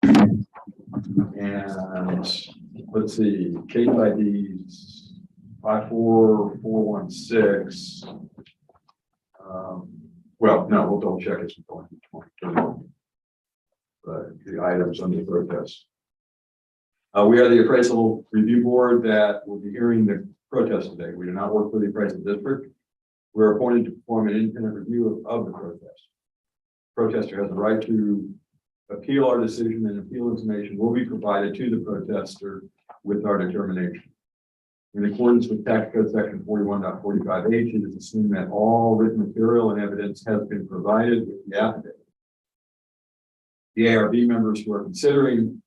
And let's see, case IDs 54416. Well, no, we'll double check it. The items under the protest. We are the appraisal review board that will be hearing the protest today. We do not work for the appraisal district. We're appointed to perform an independent review of the protest. Protester has the right to appeal our decision, and appeal information will be provided to the protester with our determination. In accordance with Tax Code Section 41.45H, it is assumed that all written material and evidence has been provided with the affidavit. The ARB members who are considering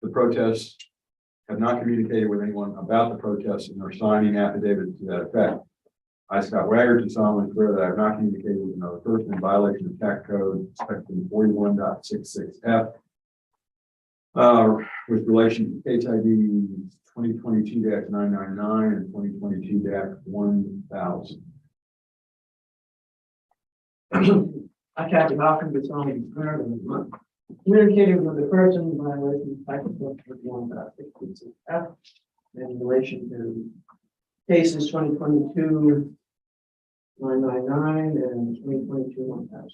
the protest have not communicated with anyone about the protest and are signing affidavits to that effect. I, Scott Wagger, do solemnly swear that I have not communicated with another person in violation of Tax Code Section 41.66F with relation to case ID 2022-999 and 2022-1000. I, Captain Malcolm, do solemnly swear that communicated with the person in violation of Tax Code 41.66F in relation to cases 2022-999 and 2022-1000.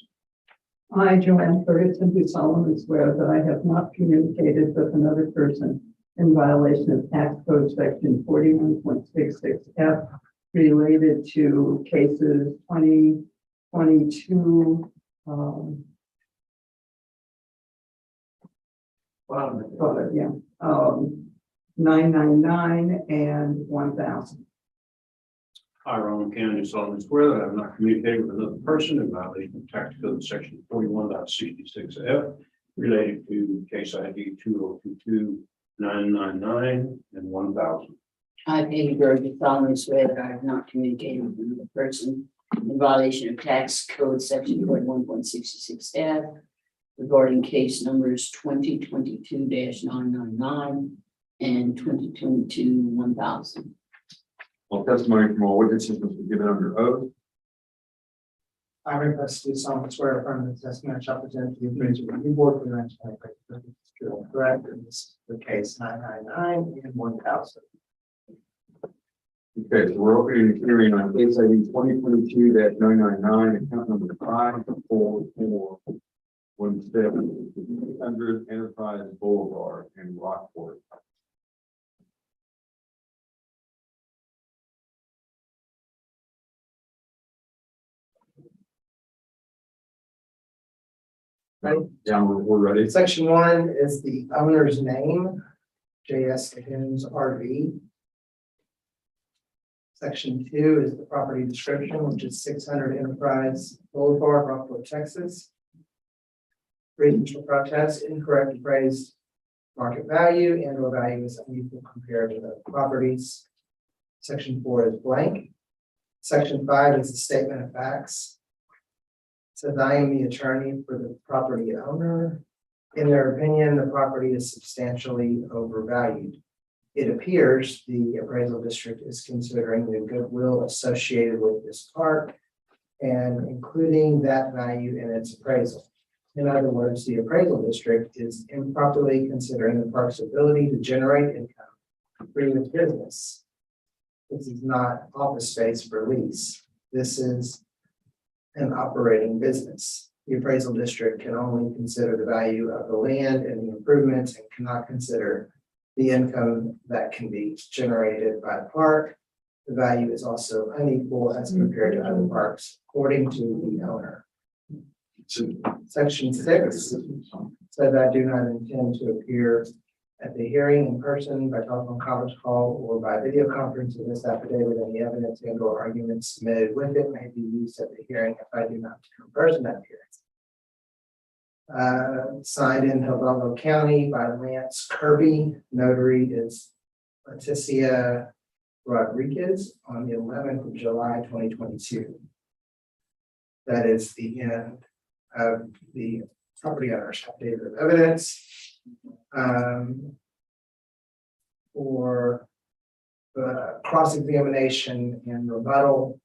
I, Joanne Ferguson, do solemnly swear that I have not communicated with another person in violation of Tax Code Section 41.66F related to cases 2022, 999 and 1000. I, Roland County, solemnly swear that I have not communicated with another person in violation of Tax Code Section 41.66F related to case ID 2022-999 and 1000. I, Peggy Berg, do solemnly swear that I have not communicated with another person in violation of Tax Code Section 41.66F regarding case numbers 2022-999 and 2022-1000. All testimony from all witnesses must be given under oath. I request to solemnly swear affirm the testimony shall present to the appraisal review board for the next correct. And this is the case 999 and 1000. Okay, so we're opening the hearing on case ID 2022-999, account number 54417, 600 Enterprise Boulevard in Rockport. Ready? Yeah, we're ready. Section 1 is the owner's name, J.S. Higgins RV. Section 2 is the property description, which is 600 Enterprise Boulevard, Rockport, Texas. Reasons for protest: incorrect appraised market value and or value is unequal compared to the properties. Section 4 is blank. Section 5 is the statement of facts. Says, I am the attorney for the property owner. In their opinion, the property is substantially overvalued. It appears the appraisal district is considering the goodwill associated with this park and including that value in its appraisal. In other words, the appraisal district is improperly considering the park's ability to generate income through its business. This is not office space for lease. This is an operating business. The appraisal district can only consider the value of the land and the improvements and cannot consider the income that can be generated by the park. The value is also unequal as compared to other parks, according to the owner. Section 6 said I do not intend to appear at the hearing in person, by telephone conference call, or by video conference. In this affidavit, any evidence and or arguments submitted with it may be used at the hearing if I do not appear in person at the hearing. Signed in Hidalgo County by Lance Kirby. Notary is Leticia Rodriguez on the 11th of July, 2022. That is the end of the property owner's affidavit of evidence. For the cross-examination and rebuttal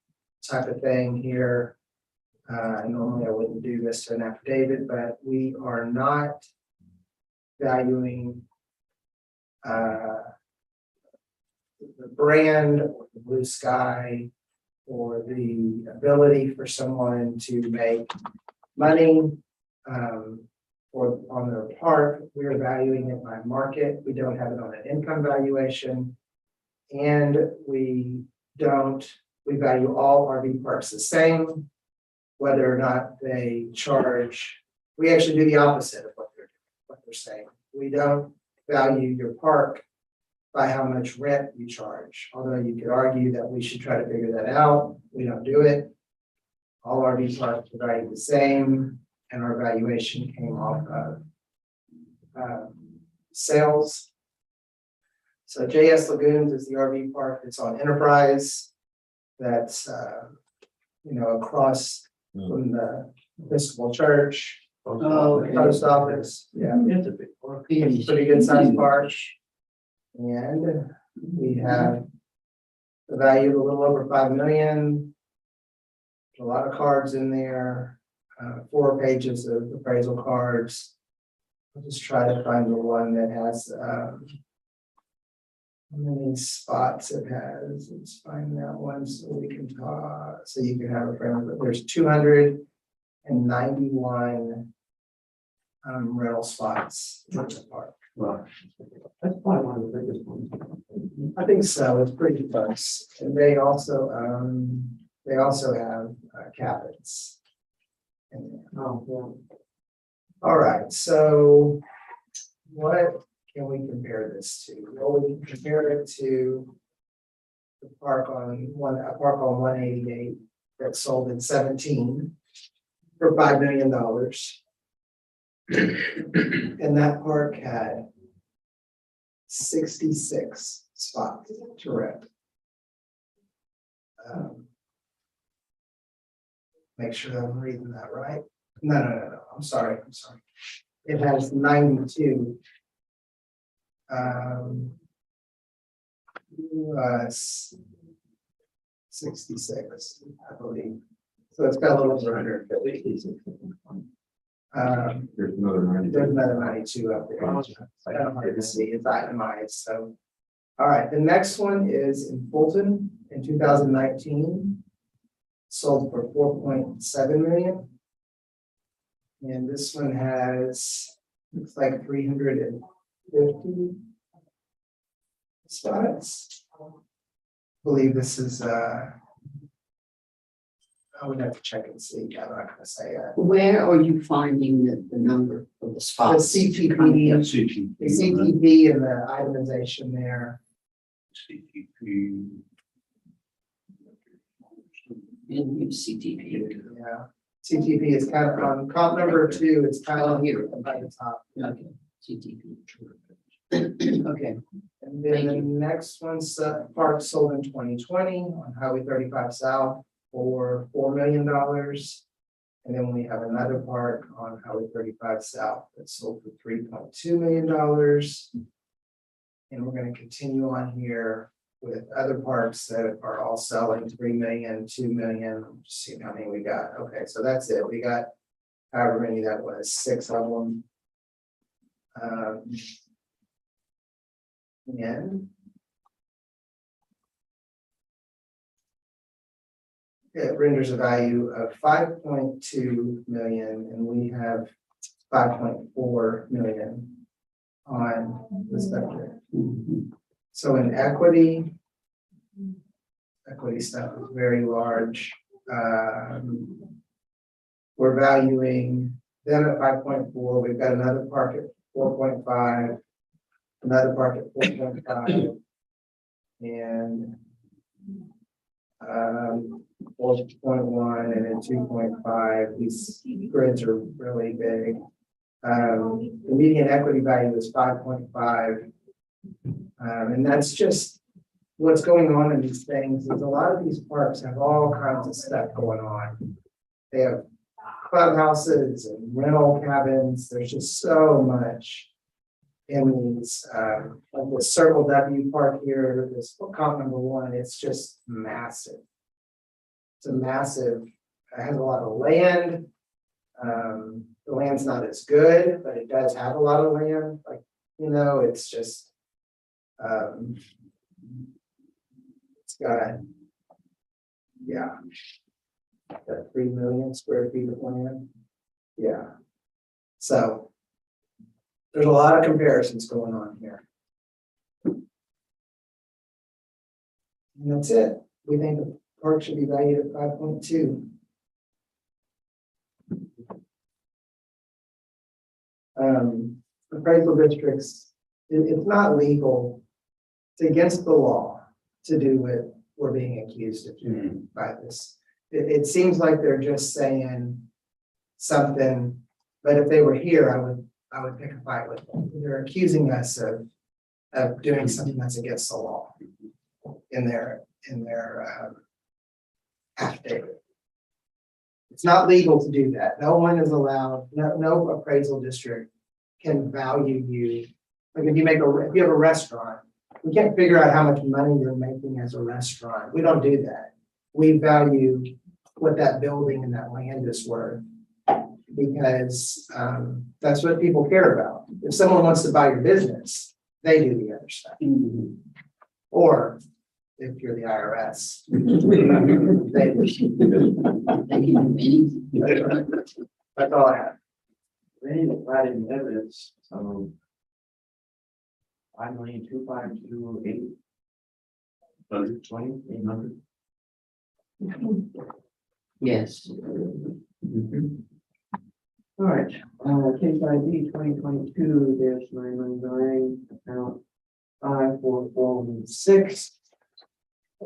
type of thing here, normally I wouldn't do this to an affidavit, but we are not valuing the brand, or the blue sky, or the ability for someone to make money or on their park. We're valuing it by market. We don't have it on an income valuation. And we value all RV parks the same, whether or not they charge. We actually do the opposite of what they're saying. We don't value your park by how much rent you charge. Although you could argue that we should try to figure that out. We don't do it. All RV parks are valued the same, and our valuation came off of sales. So JS Lagoons is the RV park. It's on Enterprise. That's across from the Episcopal Church. Oh, The post office. Yeah, It's a big park. pretty good sized park. And we have the value of a little over 5 million. A lot of cards in there, 4 pages of appraisal cards. I'll just try to find the one that has how many spots it has. Let's find that one so we can talk, so you can have a friend. But there's 291 rental spots in the park. Right. That's probably one of the biggest ones. I think so. It's pretty close. And they also have cabins. in there. Oh, yeah. All right, so what can we compare this to? Well, we can compare it to the park on 188 that sold in 17 for $5 million. And that park had 66 spots to rent. Make sure I'm reading that right. No. I'm sorry. It has 92. 66, I believe. So it's got a little over 150. There's another 90. There's another 92 up there. I don't have to see, it's itemized, so. All right, the next one is in Fulton in 2019. Sold for 4.7 million. And this one has, looks like 350 spots. I believe this is, I would have to check and see, I'm not gonna say it. where are you finding the number of the The spots? CTP, CTP. the CTP and the itemization there. CTP. In your CTP. Yeah, CTP is kind of on comp number 2, it's kind of here by the top. Okay, CTP. Okay, and then the next one's park sold in 2020 on Highway 35 South for $4 million. And then we have another park on Highway 35 South that sold for $3.2 million. And we're going to continue on here with other parks that are all selling 3 million, 2 million. Just see how many we got. Okay, so that's it. We got however many that was, 6 of them. And it renders a value of 5.2 million, and we have 5.4 million on the subject. So in equity stuff is very large. We're valuing them at 5.4. We've got another park at 4.5, another park at 4.5, and 4.1, and then 2.5. These grids are really big. The median equity value is 5.5. And that's just what's going on in these things. Is a lot of these parks have all kinds of stuff going on. They have clubhouses and rental cabins. There's just so much in these. Like the Circle W Park here, this comp number 1, it's just massive. It's a massive, it has a lot of land. The land's not as good, but it does have a lot of land, like, it's just. It's got. Yeah. Got 3 million square feet of land. Yeah. So. There's a lot of comparisons going on here. And that's it. We think the park should be valued at 5.2. Appraisal districts, it's not legal. It's against the law to do what we're being accused of doing by this. It seems like they're just saying something, but if they were here, I would pick a fight with them. They're accusing us of doing something that's against the law in their affidavit. It's not legal to do that. No one is allowed, no appraisal district can value you. Like if you have a restaurant, we can't figure out how much money you're making as a restaurant. We don't do that. We value what that building and that land is worth because that's what people care about. If someone wants to buy your business, they do the other stuff. Or if you're the IRS, that's all I have. We need to add in evidence, so. 5,252,800. 800. Yes. All right, case ID 2022-999, account 54416.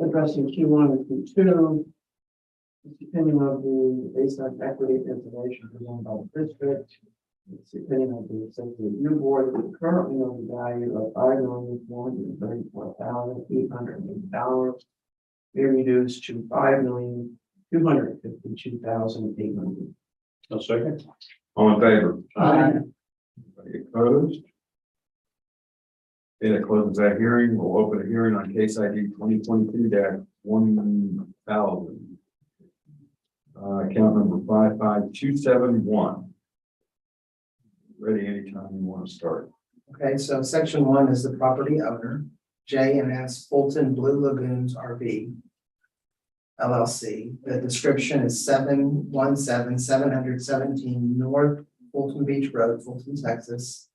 Addressing Q1 and Q2. It's opinion of the based on equity information presented by the district. It's the opinion of the Associate Review Board that currently owns the value of $5,434,808. Be reduced to $5,252,800. No second. All in favor? Aye. Anybody opposed? Okay, that closes that hearing. We'll open a hearing on case ID 2022-1000. Account number 55271. Ready anytime you want to start. Okay, so section 1 is the property owner, J&S Fulton Blue Lagoons RV LLC. The description is 717 North Fulton Beach Road, Fulton, Texas.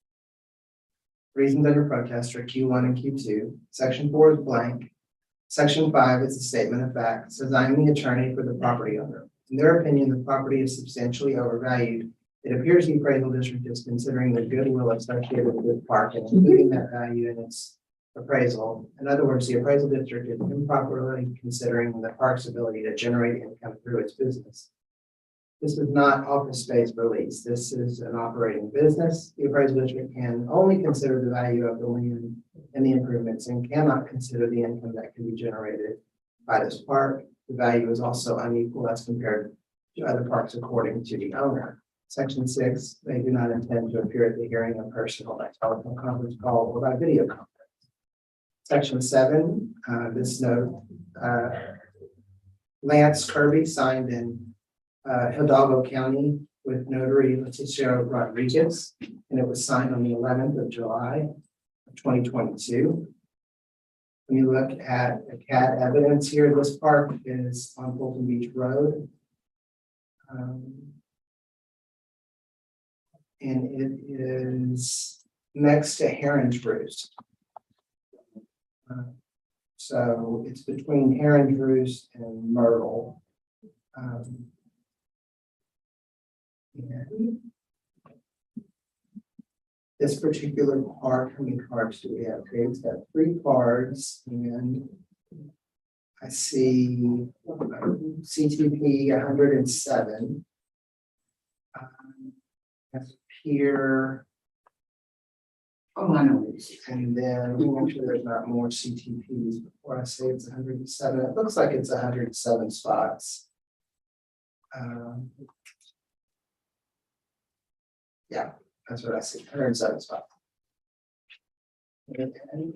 Reasons under protest are Q1 and Q2. Section 4 is blank. Section 5 is a statement of fact. It says I'm the attorney for the property owner. In their opinion, the property is substantially overvalued. It appears the appraisal district is considering the goodwill associated with the park and including that value in its appraisal. In other words, the appraisal district is improperly considering the park's ability to generate income through its business. This is not office space for lease. This is an operating business. The appraisal district can only consider the value of the land and the improvements and cannot consider the income that can be generated by this park. The value is also unequal as compared to other parks according to the owner. Section 6, they do not intend to appear at the hearing in person or by telephone conference call or by video conference. Section 7, this note, Lance Kirby signed in Hidalgo County with notary Leticia Rodriguez, and it was signed on the 11th of July of 2022. When you look at the CAD evidence here, this park is on Fulton Beach Road. And it is next to Heron's Roost. So it's between Heron's Roost and Myrtle. And this particular park, how many cards do we have? Okay, it's got 3 cards, and I see CTP 107. Has here. Oh, I know this. And then we make sure there's not more CTPs before I say it's 107. It looks like it's 107 spots. Yeah, that's what I see. 107 spots. And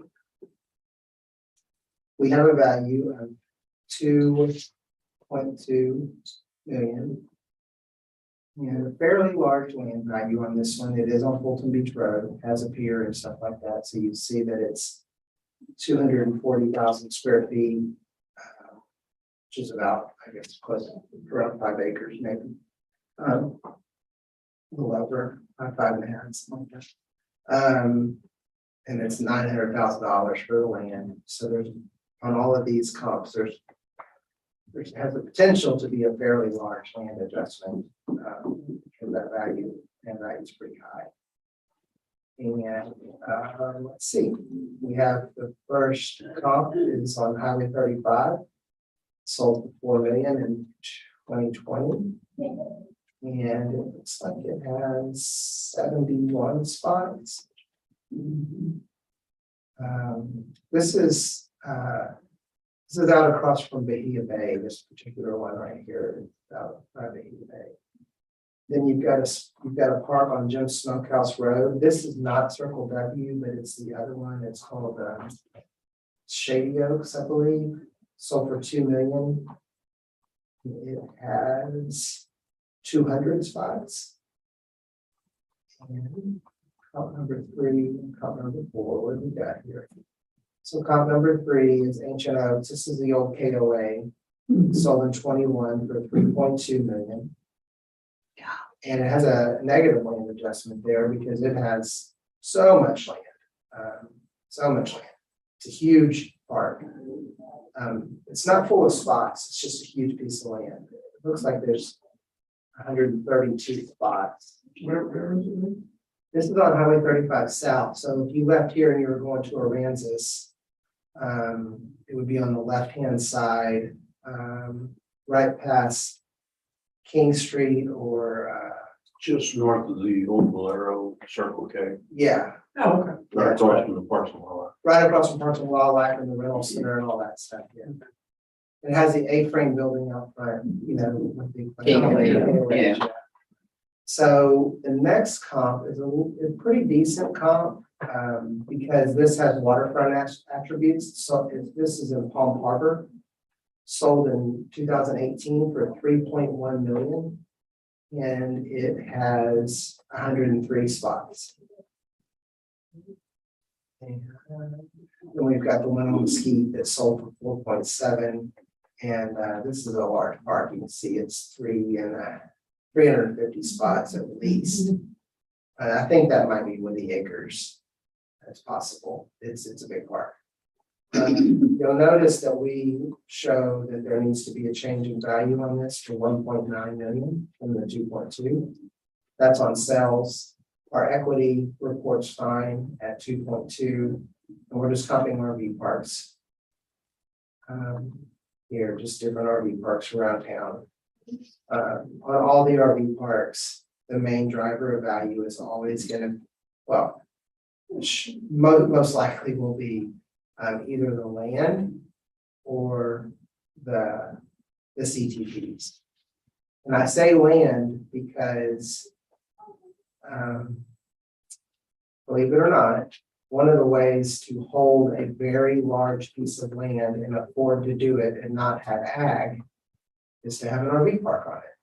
we have a value of 2.2 million. And a fairly large land value on this one. It is on Fulton Beach Road, has a pier and stuff like that. So you see that it's 240,000 square feet, which is about, I guess, close to around 5 acres, maybe. A little over 5.5, something like that. And it's $900,000 for the land. So there's, on all of these comps, there has the potential to be a fairly large land adjustment, because that value is pretty high. And let's see, we have the first comp is on Highway 35, sold for $4 million in 2020. And it looks like it has 71 spots. This is out across from Bahia Bay. This particular one right here is out by Bahia Bay. Then you've got a park on Jim Smokehouse Road. This is not Circle W, but it's the other one. It's called Shady Oaks, I believe. Sold for $2 million. It has 200 spots. And comp number 3 and comp number 4. What do we got here? So comp number 3 is Ancient Oaks. This is the old KOA. Sold in 21 for $3.2 million. And it has a negative land adjustment there because it has so much land. It's a huge park. It's not full of spots. It's just a huge piece of land. It looks like there's 132 spots. Where is it? This is on Highway 35 South. So if you left here and you were going to Aransas, it would be on the left-hand side, right past King Street or Just north of the old Valero Circle K. yeah. Oh, okay. Right across from the Parks and Wildlife. Right across from Parks and Wildlife and the rental center and all that stuff, yeah. It has the A-frame building out front, with the. Yeah. So the next comp is a pretty decent comp, because this has waterfront attributes. So this is in Palm Harbor, sold in 2018 for $3.1 million. And it has 103 spots. And then we've got the one on Mesquite that sold for 4.7. And this is a large park. You can see it's 350 spots at least. I think that might be Windy Acres. That's possible. It's a big park. You'll notice that we show that there needs to be a change in value on this to 1.9 million from the 2.2. That's on sales. Our equity reports fine at 2.2, and we're just comping RV parks. Here, just different RV parks around town. On all the RV parks, the main driver of value is always going to, well, most likely will be either the land or the CTPs. And I say land because, believe it or not, one of the ways to hold a very large piece of land and afford to do it and not have ag is to have an RV park on it.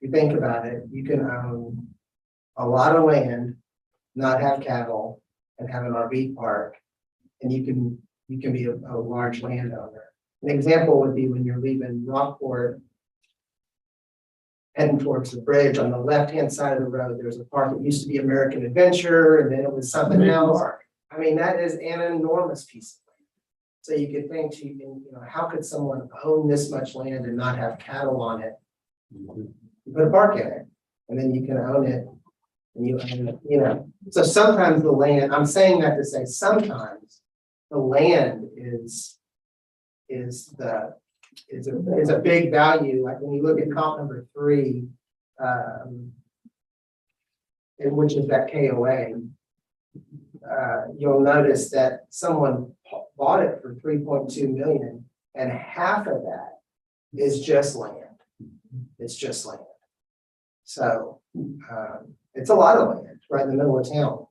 If you think about it, you can own a lot of land, not have cattle, and have an RV park. And you can be a large landowner. An example would be when you're leaving Rockport, heading towards the bridge. On the left-hand side of the road, there's a park that used to be American Adventure, and then it was something else. I mean, that is an enormous piece of land. So you could think, how could someone own this much land and not have cattle on it? You put a park in it, and then you can own it, and you own it, So sometimes the land, I'm saying that to say sometimes the land is a big value. Like when you look at comp number 3, which is that KOA, you'll notice that someone bought it for 3.2 million, and half of that is just land. It's just land. So it's a lot of land right in the middle of town.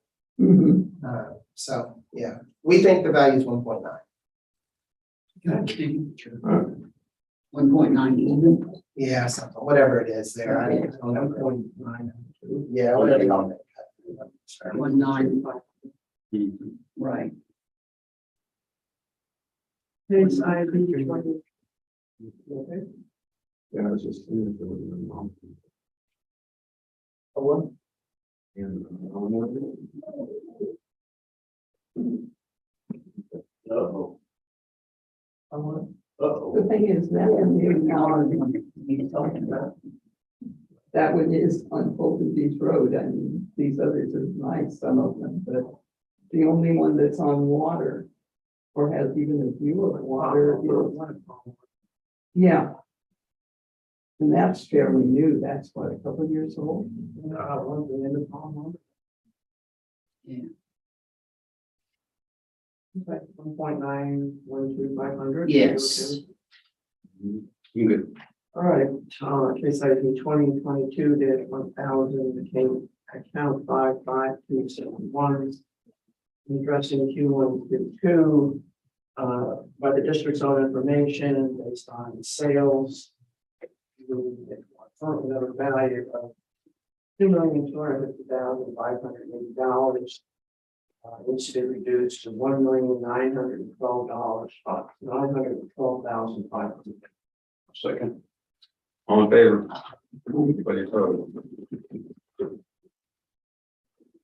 So yeah, we think the value is 1.9. 1.9 even. Yeah, something, whatever it is there. I don't know. 1.992. Yeah, whatever. you want. 19, right. Case ID 20. Okay. Yeah, I was just. And, Uh-oh. The thing is, that one you're talking about, that one is on Fulton Beach Road. I mean, these others are nice, some of them, but the only one that's on water or has even a view of water is, yeah. And that's fairly new. That's what, a couple of years old? Yeah. Like 1.912500. Yes. Good. All right, case ID 2022-1000, account 55271. Addressing Q122, by the district's own information based on sales. Another value of $2,250,580. Which should be reduced to $1,912,500. Second. all in favor? Anybody opposed? Are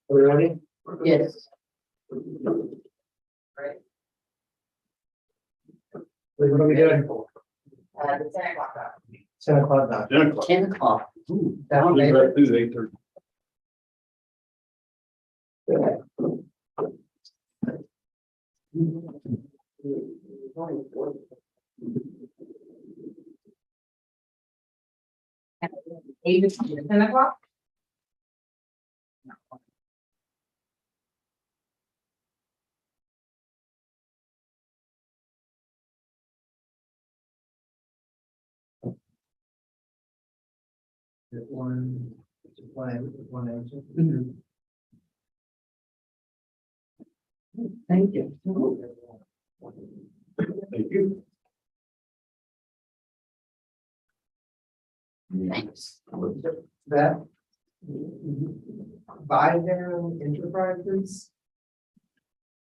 we ready? Yes. What are we doing? 10 o'clock now. 10 o'clock. 10 o'clock. Down Leave there. right through 8:30. Eight, 10 o'clock? One answer. Thank you. Thank you. Thanks. That. Buy down enterprises.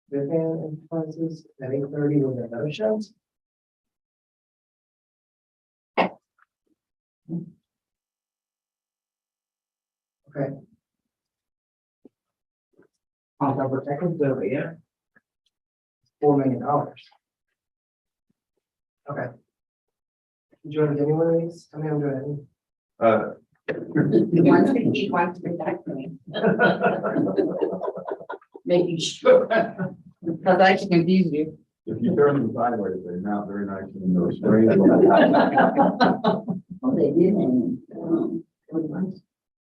Within enterprises at 8:30 with their no shows. Okay. On top of technical bill, yeah. $4 million. Okay. Did you want to get any one of these? I mean, I'm doing One to keep, one to protect me, Making sure. because I can confuse you. If you turn them sideways, they mount very nicely in those springs. Oh, they did.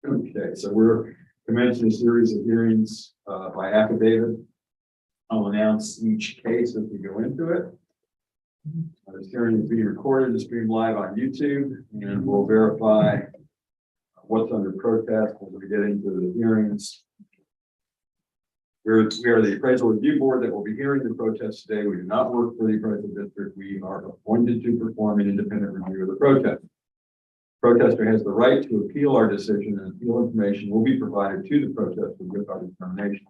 Okay, so we're commencing a series of hearings by affidavit. I'll announce each case as we go into it. This hearing is being recorded and streamed live on YouTube, and we'll verify what's under protest as we get into the hearings. We are the appraisal review board that will be hearing the protest today. We do not work for the appraisal district. We are appointed to perform an independent review of the protest. Protester has the right to appeal our decision, and appeal information will be provided to the protester with our determination.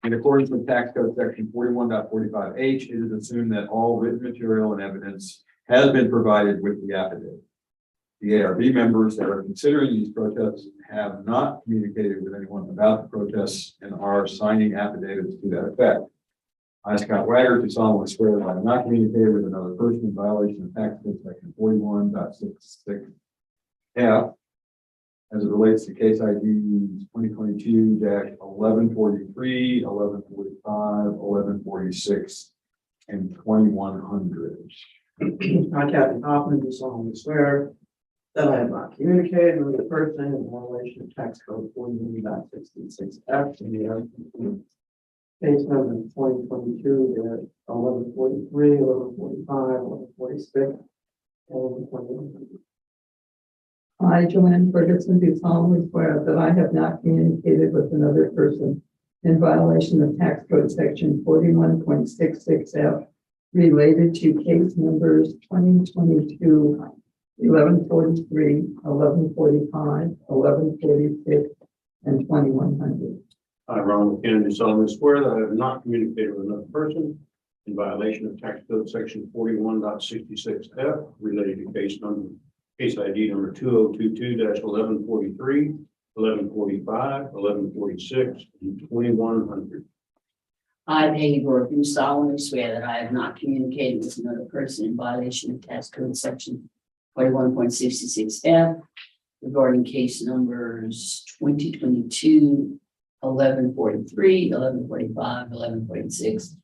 In accordance with tax code section 41.45H, it is assumed that all written material and evidence has been provided with the affidavit. The ARB members that are considering these protests have not communicated with anyone about the protests and are signing affidavits to that effect. I, Scott Wagger, do solemnly swear that I have not communicated with another person in violation of tax code section 41.66F as it relates to case ID 2022-1143, 1145, 1146, and 2100. I, Captain Hoffman, do solemnly swear that I have not communicated with a person in violation of tax code 41.66F in the case number 2022-1143, 1145, 1146, and 2100. I, Joanne Ferguson, do solemnly swear that I have not communicated with another person in violation of tax code section 41.66F related to case numbers 2022 1143, 1145, 1146, and 2100. I, Ronald Kennedy, solemnly swear that I have not communicated with another person in violation of tax code section 41.66 F related to case ID number 2022-1143, 1145, 1146, and 2100. I, Peggy Gore, do solemnly swear that I have not communicated with another person in violation of tax code section 41.66 F regarding case numbers 2022 1143, 1145, 1146,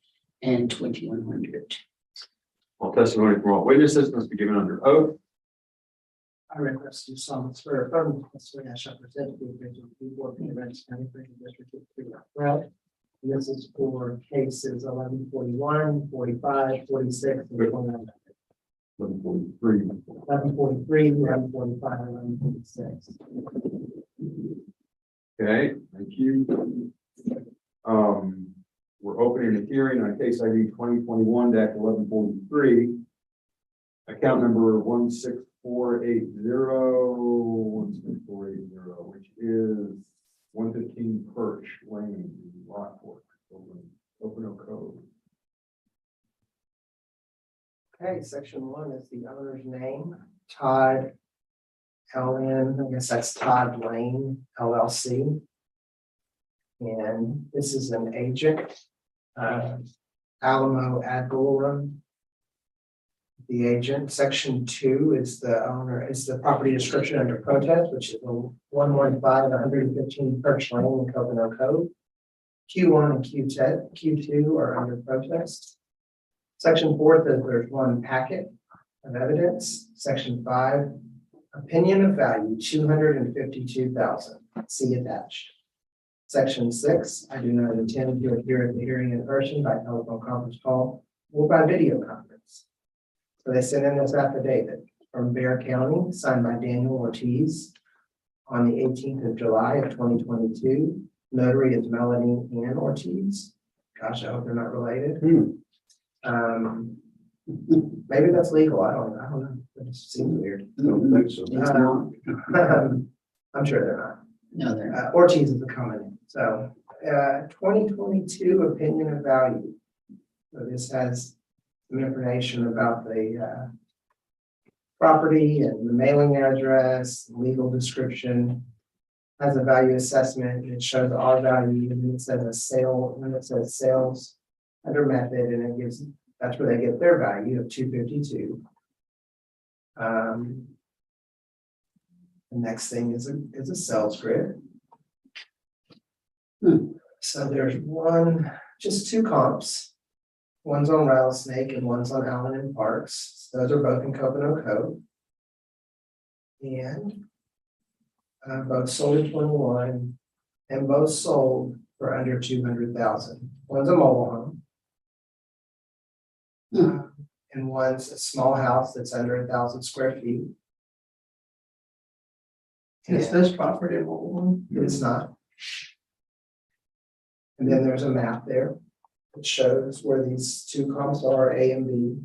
and 2100. All testimony from all witnesses must be given under oath. I request to solemnly swear affirmatively that I shall present to the original board of the Aransas County District of Well, this is for cases 1141, 45, 46, and 29. 1143. 1143, 1145, 1146. Okay, thank you. We're opening a hearing on case ID 2021-1143. Account number 16480, which is 115 Perch Lane, Rockport, Open Code. Okay, section 1 is the owner's name, Todd LN, I guess that's Todd Lane LLC. And this is an agent, Alamo ad valorem. The agent. Section 2 is the owner, is the property description under protest, which is 115 115 Perch Lane in Coconut Cove. Q1 and Q2 are under protest. Section 4 says there's one packet of evidence. Section 5, opinion of value 252,000. See attached. Section 6, I do not intend to appear at the hearing in person by telephone conference call or by video conference. So they sent in this affidavit from Bear County, signed by Daniel Ortiz on the 18th of July of 2022. Notary is Melanie Ann Ortiz. Gosh, I hope they're not related. Maybe that's legal. I don't know. It just seems weird. I don't think so. It's not. I'm sure they're not. No, they're not. Ortiz is a common name. So 2022 opinion of value. So this has some information about the property and the mailing address, legal description, has a value assessment. It shows our value, and it says a sale, and it says sales under method, and it gives, that's where they get their value of 252. The next thing is a sales grid. So there's just two comps. One's on Rattlesnake and one's on Allen and Parks. Those are both in Coconut Cove. And both sold in 21 and both sold for under 200,000. One's a mobile home. And one's a small house that's under 1,000 square feet. Is this property a mobile home? It's not. And then there's a map there that shows where these two comps are, A and B.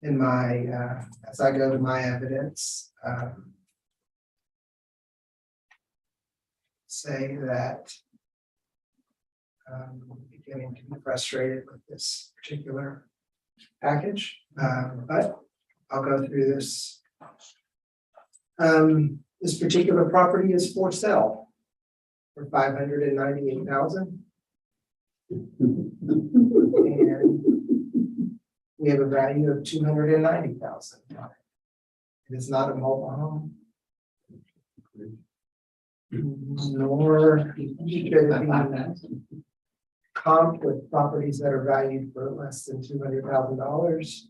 In my, as I go to my evidence, say that I'm beginning to be frustrated with this particular package, but I'll go through this. This particular property is for sale for $598,000. And we have a value of $290,000. It is not a mobile home. Nor should it be comped with properties that are valued for less than $200,000.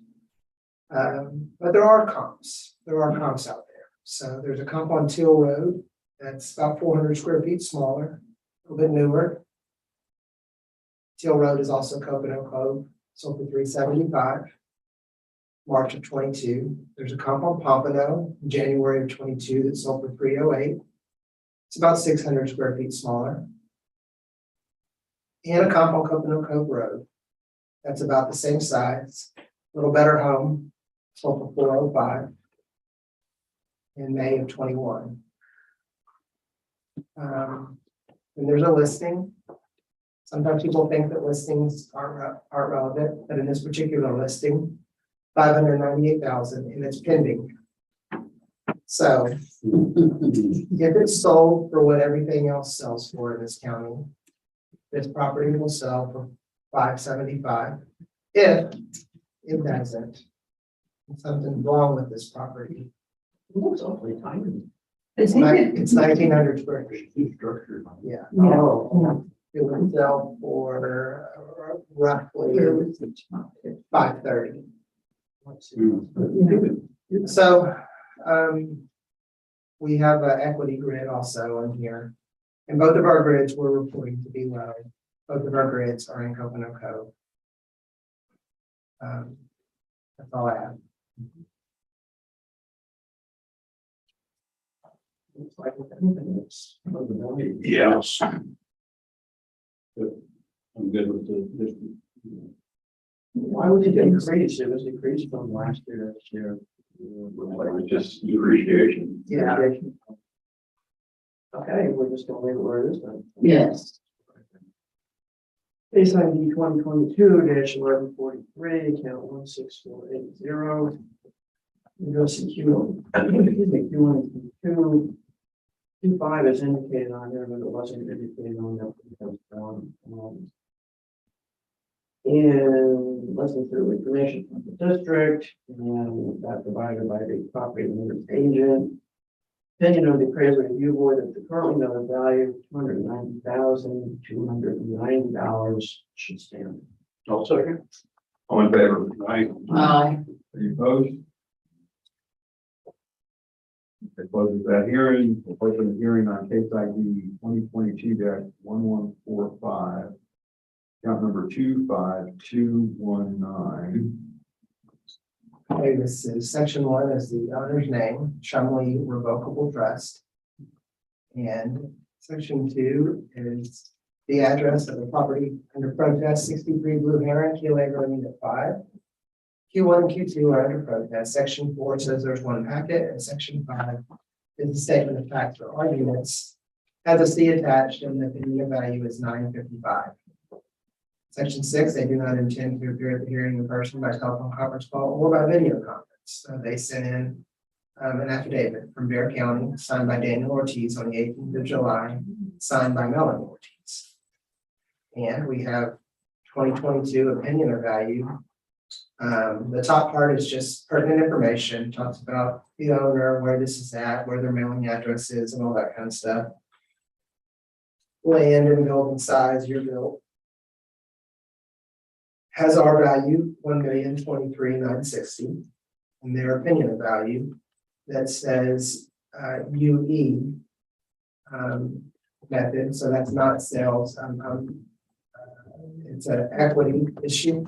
But there are comps. There are comps out there. So there's a comp on Teal Road that's about 400 square feet smaller, a little bit newer. Teal Road is also Coconut Cove, sold for $375. March of 22. There's a comp on Pompano, January of 22, that sold for $308. It's about 600 square feet smaller. And a comp on Coconut Cove Road That's about the same size, a little better home, sold for $405 in May of 21. And there's a listing. Sometimes people think that listings aren't relevant, but in this particular listing, $598,000 and it's pending. So if it's sold for what everything else sells for in this county, this property will sell for $575. If it doesn't, something's wrong with this property. It looks awfully tiny. I think it, It's 1,900 square feet. Structure. Yeah. Oh. It would sell for roughly where was the top? $530. Yeah. So, we have an equity grid also in here. And both of our grids were reporting to be low. Both of our grids are in Coconut Cove. That's all I have. Looks like anything that's. Yes. Good. I'm good with this. Why would it increase? It was decreased from last year to this year. Like just depreciation. Yeah. Okay, we're just gonna leave it where it is then. Yes. Case ID 2022-1143, account 16480. Address Q, excuse me, Q1 Q5 is indicated on here, but it wasn't indicated on that. And listen to information from the district, and that provided by the property owner's agent. Opinion of the appraisal review board that the currently known value of $290,290 should stand. I'll second. All in favor? Aye. Aye. Any opposed? That closes that hearing. We'll open the hearing on case ID 2022-1145. Count number 25219. Okay, this is section 1 is the owner's name, Chumley Revocable Trust. And section 2 is the address of the property under protest, 63 Blue Heron, Keel Lake Road, Unit 5. Q1 and Q2 are under protest. Section 4 says there's one packet, and section 5 is the statement of facts for arguments. Has a C attached, and the unit value is $955. Section 6, they do not intend to appear at the hearing in person by telephone conference call or by video conference. So they sent in an affidavit from Bear County, signed by Daniel Ortiz on the 18th of July, signed by Melanie Ortiz. And we have 2022 opinion of value. The top part is just pertinent information, talks about the owner, where this is at, where their mailing address is, and all that kind of stuff. Land and building size, your bill. Has our value $1,023,960, and their opinion of value that says UE method. So that's not sales. It's an equity issue.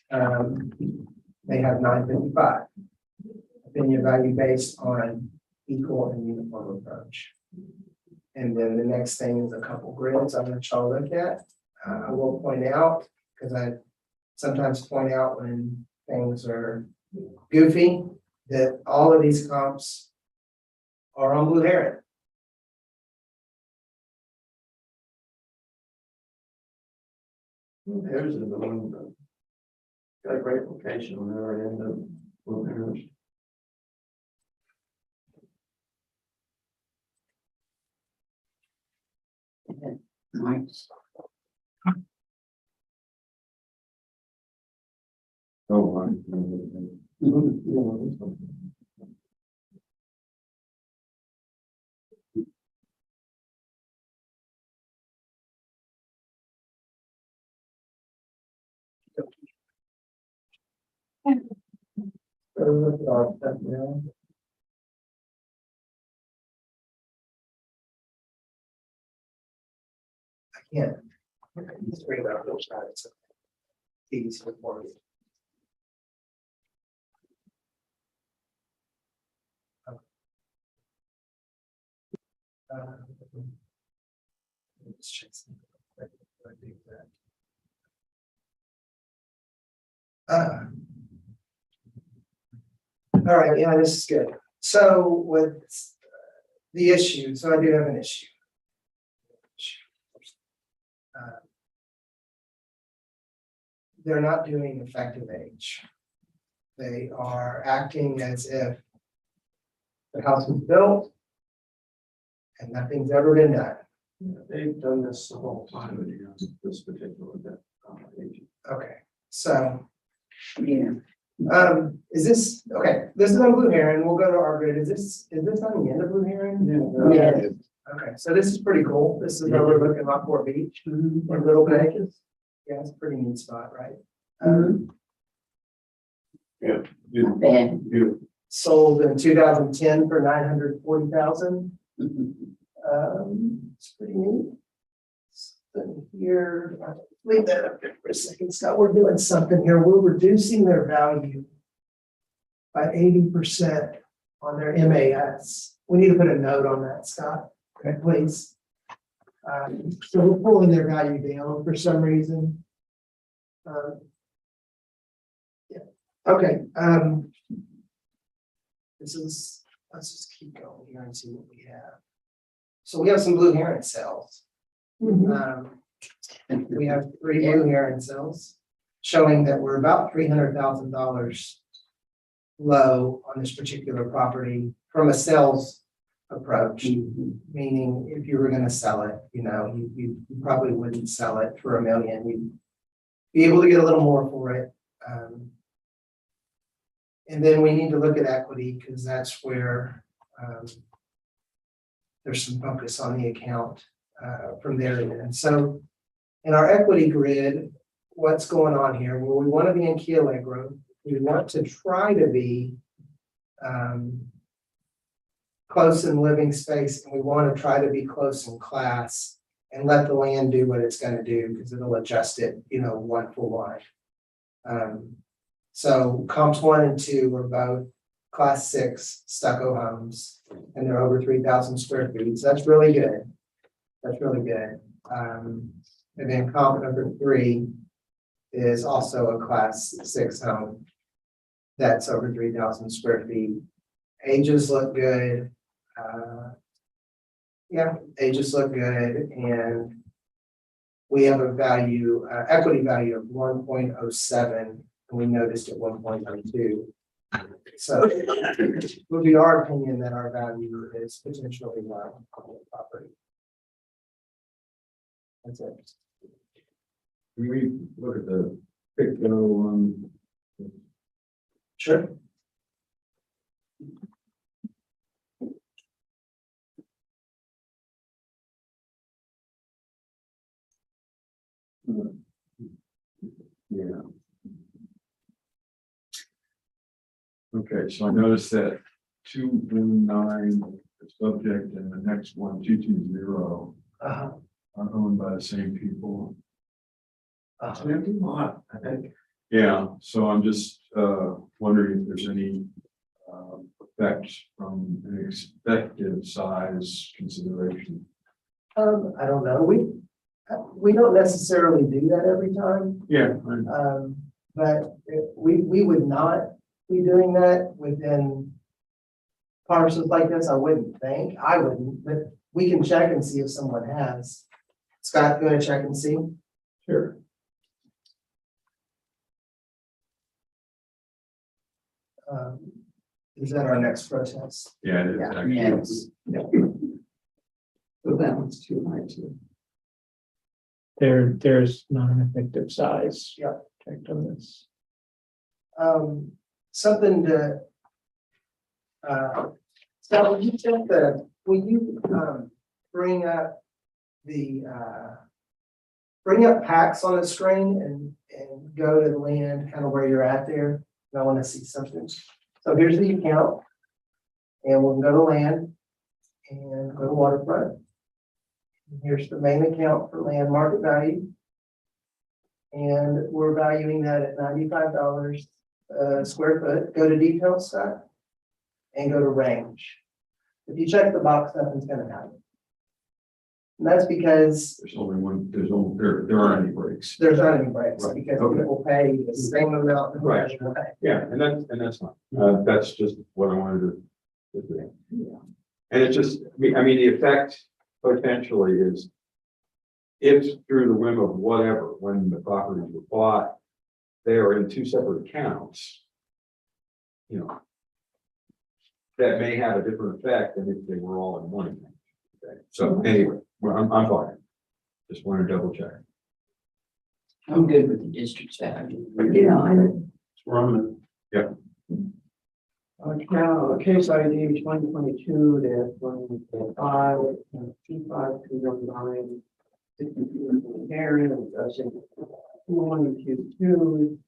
They have $955. Opinion value based on equal and uniform approach. And then the next thing is a couple grids I'm going to y'all look at. I will point out, because I sometimes point out when things are goofy, that all of these comps are on Blue Heron. There's the one. Got a great location on the other end of Blue Heron. Nice. Oh, right. Look at our stuff now. I can't. It's great about those sides. Easy for me. Let's check something. All right, yeah, this is good. So with the issue, so I do have an issue. They're not doing effective age. They are acting as if the house was built and nothing's ever been done. They've done this the whole time, this particular age. Okay, so Yeah. is this, okay, this is on Blue Heron, we'll go to our grid. Is this on the end of Blue Heron? Yeah. Okay, so this is pretty cool. This is overlooking Rockport Beach or Little Bay. Yeah, it's a pretty neat spot, right? Yeah. Not bad. Beautiful. Sold in 2010 for 940,000. It's pretty neat. Then here, I'll leave that up there for a second, Scott. We're doing something here. We're reducing their value by 80% on their MAS. We need to put a note on that, Scott. Okay, please. So we're pulling their value down for some reason. Yeah. Okay. Let's just keep going here and see what we have. So we have some Blue Heron cells. We have 3 Blue Heron cells showing that we're about $300,000 low on this particular property from a sales approach. Meaning if you were going to sell it, you probably wouldn't sell it for $1 million. You'd be able to get a little more for it. And then we need to look at equity because that's where there's some focus on the account from there. And so in our equity grid, what's going on here? Well, we want to be in key allegro. We want to try to be close in living space, and we want to try to be close in class and let the land do what it's going to do because it'll adjust it, one for one. So comps 1 and 2 are both class 6 stucco homes, and they're over 3,000 square feet. So that's really good. That's really good. And then comp number 3 is also a class 6 home. That's over 3,000 square feet. Ages look good. Yeah, ages look good. And we have a value, equity value of 1.07, and we noticed at 1.02. So it would be our opinion that our value is potentially low on the property. That's it. Can we look at the picture one? Sure. Yeah. Okay, so I noticed that 219 is subject and the next one, 220, are owned by the same people. It's an empty lot, I think. Yeah, so I'm just wondering if there's any effect from an expected size consideration. I don't know. We don't necessarily do that every time. Yeah. But we would not be doing that within parcels like this. I wouldn't think. I wouldn't, but we can check and see if someone has. Scott, you want to check and see? Sure. Is that our next protest? Yeah, it is Yeah. actually. Yes. So that one's too high too. There's not an effective size. Yeah. Checked on this. Something to, Scott, will you check will you bring up bring up packs on the screen and go to the land kind of where you're at there? I want to see something. So here's the account, and we'll go to land and go to waterfront. And here's the main account for land market value. And we're valuing that at $95 a square foot. Go to details, Scott, and go to range. If you check the box, nothing's going to happen. And that's because There's only one, there aren't any breaks. there's not any breaks, Right. because Okay. people pay the same amount. of Right. money. Yeah, and that's fine. That's just what I wanted to do. And it just, I mean, the effect potentially is if through the whim of whatever, when the properties were bought, they are in two separate accounts. You know, that may have a different effect than if they were all in one account. Okay, so anyway, well, I'm fine. Just want to double check. I'm good with the district's value. Yeah, I, That's where I'm at. Account, case ID 2022-145, 25219, 62 Karen, addressing 2122.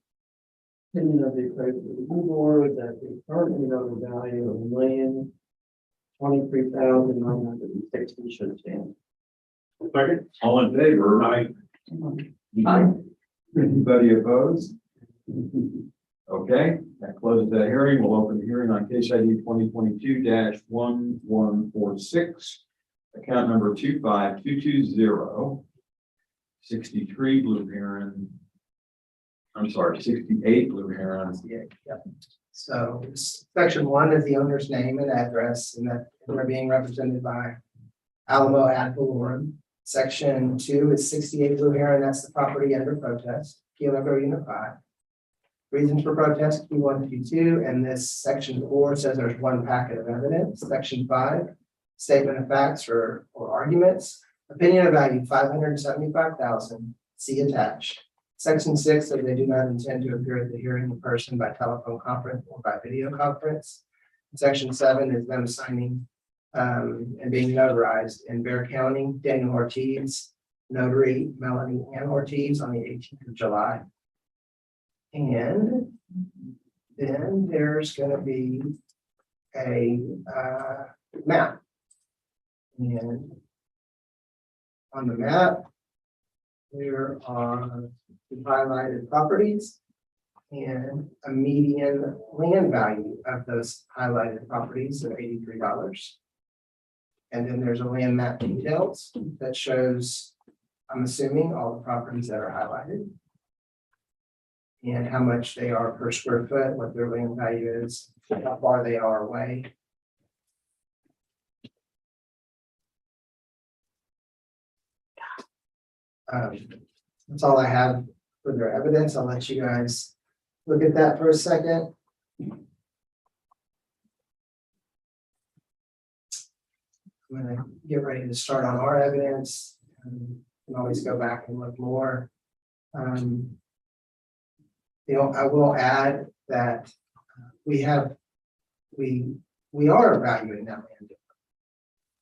Opinion of the appraisal review board that the current note value of $1,023,960 should stand. Second. All in favor? Aye. Anybody opposed? Okay, that closes that hearing. We'll open the hearing on case ID 2022-1146. Account number 25220. 63 Blue Heron. I'm sorry, 68 Blue Heron. Yeah, yep. So section 1 is the owner's name and address, and that they're being represented by Alamo ad valorem. Section 2 is 68 Blue Heron, that's the property under protest, Kilo Unit 5. Reasons for protest, Q1, Q2, and this section 4 says there's one packet of evidence. Section 5, statement of facts or arguments. Opinion of value, $575,000, see attached. Section 6 says they do not intend to appear at the hearing in person by telephone conference or by video conference. Section 7 is them signing and being notarized in Bear County, Daniel Ortiz, notary Melanie Ann Ortiz on the 18th of July. And then there's going to be a map. And on the map, there are the highlighted properties and a median land value of those highlighted properties of $83. And then there's a land map details that shows, I'm assuming, all the properties that are highlighted and how much they are per square foot, what their land value is, how far they are away. That's all I have for their evidence. I'll let you guys look at that for a second. I'm gonna get ready to start on our evidence. You can always go back and look more. I will add that we are evaluating that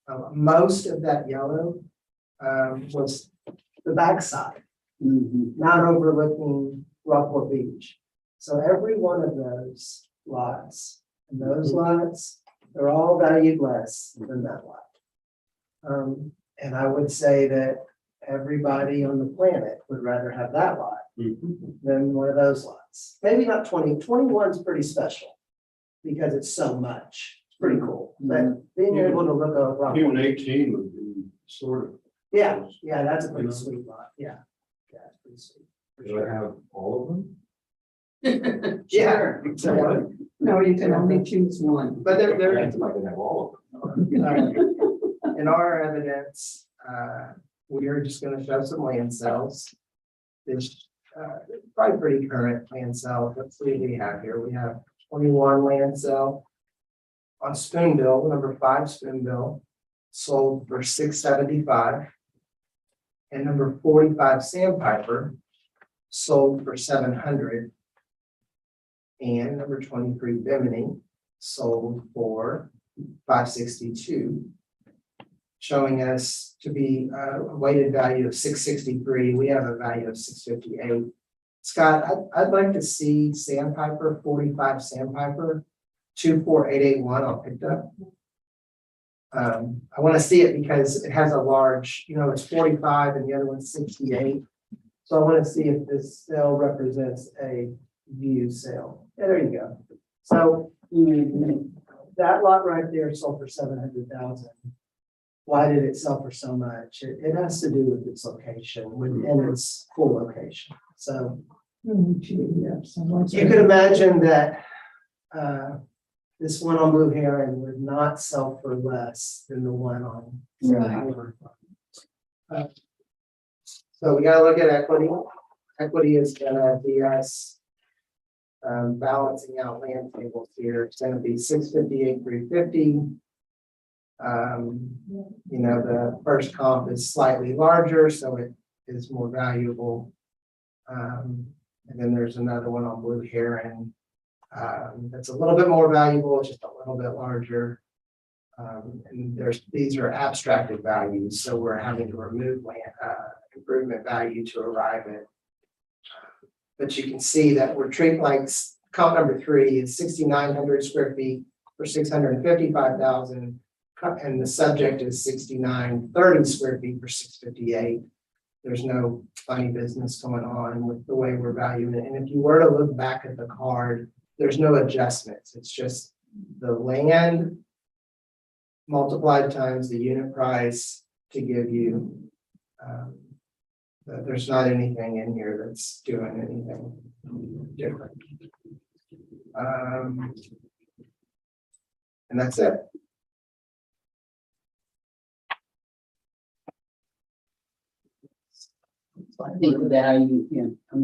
land. Most of that yellow was the backside, not overlooking Rockport Beach. So every one of those lots, and those lots, they're all valued less than that lot. And I would say that everybody on the planet would rather have that lot than one of those lots. Maybe not 20, 21 is pretty special because it's so much. It's pretty cool. But being able to look over. Even 18 would be sort of. Yeah, that's a pretty sweet lot. Yeah, it's pretty sweet. Do I have all of them? Yeah. no, you can only choose one. But they're I can have all of them. in our evidence, we are just gonna show some land sales. This probably pretty current land sale. Let's see what we have here. We have 21 land sale on Spoonbill, number 5 Spoonbill, sold for $675. And number 45 Sandpiper sold for $700. And number 23 Bimini sold for $562. Showing us to be a weighted value of $663. We have a value of $658. Scott, I'd like to see Sandpiper, 45 Sandpiper, 24881 on picked up. I want to see it because it has a large, it's 45 and the other one's 68. So I want to see if this sale represents a view sale. Yeah, there you go. So that lot right there sold for $700,000. why did it sell for so much? It has to do with its location, and its full location. So Gee, yeah, someone you could imagine that this one on Blue Heron would not sell for less than the one on. Right. So we gotta look at equity. Equity is gonna be us balancing out land tables here. It's gonna be 658, 350. You know, the first comp is slightly larger, so it is more valuable. And then there's another one on Blue Heron. That's a little bit more valuable, just a little bit larger. And these are abstracted values, so we're having to remove land, improvement value to arrive at. But you can see that we're treating like comp number 3 is 6,900 square feet for 655,000. And the subject is 6,930 square feet for 658. There's no funny business going on with the way we're valuing it. And if you were to look back at the card, there's no adjustments. It's just the land multiplied times the unit price to give you. There's not anything in here that's doing anything different. And that's it. I think the value, I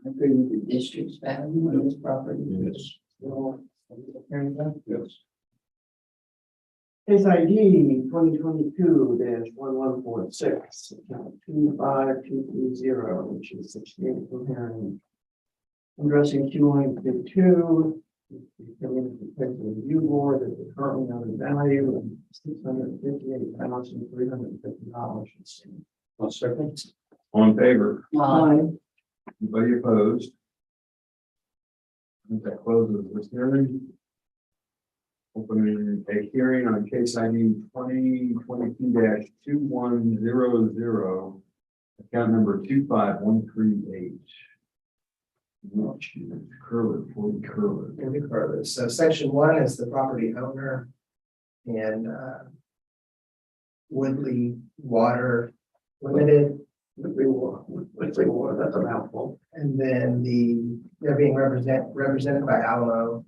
agree with the district's value on this property. Yes. Yes. Case ID 2022-1146, account 25230, which is 68 Blue Heron. Addressing Q1 Q2, the review board is currently on the value of $658,350. One second. All in favor? Anybody opposed? I think that closes this hearing. Opening a hearing on case ID 2022-2100, account number 25138. Which is Curler, 40 Curler. Gonna be further. So section 1 is the property owner and Woodley Water Limited. Woodley Water, that's a mouthful. And then they're being represented by Alamo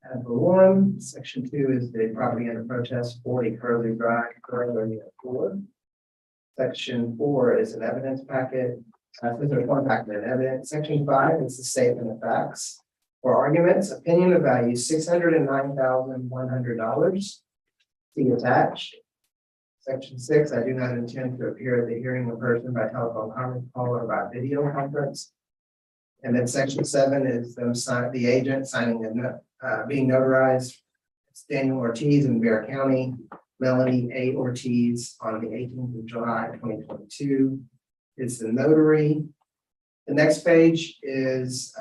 and Valorem. Section 2 is the property under protest, 40 Curly Drive, Curler Unit 4. Section 4 is an evidence packet. There's one packet of evidence. Section 5 is the statement of facts. For arguments, opinion of value $609,100. See attached. Section 6, I do not intend to appear at the hearing in person by telephone conference call or by video conference. And then section 7 is the agent signing being notarized. It's Daniel Ortiz in Bear County, Melanie A. Ortiz on the 18th of July, 2022. It's the notary. The next page is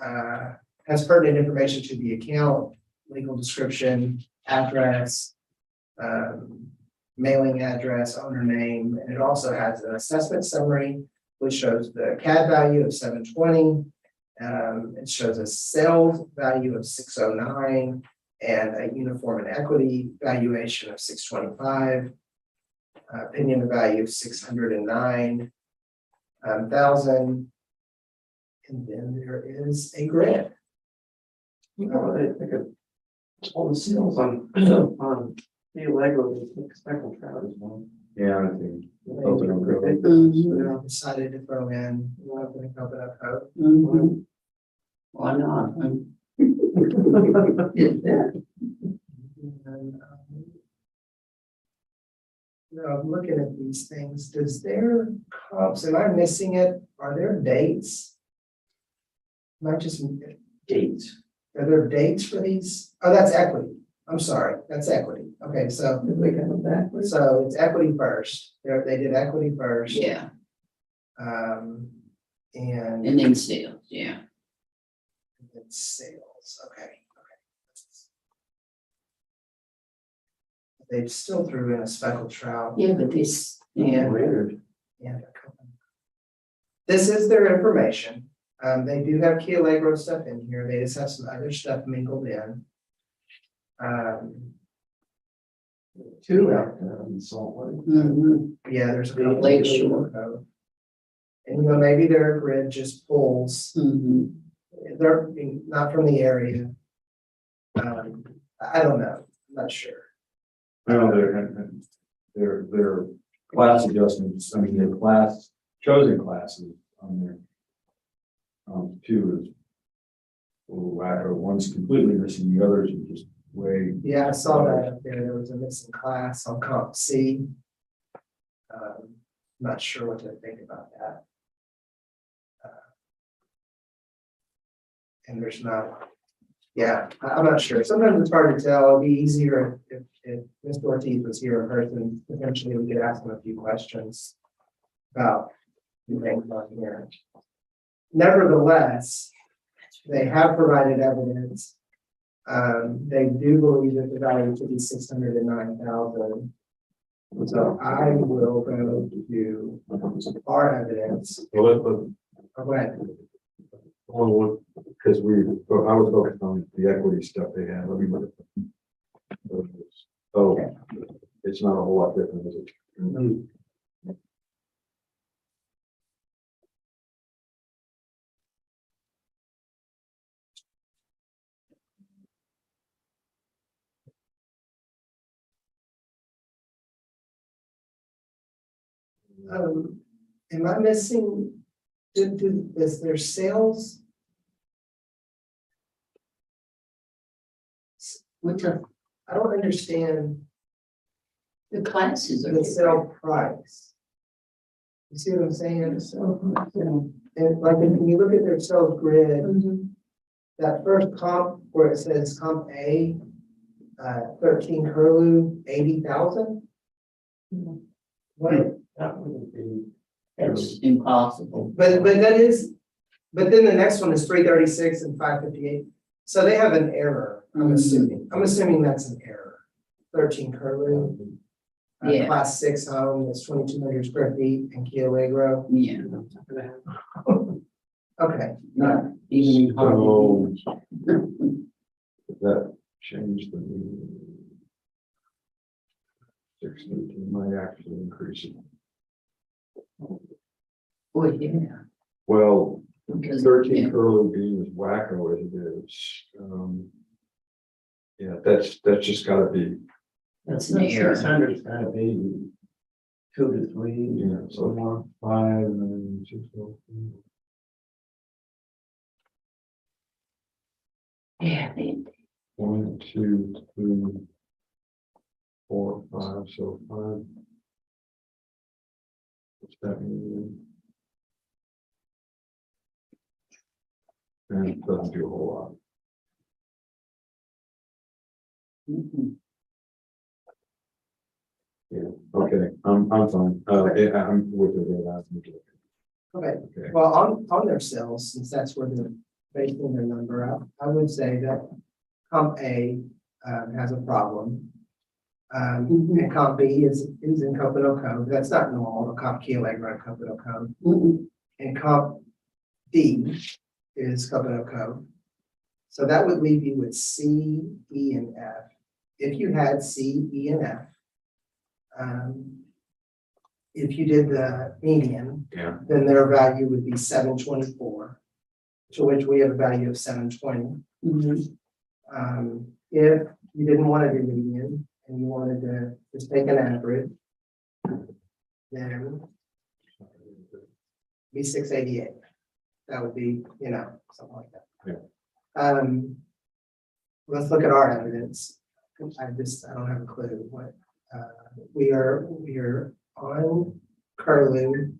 has pertinent information to the account, legal description, address, mailing address, owner name, and it also has an assessment summary, which shows the CAD value of 720. It shows a sales value of 609 and a uniform and equity valuation of 625. Opinion of value of 609,000. And then there is a grant. You know, I think of all the seals on the Lego, they speckled trout as well. Yeah, I think. They decided to throw in, opening up a code. Why not? I'm looking at these things. Does their comps, am I missing it? Are there dates? Not just dates. Are there dates for these? Oh, that's equity. I'm sorry, that's equity. Okay, so so it's equity first. They did equity first. Yeah, And and then sales, yeah. it's sales. Okay. They still threw in a speckled trout. Yeah, but this, And Weird. this is their information. They do have Key Allegro stuff in here. They just have some other stuff mingled in. Two out there in Salt Lake. Mhm. Yeah, there's a couple. Lake Shore. And maybe their grid just pulls, Mhm. they're not from the area. I don't know, I'm not sure. Well, their class adjustments, I mean, their chosen classes on there. Two is a little wacko. One's completely missing, the others are just way. Yeah, I saw that up there, there was a missing class on comp C. Not sure what to think about that. And there's not, yeah, I'm not sure. Sometimes it's hard to tell. It'd be easier if Mr. Ortiz was here in person. Potentially, we could ask him a few questions about the things on here. Nevertheless, they have provided evidence. They do believe that the value to be 609,000. So I will go to our evidence. Well, Go ahead. because I was focused on the equity stuff they have. Let me look at them. So it's not a whole lot different, is it? Am I missing? Is there sales? What's up? I don't understand The classes are the different. sale price. You see what I'm saying? So, yeah. And like, when you look at their sales grid, Mhm. that first comp where it says comp A, 13 curlew, 80,000. What? That wouldn't be. That's impossible. But that is, but then the next one is 336 and 558. So they have an error, I'm assuming. I'm assuming that's an error. 13 curlew. Yeah. Class 6 home, that's 2,200 square feet in Key Allegro. Yeah, Okay. not even. So that changed the meaning. 613 might actually increase it. Boy, yeah. Well, Because, 13 yeah, curlew being as wacko as it is. Yeah, that's just gotta be, that's an error. 600's gotta be 2 to 3, yeah, so more. 5 and 6. Yeah, they, 1, 2, 3, 4, 5, so 5. What's that mean? And it doesn't do a whole lot. mhm. Yeah, okay, I'm fine. Yeah, I'm with it. Okay. Okay. Well, on their sales, since that's where they're basing their number out, I would say that comp A has a problem. And comp B is in Coconut Cove. That's not normal. Comp Key Allegro, Coconut Cove. Mhm. And comp D is Coconut Cove. So that would leave you with C, E, and F. If you had C, E, and F, if you did the median, Yeah. then their value would be 724, to which we have a value of 720. Mhm. If you didn't want to do median and you wanted to just take an average, then be 688. That would be, something like that. Yeah. Let's look at our evidence. I don't have a clue what, we are on curlew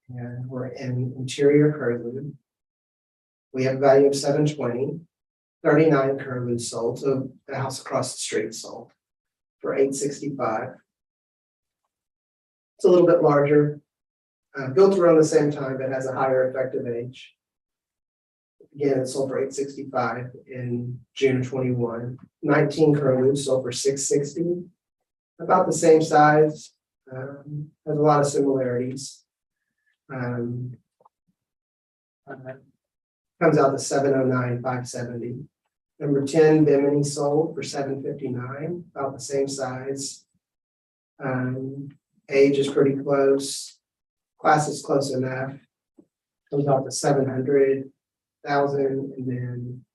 and we're in interior curlew. We have a value of 720, 39 curlew sold, so the house across the street sold for 865. It's a little bit larger, built around the same time, but has a higher effective age. Again, it sold for 865 in June of 21. 19 curlew sold for 660, about the same size, has a lot of similarities. Comes out to 709, 570. Number 10, Bimini sold for $7.59, about the same size. Age is pretty close. Class is close enough. Comes out to 700,000, and then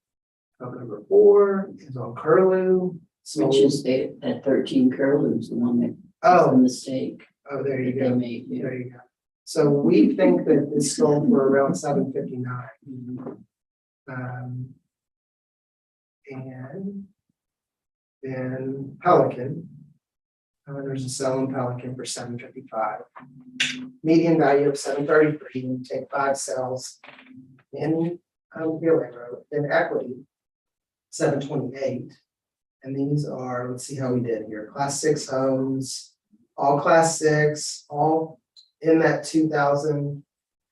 number 4 is on Curlew. Which is that 13 Curlew is the one that was a Oh, mistake there you that they go. made. Yeah. There you go. So we think that this sold for around 759. And then Pelican. There's a sell in Pelican for 755. Median value of 733. We take 5 cells in Gillian Road. Then equity 728. And these are, let's see how we did here. Class 6 homes, all class 6, all in that 2,000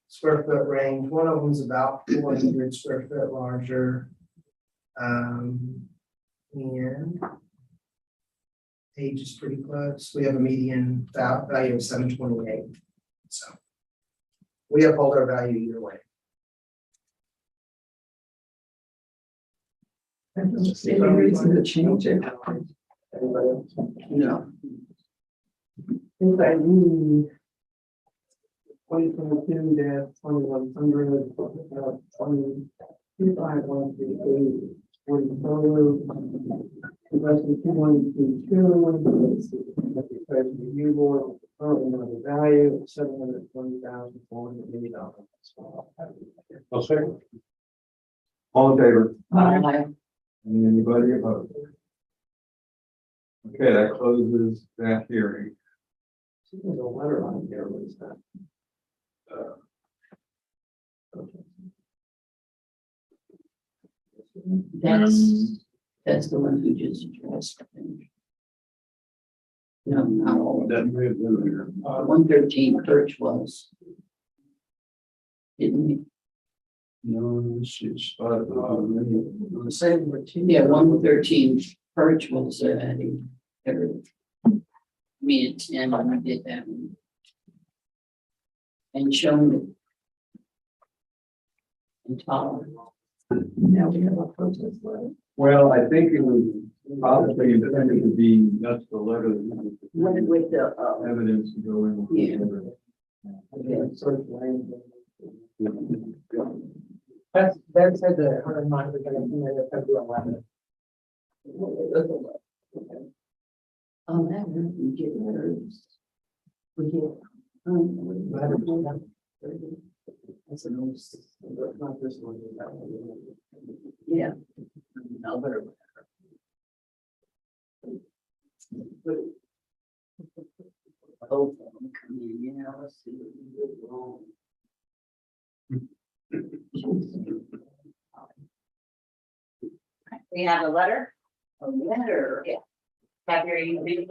square foot range. One of them is about 400 square foot larger. And age is pretty close. We have a median value of 728. So we uphold our value either way. I don't see any reason to change it. Anybody else? No, If I need 2022-2100, 225138, 40 Curlew, investment 2122, review board, currently under value of $720,480. I'll second. All in favor? I, Anybody opposed? Okay, that closes that hearing. There's a letter on here, what is that? that's the one who just addressed. I think. No, not all of them. That may have been there. 113 Birch was. Didn't he? No, this is, Same with T. Yeah, 113 Birch was, me and Tim, I did that one. And shown it. And Tom. Now we have a protest letter. Well, I think it was probably intended to be that's the letter. With the, evidence to go in. Yeah. That said the 109 we're going to do it February 11th. oh, that one, we get letters. We get. That's an old, not this one, that one. Yeah. No, but. Both of them come in, yeah, let's see what we did wrong. We have a letter. A letter. Yeah. Have your read it.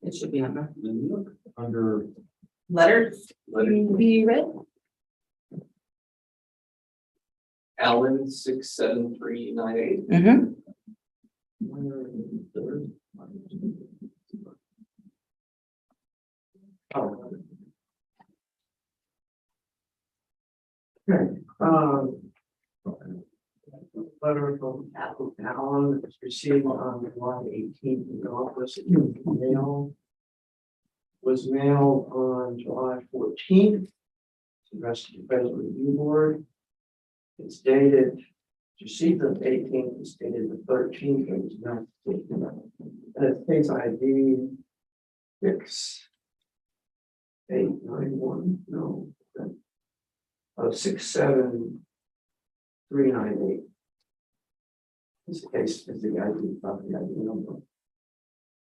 It should be on there. Under. Letters. Be read. Allen 67398. Mm-hmm. Letter from Allen was received on July 18th in the office. Mail was mailed on July 14th. Addressed to the Federal Review Board. It's dated, received on the 18th, it's dated the 13th, it was not taken up. And it's case ID 6891, no. 67398. This case is the ID, property ID number.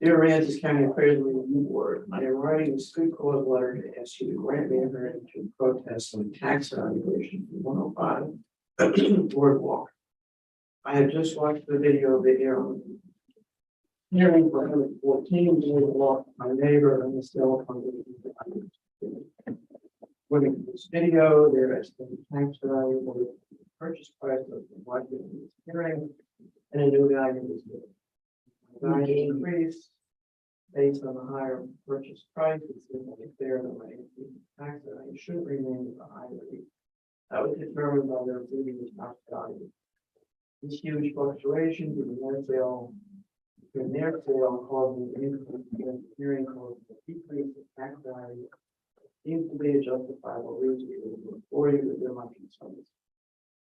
Dear Aransas County Appraisal Review Board, I am writing this good cause letter to ask you to grant me a hearing to protest on tax valuation for 105 Boardwalk. I have just watched the video of the hearing for 114 Boardwalk. My neighbor and the still according to this video, there is the tax value of the purchase price of the market in this hearing, and a new value is given. Value increase based on the higher purchase price, it seems like fair that my tax value should remain at the higher rate. That was determined by their previous tax value. This huge fluctuation between their sale causing an increase in hearing causing a decrease in tax value seems to be a justifiable reason for you with my concerns.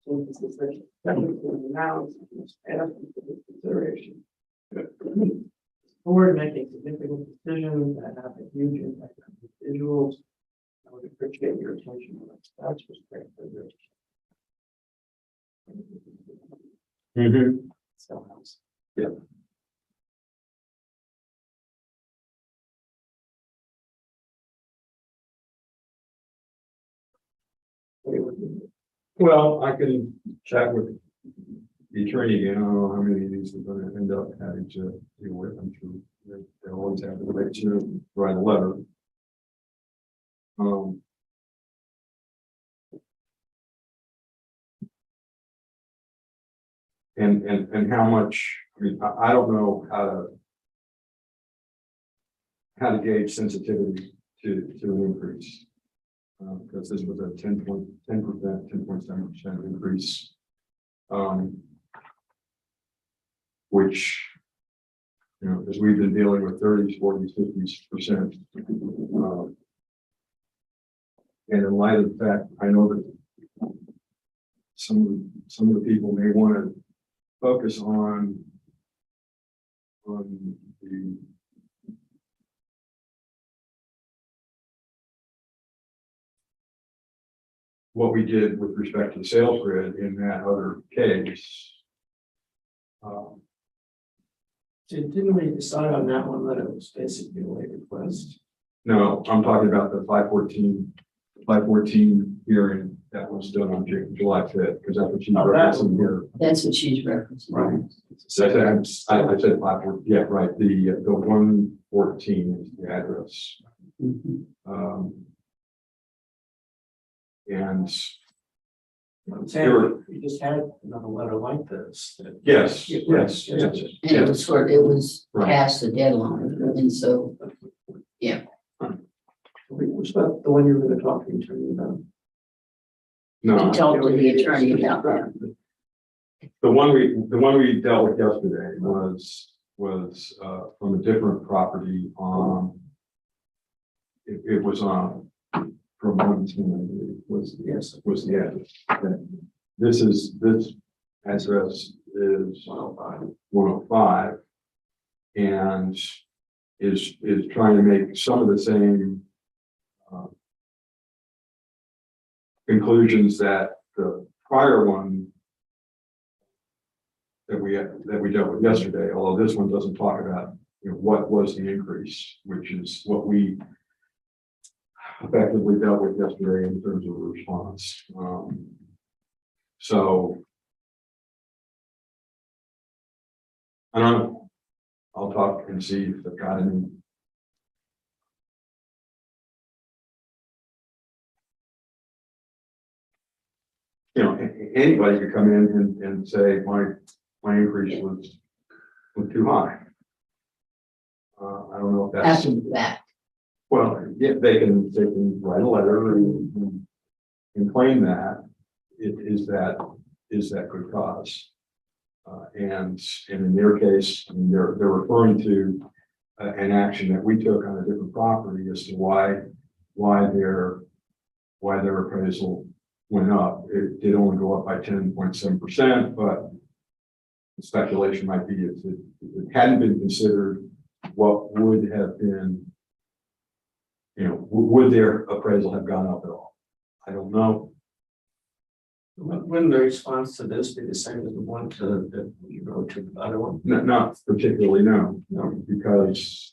Since this is such a significant amount, it's asked for this consideration. Board making significant decisions that have a huge impact on individuals. I would appreciate your attention on that. That's respect for your. So, Yeah. Well, I can chat with the attorney again. I don't know how many of these we're going to end up having to deal with. I'm sure they always have the right to write a letter. And how much, I mean, I don't know how to gauge sensitivity to an increase. Because this was a 10%, 10.7% increase. Which, you know, because we've been dealing with 30s, 40s, 50%. And in light of the fact, I know that some of the people may want to focus on the what we did with respect to the sales grid in that other case. So didn't we decide on that one that it was basically a late request? No, I'm talking about the 514 hearing that was done on July 5th, because that's what she's referencing here. That's what she's referencing. Right. So I said 514, yeah, right. The 114 is the address. And I'm saying, we just had another letter like this. yes. And it was Right. past the deadline, and so, Which was the one you were going to talk to me about? No, to talk to the attorney about that. the one we dealt with yesterday was from a different property on. It was on from 110, I believe, was the address. Okay. This address is 105 and is trying to make some of the same conclusions that the prior one that we dealt with yesterday, although this one doesn't talk about, you know, what was the increase, which is what we effectively dealt with yesterday in terms of a response. So I don't know. I'll talk and see if I've got any. You know, anybody could come in and say my increase was too high. I don't know if that's. After that, Well, yeah, they can write a letter and claim that it is that good cause. And in their case, I mean, they're referring to an action that we took on a different property as to why their appraisal went up. It did only go up by 10.7%, but the speculation might be if it hadn't been considered, what would have been, you know, would their appraisal have gone up at all? I don't know. Wouldn't the response to this be the same as the one that you wrote to the other one? Not particularly, no, because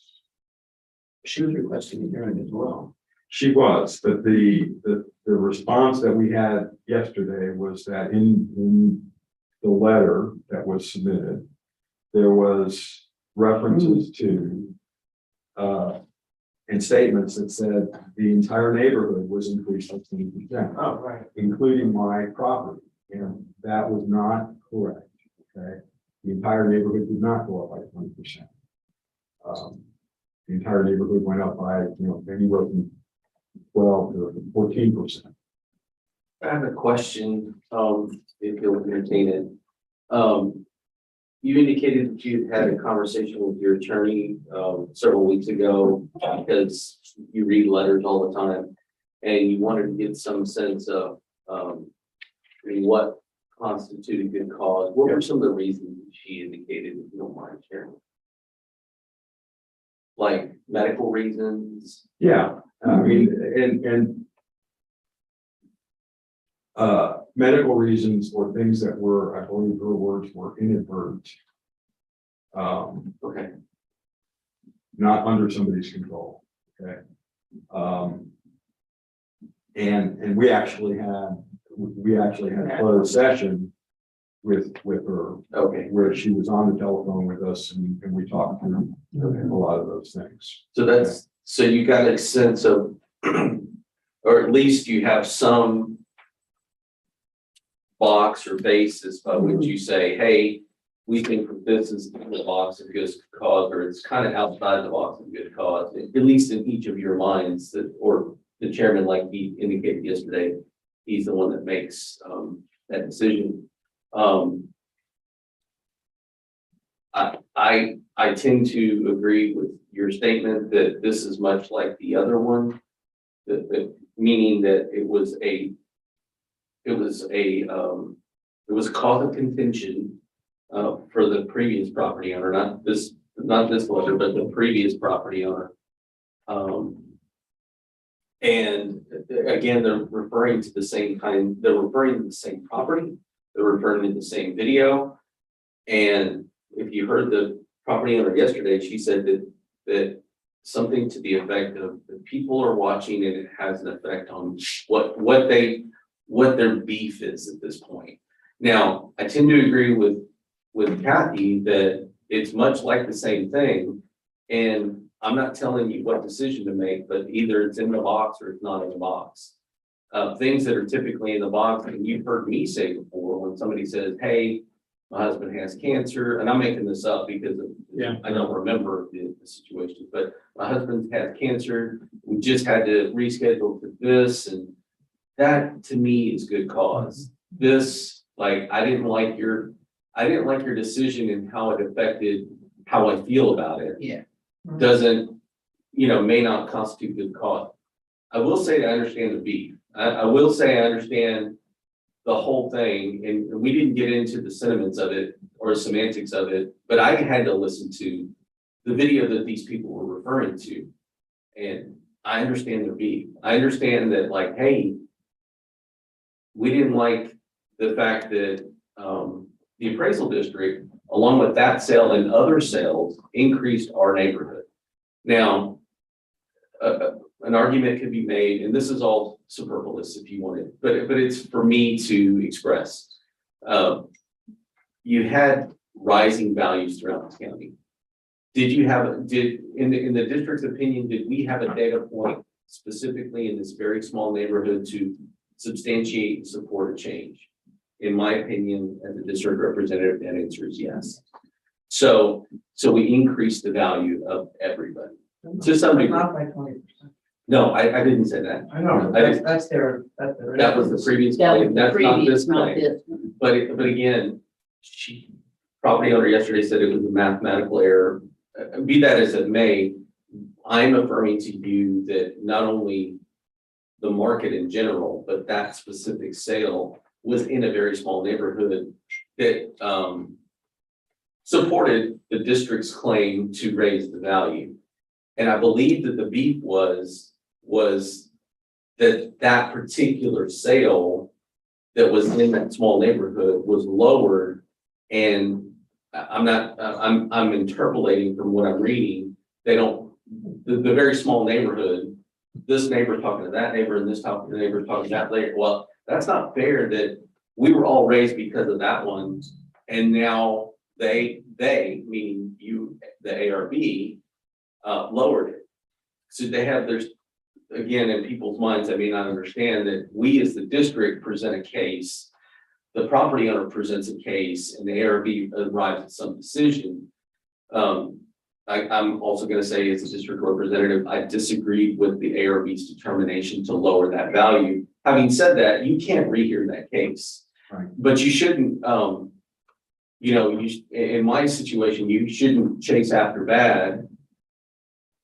She was requesting a hearing as well. she was, but the response that we had yesterday was that in the letter that was submitted, there was references to and statements that said the entire neighborhood was increased by 20%. Oh, right. Including my property, and that was not correct, okay? The entire neighborhood did not go up by 20%. the entire neighborhood went up by, anywhere from 12 to 14%. I have a question, if you'll entertain it. You indicated that you had a conversation with your attorney, several weeks ago, because you read letters all the time. And you wanted to get some sense of, what constituted good cause. What were some of the reasons she indicated, if you don't mind sharing? Like medical reasons? Yeah, I mean, medical reasons or things that were, I believe her words were inadvertent. Okay, Not under somebody's control, okay? And we actually had a closed session with her, okay. where she was on the telephone with us and we talked through a lot of those things. So you got a sense of, or at least you have some box or basis by which you say, hey, we think that this is in the box of good cause, or it's kind of outside the box of good cause, at least in each of your minds, that, or the chairman, like he indicated yesterday, he's the one that makes that decision. I tend to agree with your statement that this is much like the other one, meaning that it was a cause of contention for the previous property owner, not this letter, but the previous property owner. And again, they're referring to the same property, they're referring to the same video. And if you heard the property owner yesterday, she said that something to the effect of the people are watching and it has an effect on what their beef is at this point. Now, I tend to agree with Kathy that it's much like the same thing. And I'm not telling you what decision to make, but either it's in the box or it's not in the box. Things that are typically in the box, and you've heard me say before, when somebody says, hey, my husband has cancer, and I'm making this up because I don't remember the situation, but my husband has cancer. We just had to reschedule for this, and that to me is good cause. This, like, I didn't like your decision and how it affected how I feel about it. Yeah. Doesn't, may not constitute good cause. I will say I understand the beef. I will say I understand the whole thing, and we didn't get into the sentiments of it or semantics of it, but I had to listen to the video that these people were referring to. And I understand their beef. I understand that, like, hey, we didn't like the fact that the appraisal district, along with that sale and other sales, increased our neighborhood. Now, an argument could be made, and this is all superfluous if you want it, but it's for me to express. You had rising values throughout the county. In the district's opinion, did we have a data point specifically in this very small neighborhood to substantiate and support a change? In my opinion, as a district representative, that answer is yes. So we increased the value of everybody to some degree. Not by 20%. No, I didn't say that. I know, that's their. That was the previous That was claim. the That's not previous, this not claim. this. But again, property owner yesterday said it was a mathematical error. Be that as it may, I'm affirming to you that not only the market in general, but that specific sale was in a very small neighborhood that supported the district's claim to raise the value. And I believe that the beef was that particular sale that was in that small neighborhood was lowered. And I'm interpolating from what I'm reading. The very small neighborhood, this neighbor talking to that neighbor and this neighbor talking to that later. Well, that's not fair that we were all raised because of that one. And now they meaning you, the ARB, lowered it. So they have, there's, again, in people's minds, I may not understand that we as the district present a case, the property owner presents a case, and the ARB arrives at some decision. I'm also gonna say as a district representative, I disagreed with the ARB's determination to lower that value. Having said that, you can't rehear that case. Right. But you shouldn't, in my situation, you shouldn't chase after bad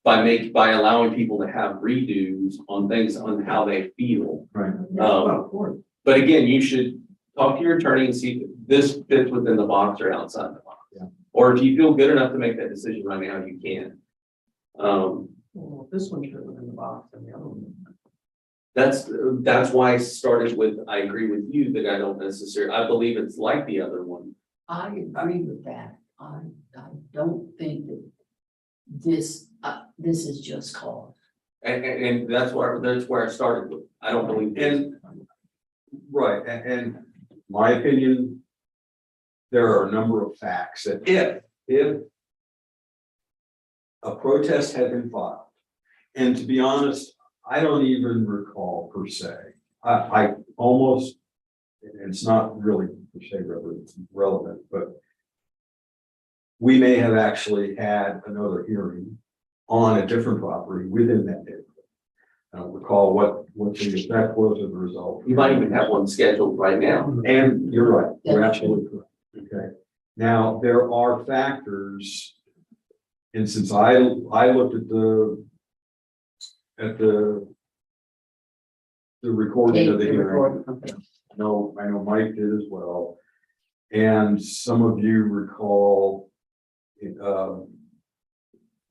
by allowing people to have redos on things on how they feel. Right. Of course. But again, you should talk to your attorney and see if this fits within the box or outside the box. Yeah. Or if you feel good enough to make that decision right now, you can. Well, this one should have been in the box and the other one. That's why I started with, I agree with you that I don't necessarily, I believe it's like the other one. I agree with that. I don't think that this is just cause. And that's where I started with. I don't believe. Right, and my opinion, there are a number of facts that if a protest had been filed, and to be honest, I don't even recall per se. I almost, and it's not really per se relevant, but we may have actually had another hearing on a different property within that neighborhood. I don't recall what the effect was of the result. You might even have one scheduled right now. And you're right, you're absolutely correct. Okay. Now, there are factors, and since I looked at the recording of the hearing, I know Mike did as well. And some of you recall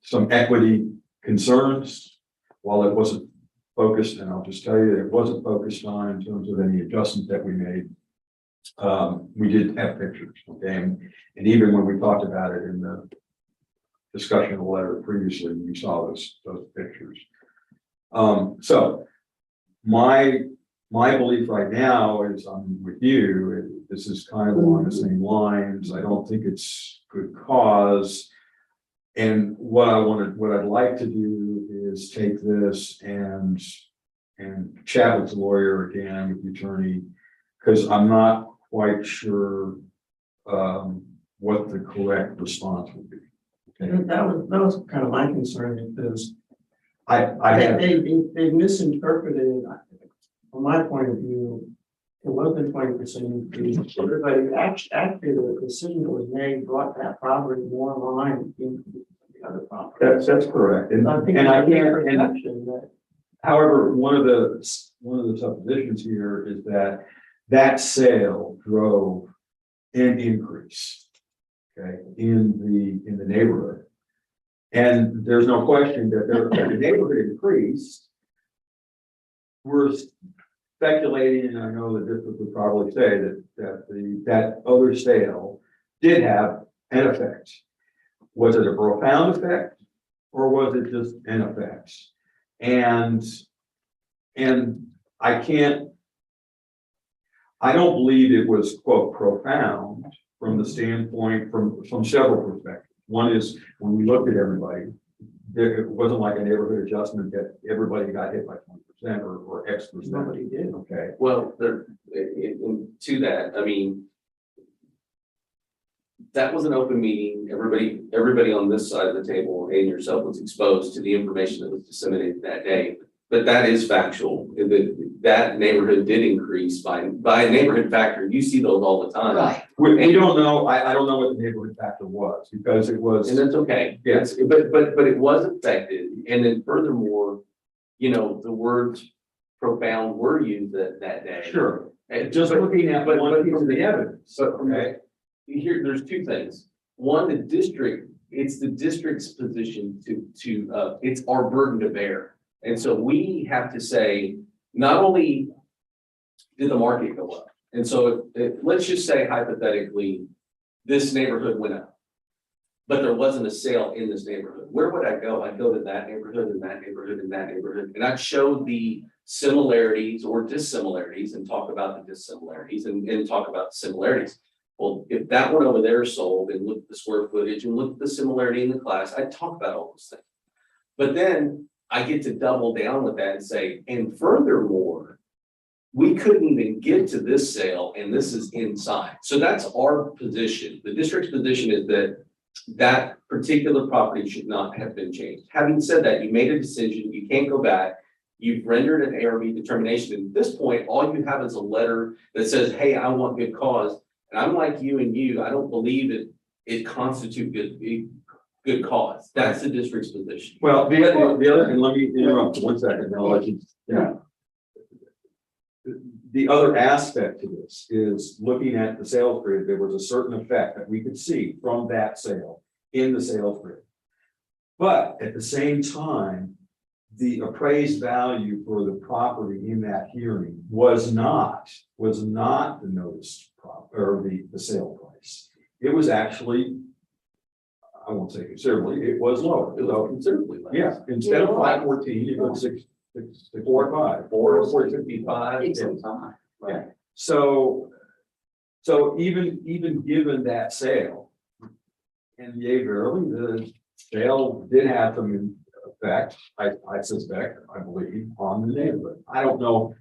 some equity concerns, while it wasn't focused, and I'll just tell you, it wasn't focused on in terms of any adjustment that we made. We did have pictures, okay, and even when we talked about it in the discussion of the letter previously, we saw those pictures. So my belief right now is I'm with you. This is kind of along the same lines. I don't think it's good cause. And what I'd like to do is take this and chat with the lawyer again, with the attorney, because I'm not quite sure what the correct response would be. Okay. That was kind of my concern, because I they misinterpreted, from my point of view, it wasn't 20% increase. Everybody, actually, the decision that was made brought that property more in line with the other property. that's correct. And I think I it's a can't, perception that. however, one of the suppositions here is that sale drove an increase, okay, in the neighborhood. And there's no question that the neighborhood increased. We're speculating, and I know that this would probably say that other sale did have an effect. Was it a profound effect, or was it just an effect? And I don't believe it was, quote, profound from the standpoint, from several perspectives. One is, when we looked at everybody, it wasn't like a neighborhood adjustment that everybody got hit by 20% or X percent. Nobody did. Okay. Well, to that, I mean, that was an open meeting. Everybody on this side of the table and yourself was exposed to the information that was disseminated that day. But that is factual. That neighborhood did increase by a neighborhood factor. You see those all the time. Right. We don't know. I don't know what the neighborhood factor was, because it was. And that's okay. Yes. But it was affected. And then furthermore, the words profound were used that day. Sure. And Just looking at one piece of the evidence. But from Okay. here, there's two things. One, it's the district's position to it's our burden to bear. And so we have to say, not only did the market go up, and so let's just say hypothetically, this neighborhood went up, but there wasn't a sale in this neighborhood. Where would I go? I'd go to that neighborhood and that neighborhood and that neighborhood, and I'd show the similarities or dissimilarities and talk about the dissimilarities and talk about the similarities. Well, if that one over there sold, and look at the square footage and look at the similarity in the class, I'd talk about all those things. But then I get to double down with that and say, and furthermore, we couldn't even get to this sale, and this is inside. So that's our position. The district's position is that that particular property should not have been changed. Having said that, you made a decision, you can't go back. You've rendered an ARB determination. At this point, all you have is a letter that says, hey, I want good cause. And I'm like you and you, I don't believe it constitutes good cause. That's the district's position. Well, the other, and let me interrupt for 1 second, and I'll let you. Yeah. The other aspect to this is looking at the sales grid, there was a certain effect that we could see from that sale in the sales grid. But at the same time, the appraised value for the property in that hearing was not the noticed or the sale price. It was actually, I won't say considerably, it was lower. It was considerably less. Yeah, instead of 514, it was 645, 455. It's on time. Yeah. So even given that sale, and yea, verily, the sale did have some effect, I suspect, I believe, on the neighborhood. I don't know.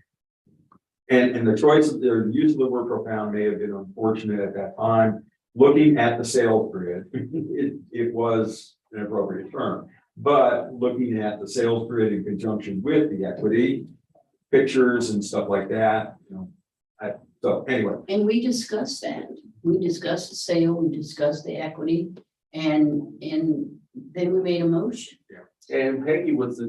And the choice of their use of the word profound may have been unfortunate at that time. Looking at the sales grid, it was an appropriate term. But looking at the sales grid in conjunction with the equity, pictures and stuff like that, so anyway. And we discussed that. We discussed the sale, we discussed the equity, and then we made a motion. And Peggy was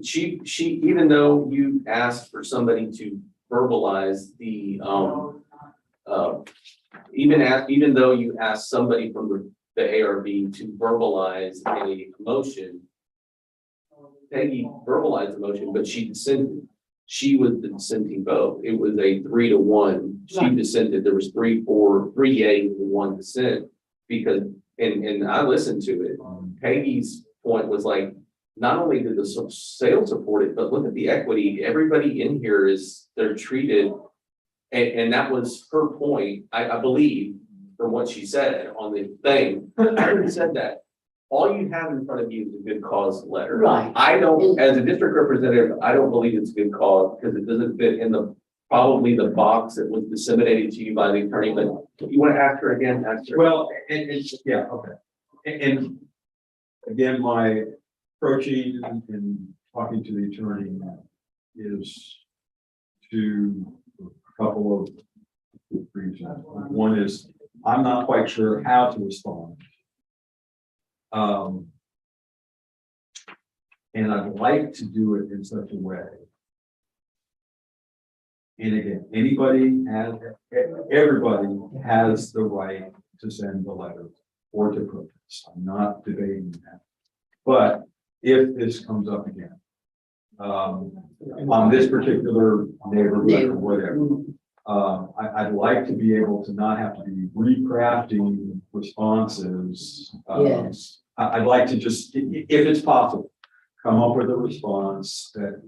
she even though you asked for somebody to verbalize the even though you asked somebody from the ARB to verbalize a motion, Peggy verbalized the motion, but she dissented. She was the dissenting vote. It was a 3-1. She dissented. There was 3 yeas and 1 dissent because, and I listened to it. Peggy's point was like, not only did the sale support it, but look at the equity. Everybody in here they're treated. And that was her point, I believe, from what she said on the thing. I already said that. All you have in front of you is a good cause letter. Right. I don't, as a district representative, I don't believe it's a good cause because it doesn't fit in probably the box that was disseminated to you by the attorney, but you want to ask her again, ask her. Well, yeah, okay. And again, my approaching and talking to the attorney is to a couple of reasons. One is I'm not quite sure how to respond. And I'd like to do it in such a way. And again, everybody has the right to send the letter or to protest. I'm not debating that. But if this comes up again, on this particular neighborhood or whatever, I'd like to be able to not have to be recrafting responses. Yes. I'd like to just, if it's possible, come up with a response that.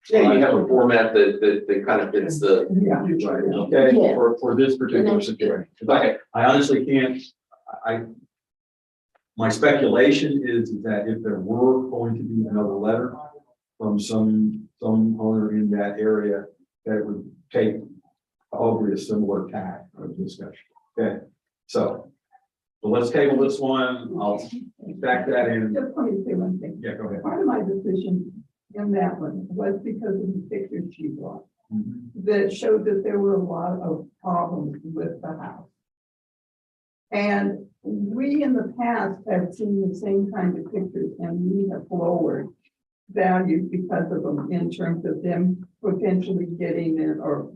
Yeah, you have a format that kind of fits the. Yeah. Okay, Yeah. for this particular situation. 'Cause I honestly can't, my speculation is that if there were going to be another letter from some owner in that area, that it would take probably a similar tack of discussion. Okay, so let's table this one. I'll back that in. Just let me say one thing. Yeah, go ahead. Part of my decision in that one was because of the pictures she brought that showed that there were a lot of problems with the house. And we in the past have seen the same kind of pictures and we have lowered values because of them in terms of them potentially getting in, or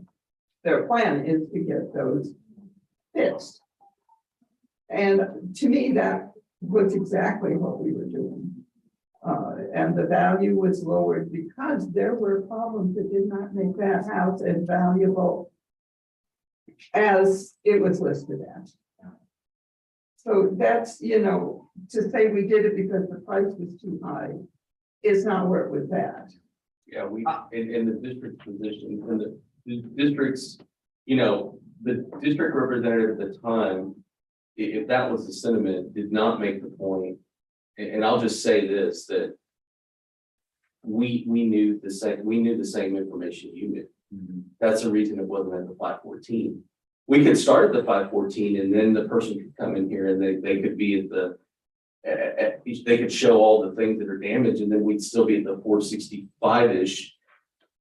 their plan is to get those fixed. And to me, that was exactly what we were doing. And the value was lowered because there were problems that did not make that house as valuable as it was listed as. So that's, to say we did it because the price was too high is not where it was at. Yeah, we, in the district's position, in the district's, the district representative at the time, if that was the sentiment, did not make the point. And I'll just say this, that we knew the same information you knew. That's the reason it wasn't at the 514. we could start at the 514 and then the person could come in here and they could be at the, they could show all the things that are damaged and then we'd still be at the 465-ish.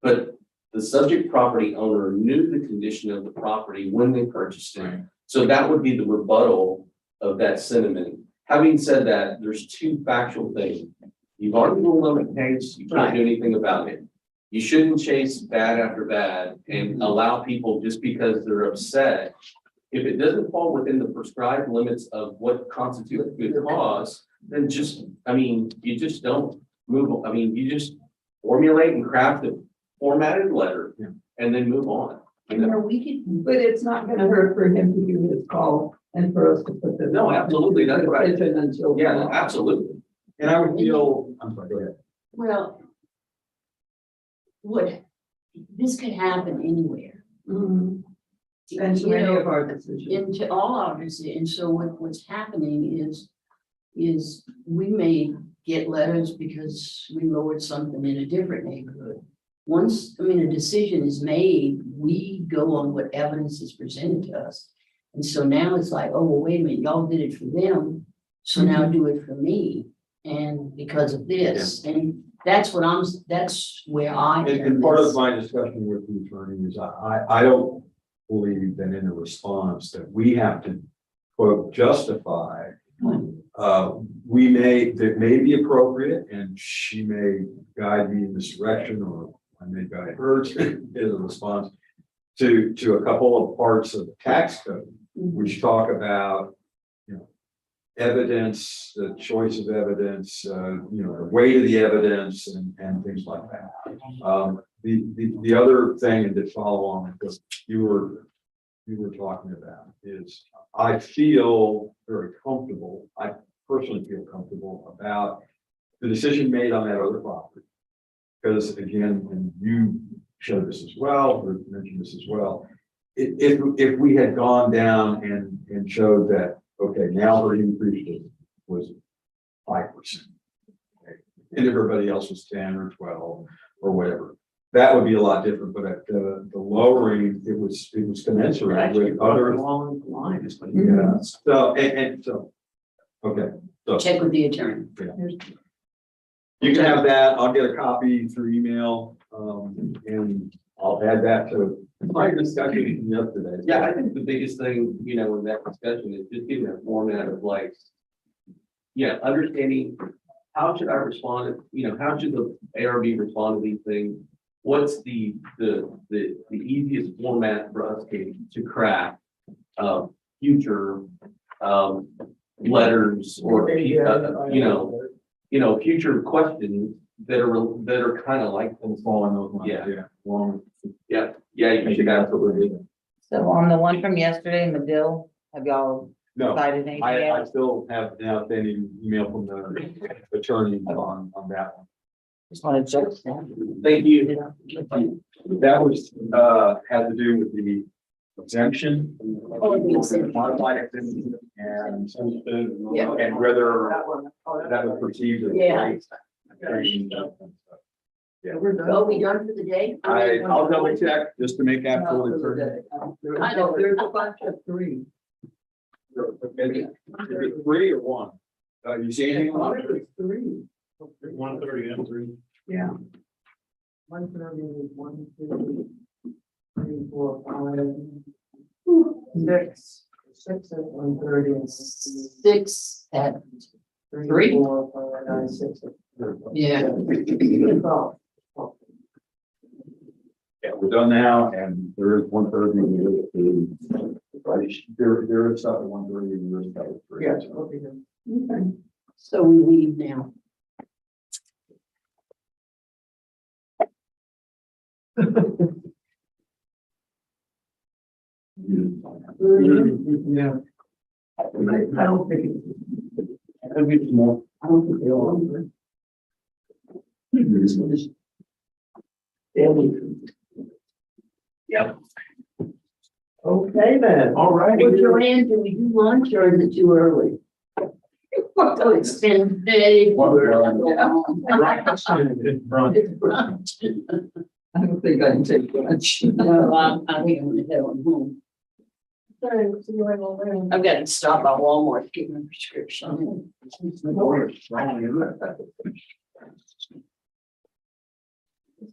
But the subject property owner knew the condition of the property when they purchased it. So that would be the rebuttal of that sentiment. Having said that, there's two factual things. You've already ruled on the case, you can't do anything about it. You shouldn't chase bad after bad and allow people just because they're upset. If it doesn't fall within the prescribed limits of what constitutes good cause, then just, I mean, you just don't move. I mean, you just formulate and craft a formatted letter and then move on. You know? We could, But it's not gonna hurt for him to do his call and for us to put this. No, absolutely, that's right. Decision until. Yeah, absolutely. And I would feel, I'm sorry, go ahead. well, this could happen anywhere. Mhm. And so You many know, of our decisions. into all our decisions, and so what's happening is we may get letters because we lowered something in a different neighborhood. Once, I mean, a decision is made, we go on what evidence is presented to us. And so now it's like, oh, well, wait a minute, y'all did it for them, so now do it for me. And because of this, and that's where I am. And part of my discussion with the attorney is I don't believe that in a response that we have to quote justify. That may be appropriate and she may guide me in this direction or I may guide her in a response to a couple of parts of the tax code, which talk about, evidence, the choice of evidence, the weight of the evidence and things like that. The other thing and to follow on because you were talking about is I feel very comfortable. I personally feel comfortable about the decision made on that other property. Because again, and you showed this as well, or mentioned this as well. If we had gone down and showed that, okay, now her increase was 5%. Okay, and everybody else was 10 or 12 or whatever. That would be a lot different, but at the lowering, it was commensurate with other. Along the line is what Yeah, so, okay, so Check with the attorney. you can have that, I'll get a copy through email, and I'll add that to my discussion from yesterday. Yeah, I think the biggest thing, in that discussion is just giving a format of like, understanding how should I respond, how should the ARB respond to these things? What's the easiest format for us to craft future letters or future questions that are kind of like We'll fall in those lines, Yeah. Long. you should absolutely. So on the one from yesterday, Medill, have y'all No, decided anything I else? still have an outstanding email from the attorney on that one. Just want to check. Thank you. That was, had to do with the exemption. Modified exemption and whether that was perceived as. Yeah. Yeah. Are we done for the day? I'll double check just to make absolutely certain. There's a bunch of three. Is it 3 or 1? You see anything on it? It's three. 130 and 3. Yeah. 130, 1, 2, 3, 4, 5, 6. 6 at 130 and 6 at 3, Three? 4, 5, 9, 6. Yeah. Yeah, we're done now, and there is 130. There is stuff at 130 and there is stuff at 3. Yes, okay. Okay. So we leave now. Yeah. I don't think it's. It'll be small. I don't think they all. This one is. Daily. Yep. Okay, then. All right. Well, Joanne, do we do lunch or is it too early? So it's been very. I don't think I can take much. No, I think I'm gonna head on home. I've got to stop by Walmart to get my prescription.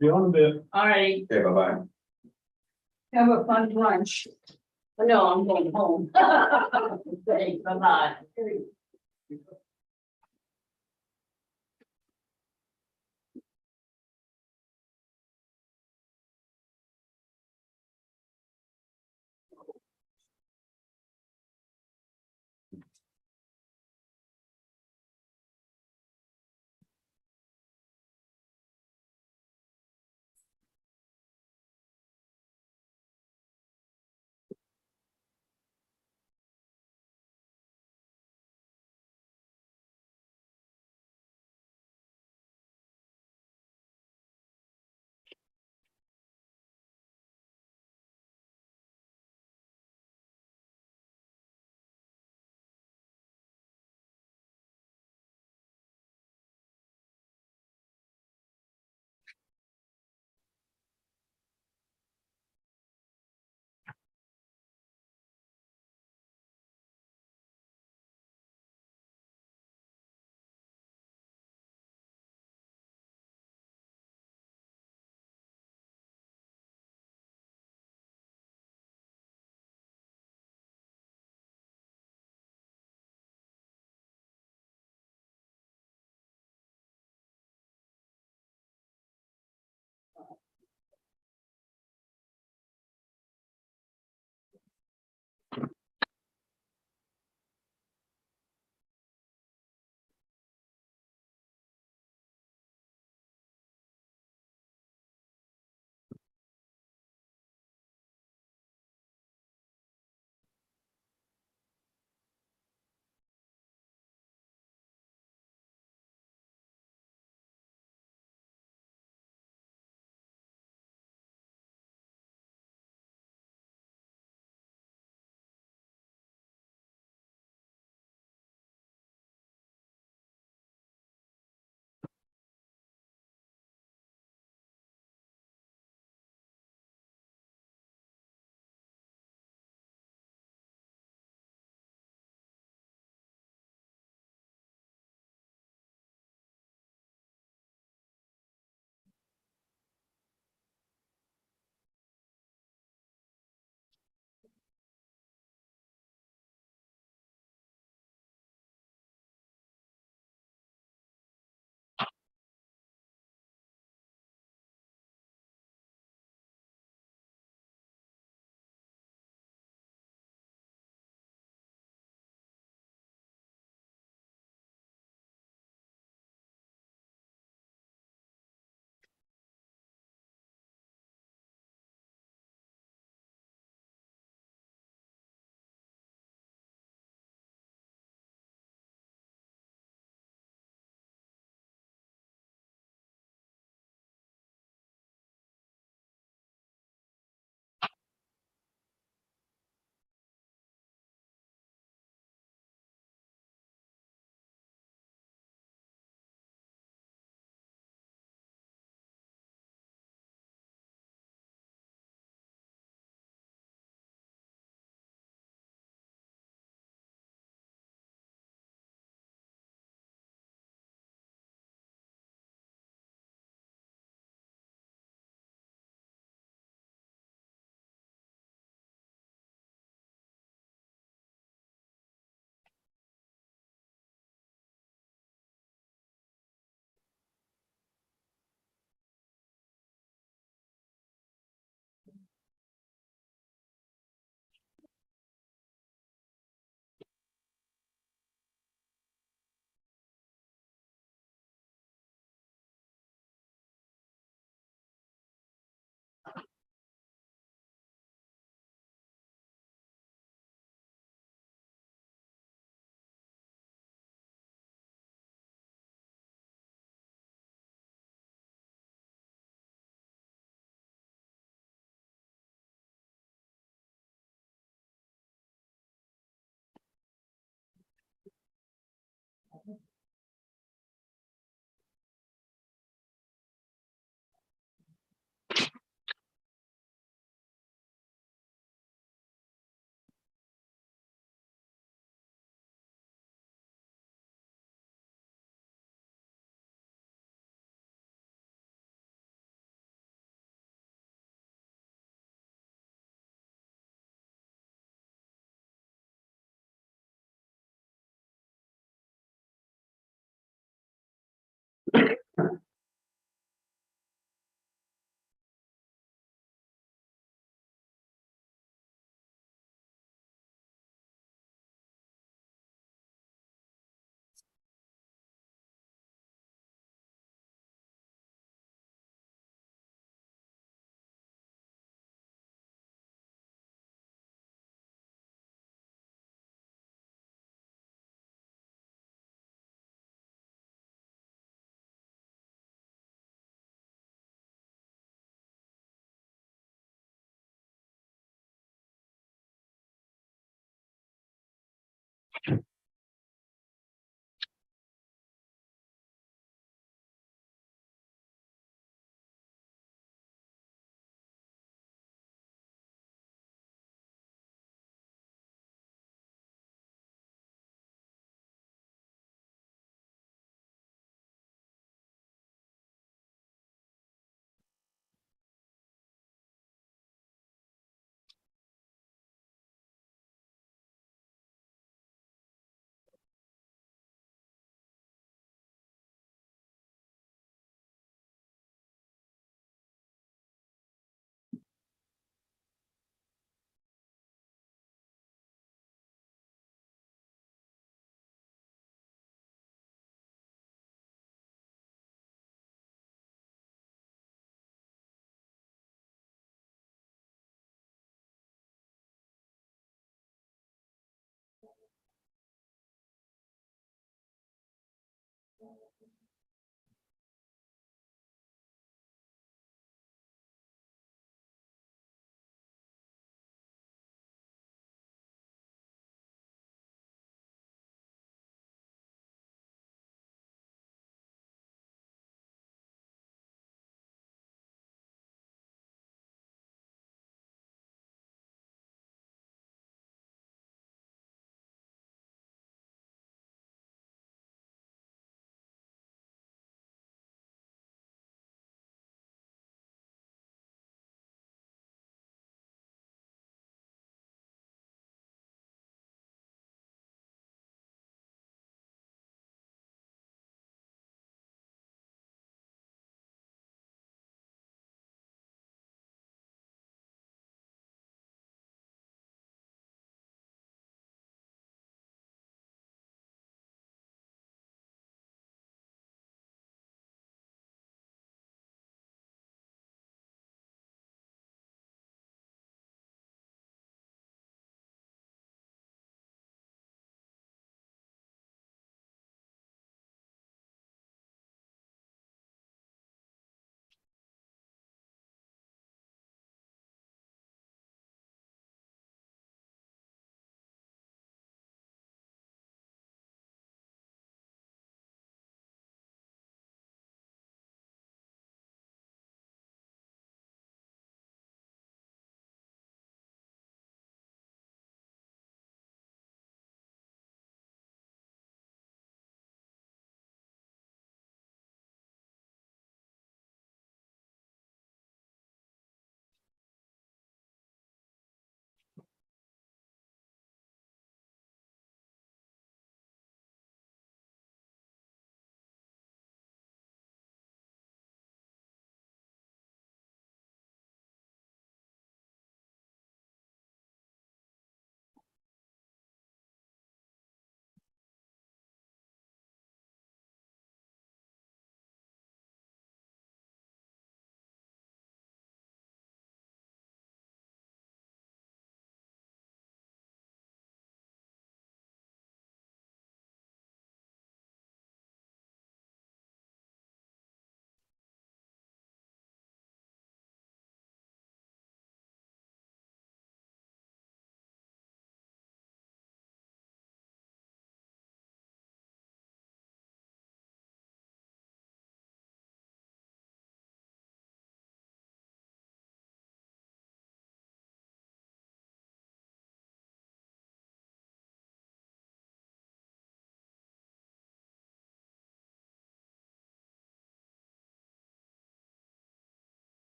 Be on a bit. All right, Okay, bye-bye. have a fun lunch. No, I'm going home. Okay, bye-bye.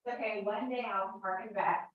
Okay, one day I'll park it back.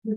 Well.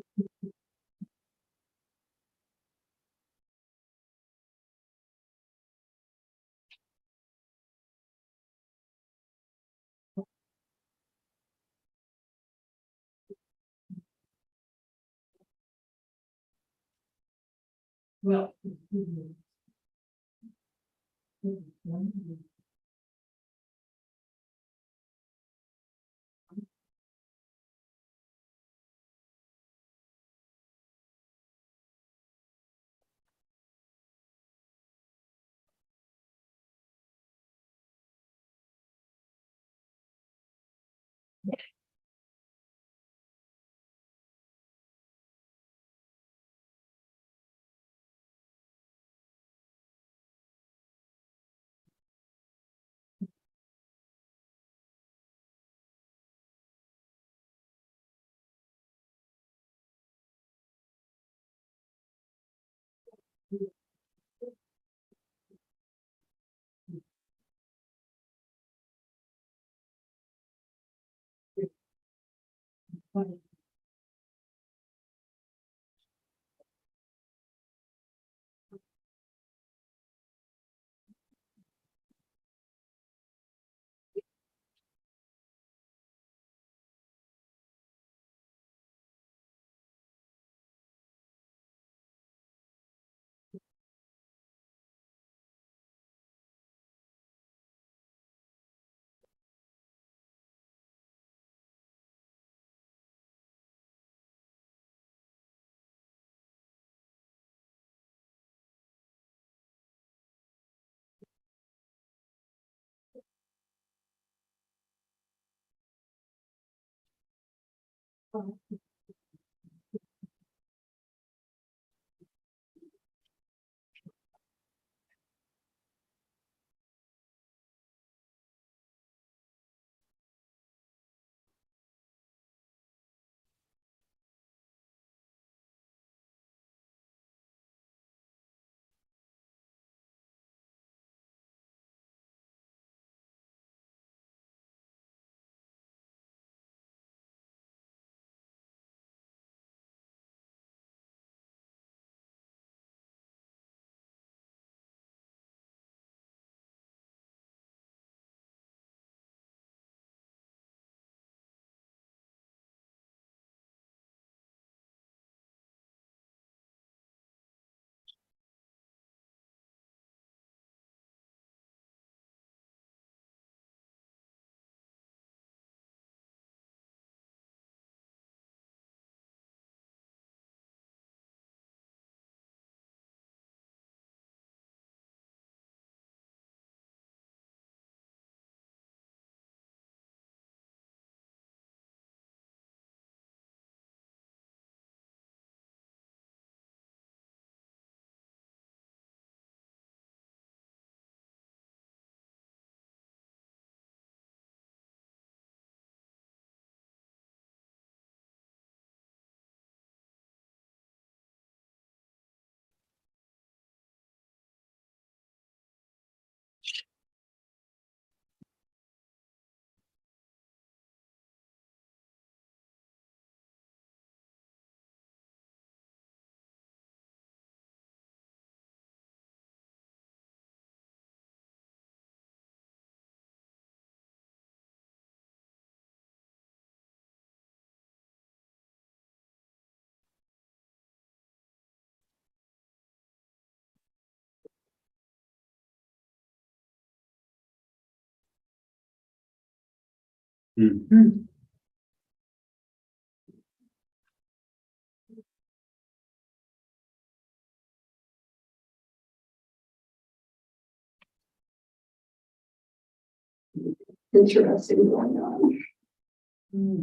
Interesting going on.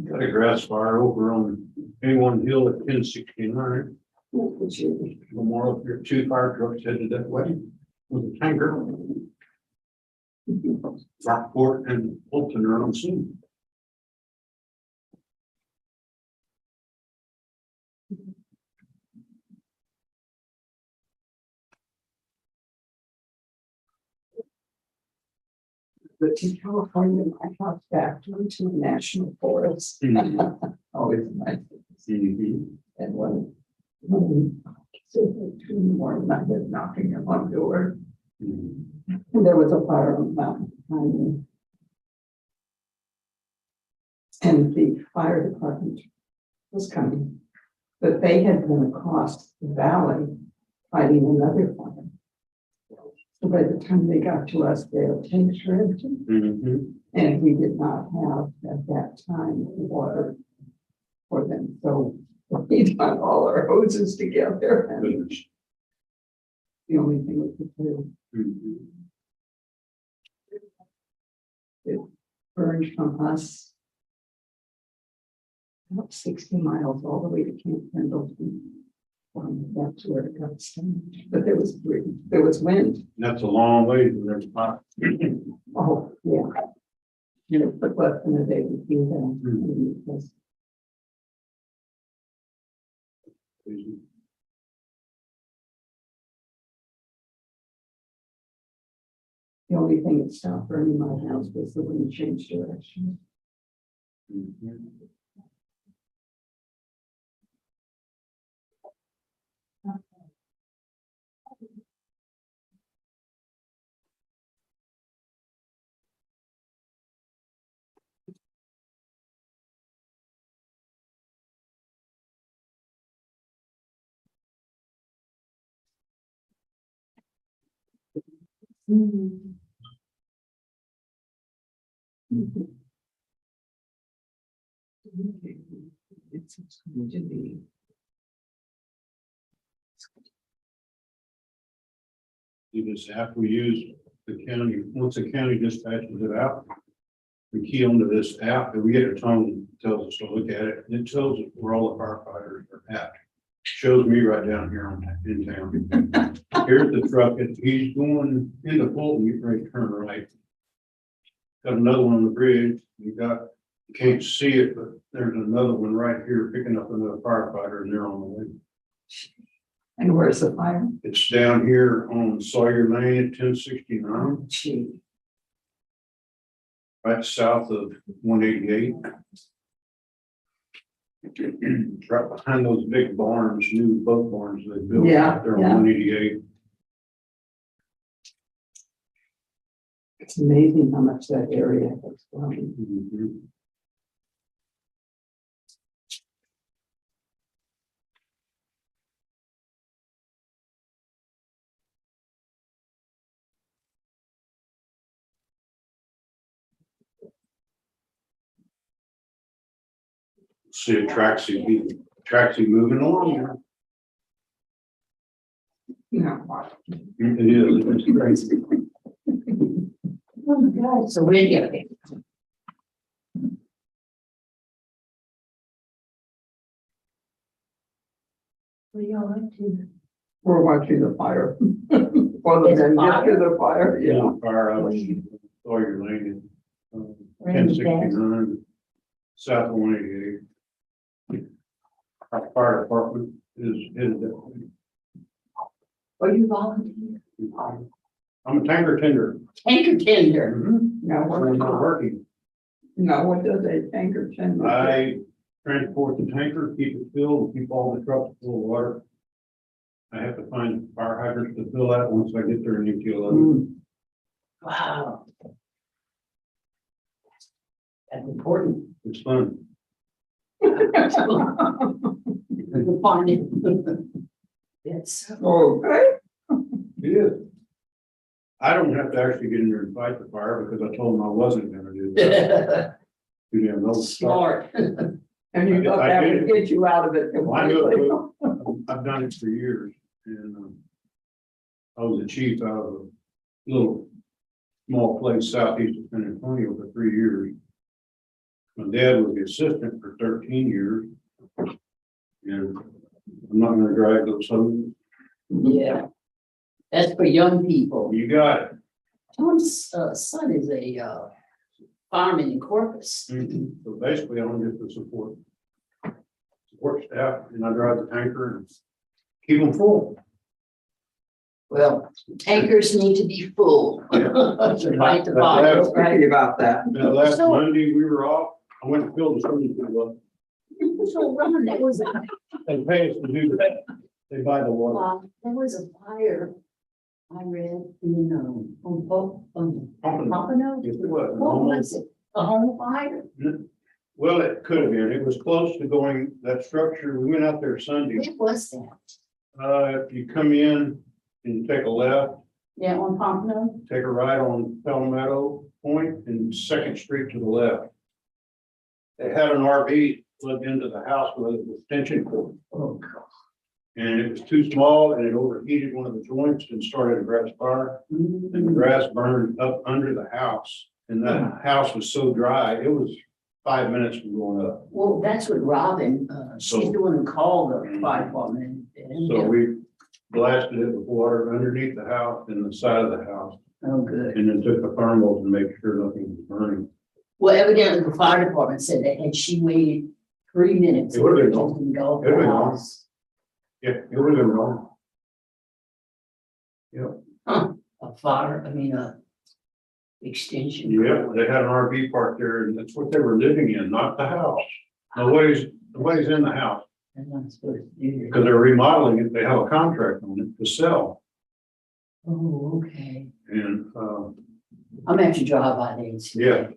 Got a grass fire over on A1 Hill at 1069. Memorial, your 2 fire trucks headed that way with a tanker. Rockport and Fulton are on scene. but in California, my house backed into a national forest. Always nice. And when so at 2 in the morning, I was knocking on my door, and there was a fire on the mountain behind me. And the fire department was coming, but they had been across the valley fighting another fire. So by the time they got to us, their tanks were empty, and we did not have at that time water for them. So we got all our hoses together, and the only thing we could do. It burned from us about 60 miles all the way to Camp Pendleton. That's where it got started. But there was wind. That's a long way from their spot. Oh, yeah. You know, but less than a day to do that. The only thing that stopped burning my house was the wind changed direction. It's going to be. This app we use, the county, once the county dispatches it out, we key onto this app and we get a tone that tells us to look at it. And it tells us where all the firefighters are at. Shows me right down here in town. Here's the truck, he's going into Fulton, you ready to turn right. Got another one on the bridge, you can't see it, but there's another one right here picking up another firefighter and they're on the way. And where's the fire? It's down here on Sawyer Lane at 1069, Gee. right south of 188. Right behind those big barns, new boat barns they built out there on 188. It's amazing how much that area has grown. See a taxi moving along there. No. It is, it's crazy. Oh my God, so where do you get? What do y'all up to? We're watching the fire. Or the There's a men get to fire? the fire, yeah. Fire out in Sawyer Lane at Where is that? 1069, south of 188. Our fire department is headed that way. Are you volunteer? I'm a tanker tender. Tanker tender. Now, I'm not working. what does a tanker tender? do? I transport the tanker, keep it filled, keep all the trucks full of water. I have to find fire hydrants to fill that once I get there and empty a load. Wow. That's important. It's fun. Good finding. Yes. Okay. It is. I don't have to actually get in there and fight the fire because I told them I wasn't gonna do that. Too damn old. Smart. And you thought that would get you out of it Well, I completely. know I've done it for years and I was a chief out of a little small place southeast of San Antonio for 3 years. My dad was the assistant for 13 years. And I'm not gonna drag those hoses. Yeah. That's for young people. You got it. Tom's son is a fireman in Corpus. So basically, I'm just the support staff, and I drive the tanker and keep them full. Well, tankers need to be full. To fight the But fire. Happy about that. That last So- Monday, we were off, I went to fill the swimming pool up, So Ron, there was they pay us to do that, they buy the water. a fire. I read on Pompano. Yes, it was. What was it? A home fire? Well, it could have been, it was close to going, that structure, we went out there Sunday, Where was that? if you come in and take a left, Yeah, on Pompano? take a right on Palmetto Point and Second Street to the left. They had an RV plugged into the house with a extension cord, Oh, God. and it was too small, and it overheated one of the joints and started a grass fire. And the grass burned up under the house, and that house was so dry, it was 5 minutes from going up. Well, that's what Robin, she's So- the one who called the fire department. So we blasted it with water underneath the house and the side of the house, Oh, good. and then took the thermal to make sure nothing was burning. Well, evidently the fire department said that had she waited 3 minutes. It would've been just gone. engulfed It would've the been gone. house. Yeah, it would have been wrong. Yep, A fire, a extension. yeah, they had an RV park there, and that's what they were living in, not the house. Nobody's in the house, I'm not supposed to do because they're remodeling it, they have a contract on it to sell, Oh, okay. and, I'm gonna have to drive by there and see. yeah.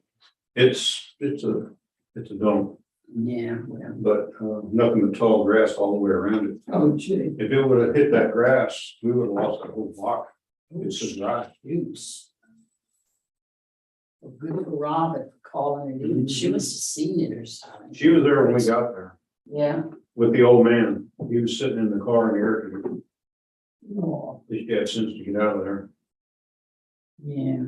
It's a dump, Yeah, well, but, nothing but tall grass all the way around it. Oh, gee. If it would have hit that grass, we would have lost the whole block. It's so dry. use. Well, good for Robin for calling it in. She must have seen it or something. She was there when we got there Yeah. with the old man. He was sitting in the car in the air conditioner. Oh, At least he had sense to get out of there. yeah.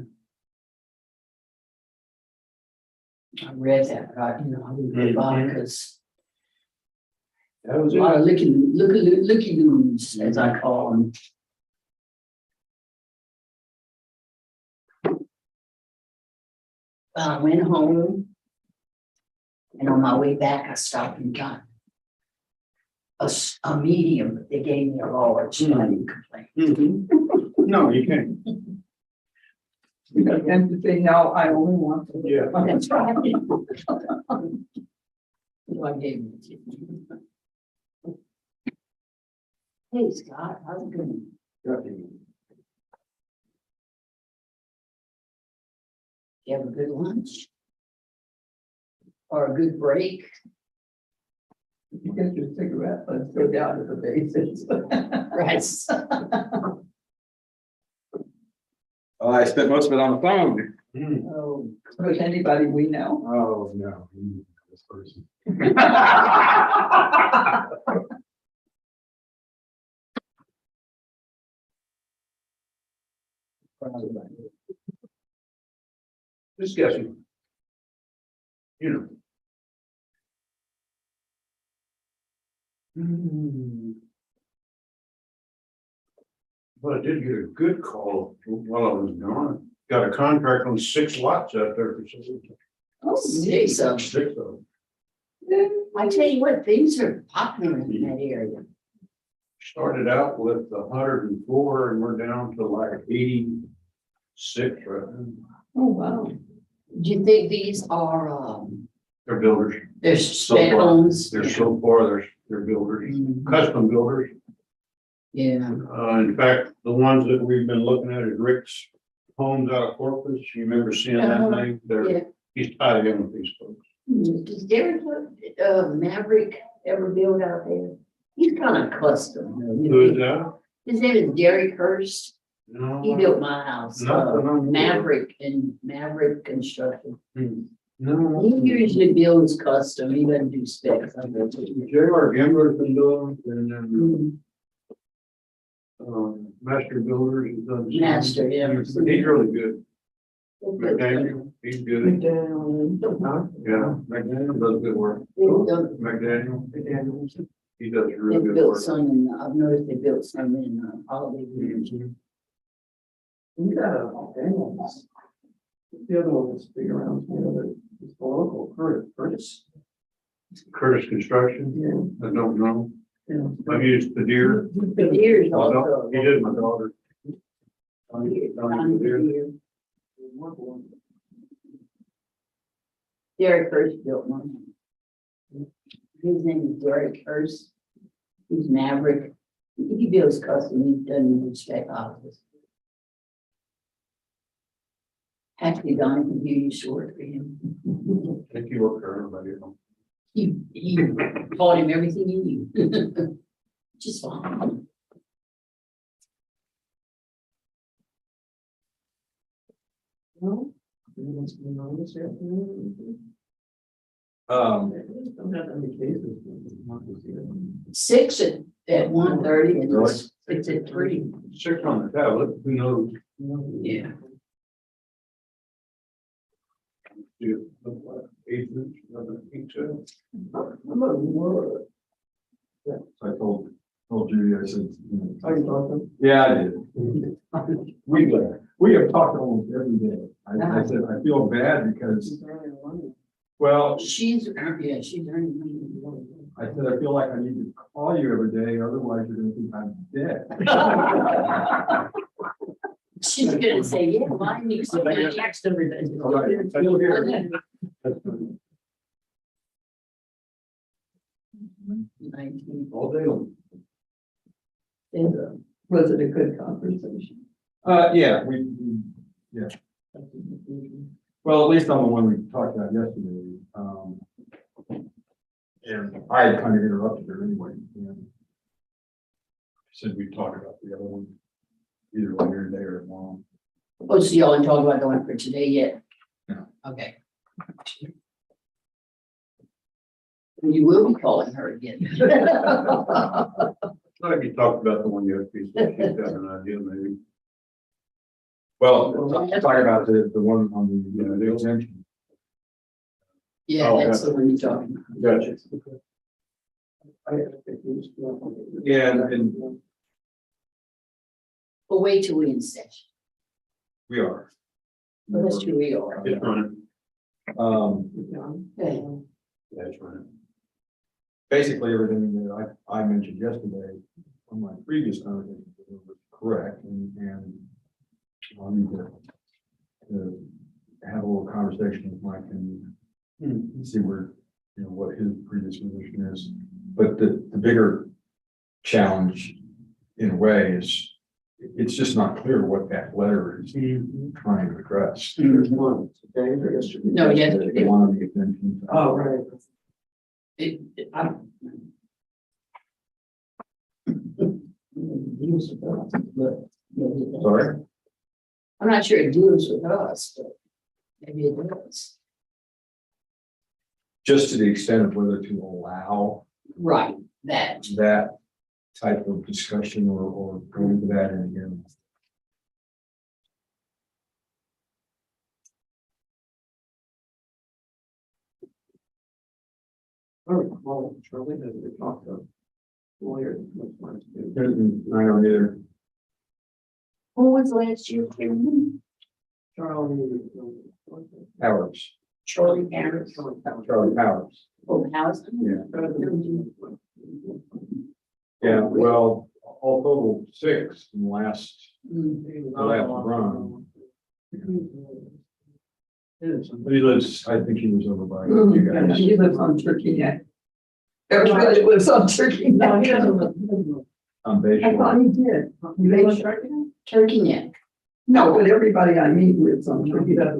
I read that, but I didn't go by because That was a lot of looky loos, as I call them. I went home. And on my way back, I stopped and got a medium, but they gave me a large, so I didn't complain. No, you can't. You got them to say, no, I only want. to-" Yeah. Oh, that's right. So I gave it to you. Hey, Scott, how's it going? You have a good lunch? Or a good break? You get your cigarette, let's go down to the basics. Right. I spent most of it on the phone. Oh, With anybody we know. Oh, no. This person. Just guessing. You know. But I did get a good call while I was gone. Got a contract on 6 lots out there. Oh, say so. 6 of them. I tell you what, things are popular in that area. Started out with 104 and we're down to like 86 right now. Oh, wow. Do you think these are, They're builders. they're So spec far, homes? They're so far, they're builders, Mhm. custom builders. Yeah, In fact, the ones that we've been looking at is Rick's Homes out of Corpus. You remember seeing that name? yeah. He's tied in with these folks. Does Derek, Maverick ever build out there? He's kind of custom. Who is that? His name is Derek Hurst. He No. built my house, No. Maverick and Maverick Construction. No. He usually builds custom, he doesn't do specs. J.R. Gambler's been doing, and then, Mm, Master Builder, he's done. some. Master, yeah. He's really good. they're good. McDaniel, he's good. Yeah, McDaniel does good work. They've done- McDaniel, he does They really good built work. some in, I've noticed they built some in Holiday Village. Mhm. You got Daniels. The other one was big around, it's the local Curtis. Curtis Construction, Yeah. I don't know. Yeah. I've used the deer. The deers My also. daughter, he did my daughter. Derek Hurst built one. His name is Derek Hurst. He's Maverick. He builds custom, he doesn't respect houses. Actually, Donnie can hear you short for him. Thank you, work for everybody. He taught him everything he knew. Just fine. No? What's going on this afternoon? Don't have any cases. 6 at 1:30 and Really? 6 at 3. Check on the tablet, who knows? Yeah. Do look like 8 inch, another 8 to. I'm a word. So I told Judy, I said, Are you talking? yeah, I did. We have talked almost every day. I said, I feel bad because, well, She's earning money. I said, I feel like I need to call you every day, otherwise you're gonna think I'm dead. She's gonna say, yeah, mine needs to be text everybody. All right, I'm still here. 19. All day long. And, was it a good conversation? Yeah, yeah. Well, at least on the one we talked about yesterday. And I had kind of interrupted her anyway. And said we'd talk about the other one either later today or tomorrow. Oh, so y'all ain't talking about the one for today yet? No. Okay. You will be calling her again. Thought we talked about the one you had, she's got an idea maybe. Well, talk about the one on the exemption. Yeah, Oh, that's the one you're talking about. Gotcha. Yeah, and But wait till we in session. we are. Well, that's true, we are. It's running. Okay. Yeah, it's running. Basically, everything that I mentioned yesterday on my previous conversation was correct, and I need to have a little conversation with Mike and see where, what his predisposition is. But the bigger challenge in a way is it's just not clear what that letter is trying to address. There's one today or yesterday? No, yesterday. The one on the exemption. Oh, right. I'm. Deals with us, but maybe it does. Sorry? I'm not sure it deals with us, but maybe it does. Just to the extent of whether to allow Right, that. that type of discussion or go into that and again. I don't recall, Charlie, that we talked about lawyer. I don't either. Who was last year? Charlie. Powers, Charlie Harris. Charlie Powers. Oh, house. Yeah. Yeah, well, all total 6 in the last run. But he lives, I think he was over by you Yeah, guys. he lives on Turkey Neck. Everybody lives on Turkey Neck. On Bay I Shore. thought he did. You live on Turkey Neck. No, but everybody I meet lives on Turkey Neck.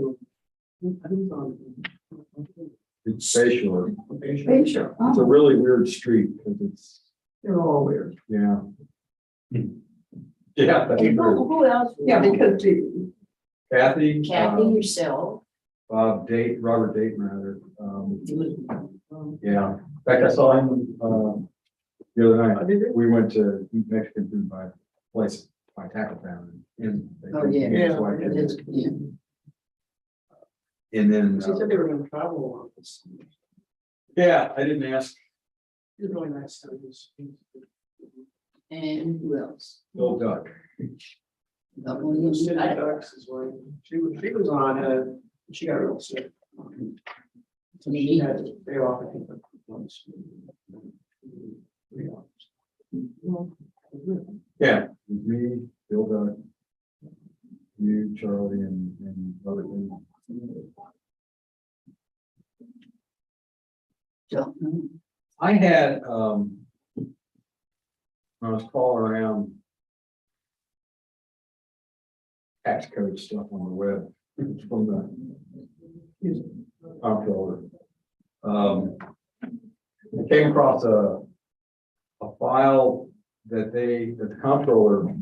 It's Bay Shore. Bay Shore. It's a really weird street because it's, They're all weird. yeah. Yeah, that's And true. who else? Yeah, because the, Kathy. Kathy, yourself. Robert Dayton rather. Yeah, in fact, I saw him, the other night. We went to eat Mexican food by a place by Tackle Town. Oh, yeah. Yeah. And then, She said they were gonna travel a lot. yeah, I didn't ask He's really nice. And who else? Bill Duck. Not one of those- City Ducks is why she was on, she got real sick. She had to stay off, I think, for months. Yeah, me, Bill Duck. you, Charlie, and other things. Don't know. I had, I was calling around tax code stuff on the web from the comptroller. I came across a file that the comptroller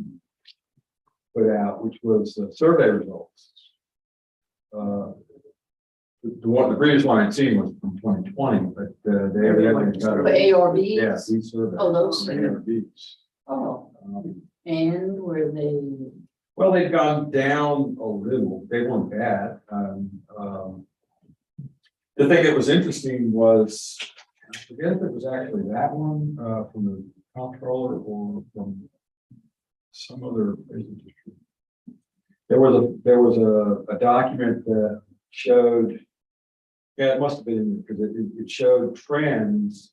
put out, which was survey results. The previous one I'd seen was from 2020, but they evidently got For it. ARBs? Yeah, these surveys. Oh, those ARBs. Oh, and were they, Well, they've gone down a little. They weren't bad. The thing that was interesting was, I forget if it was actually that one from the comptroller or from some other agency. There was a document that showed, yeah, it must have been because it showed trends.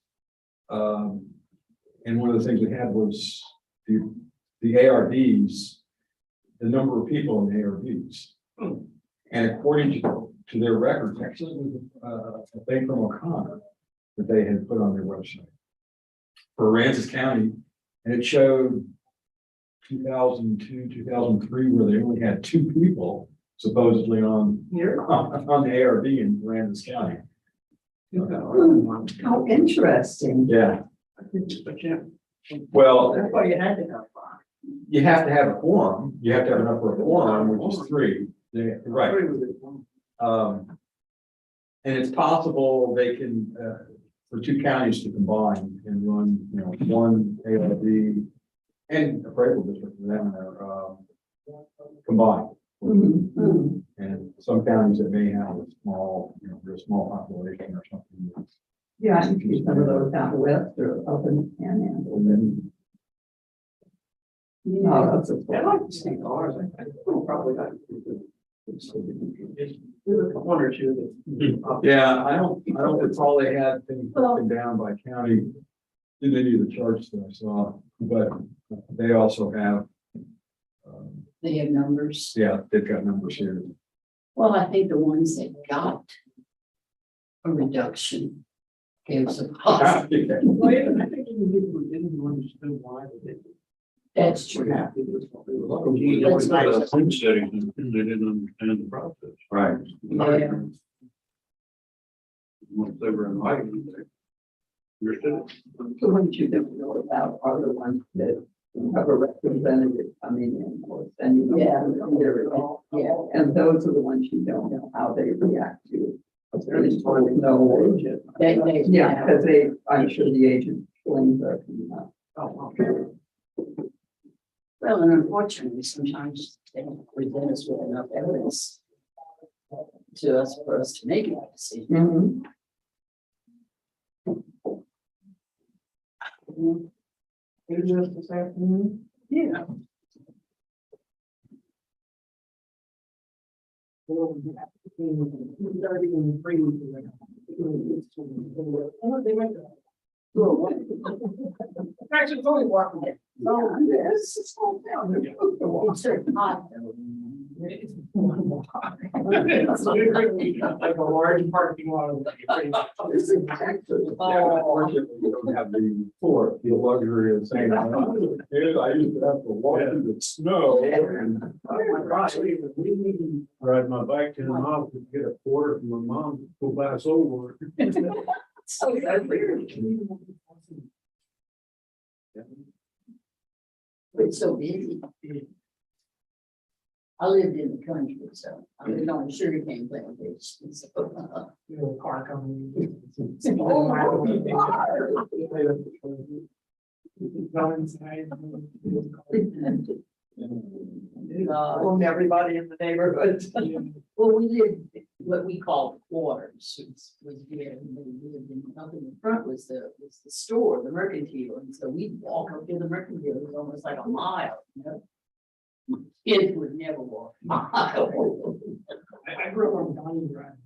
And one of the things we had was the ARBs, the number of people in the ARBs. And according to their records, actually it was a thing from O'Connor that they had put on their website for Aransas County, and it showed 2002, 2003, where they only had 2 people supposedly on the ARB in Aransas County. How interesting. Yeah. Well, That's why you had to have 5. you have to have a quorum. You have to have enough for a quorum, which is 3. Right. And it's possible they can, for 2 counties to combine and run, one ARB and appraisal district for them are combined. Mhm. And some counties that may have a small, real small population or something. Yeah, I see some of those out west or up in the Panhandle. No, that's a. I'd like to see ours. I think we'll probably got. There's one or two that. Yeah, I don't recall they had things broken down by county in any of the charts that I saw, but they also have, they have numbers? yeah, they've got numbers here. Well, I think the ones that got a reduction gave us a positive. Well, yeah, I think even people who didn't understand why they did. That's true. Happy with what they were looking for. That's right. Settings, they didn't understand the process. Right. Yeah. Once they were invited, they understood it. The ones you don't know about are the ones that have a representative coming in or sending. them Yeah. their report. Yeah. And those are the ones you don't know how they react to. No agent. Yeah, because I'm sure the agent claims are coming up. Well, and unfortunately, sometimes they don't present us with enough evidence to us for us to make a decision. Mhm. Is this this afternoon? Yeah. Actually, it's only walking. Oh, yes, it's all down there. It's so hot though. Like a large parking lot. This is Texas. Unfortunately, we don't have the luxury of saying, I used to have to walk through the snow. And Ride my bike 10 miles to get a quarter from my mom to go buy a soul. So that's weird. It's so busy. I lived in the country, so I lived on a sugarcane plantation. So, Car coming. Go inside. Own everybody in the neighborhood. well, we lived what we call quarters, was where everybody lived, and up in the front was the store, the mercantile, and so we'd walk up to the mercantile, it was almost like a mile, Kids would never walk a mile. I grew up on Donnie Drive.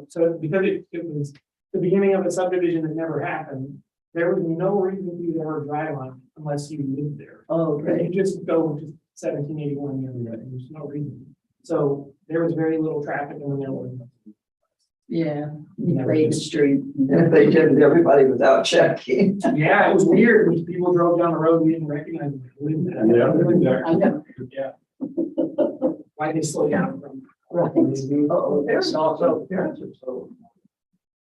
So because it was the beginning of a subdivision that never happened, there was no reason for you to ever drive on it unless you lived there. Oh, You great. just go just 1781 the other day. There's no reason. So there was very little traffic in the middle of it. Yeah, you played the street. And if they did, everybody was out checking. Yeah, it was weird. People drove down the road, we didn't recognize them. I know. Yeah. Why they slow down from? Oh, there's also parents are so.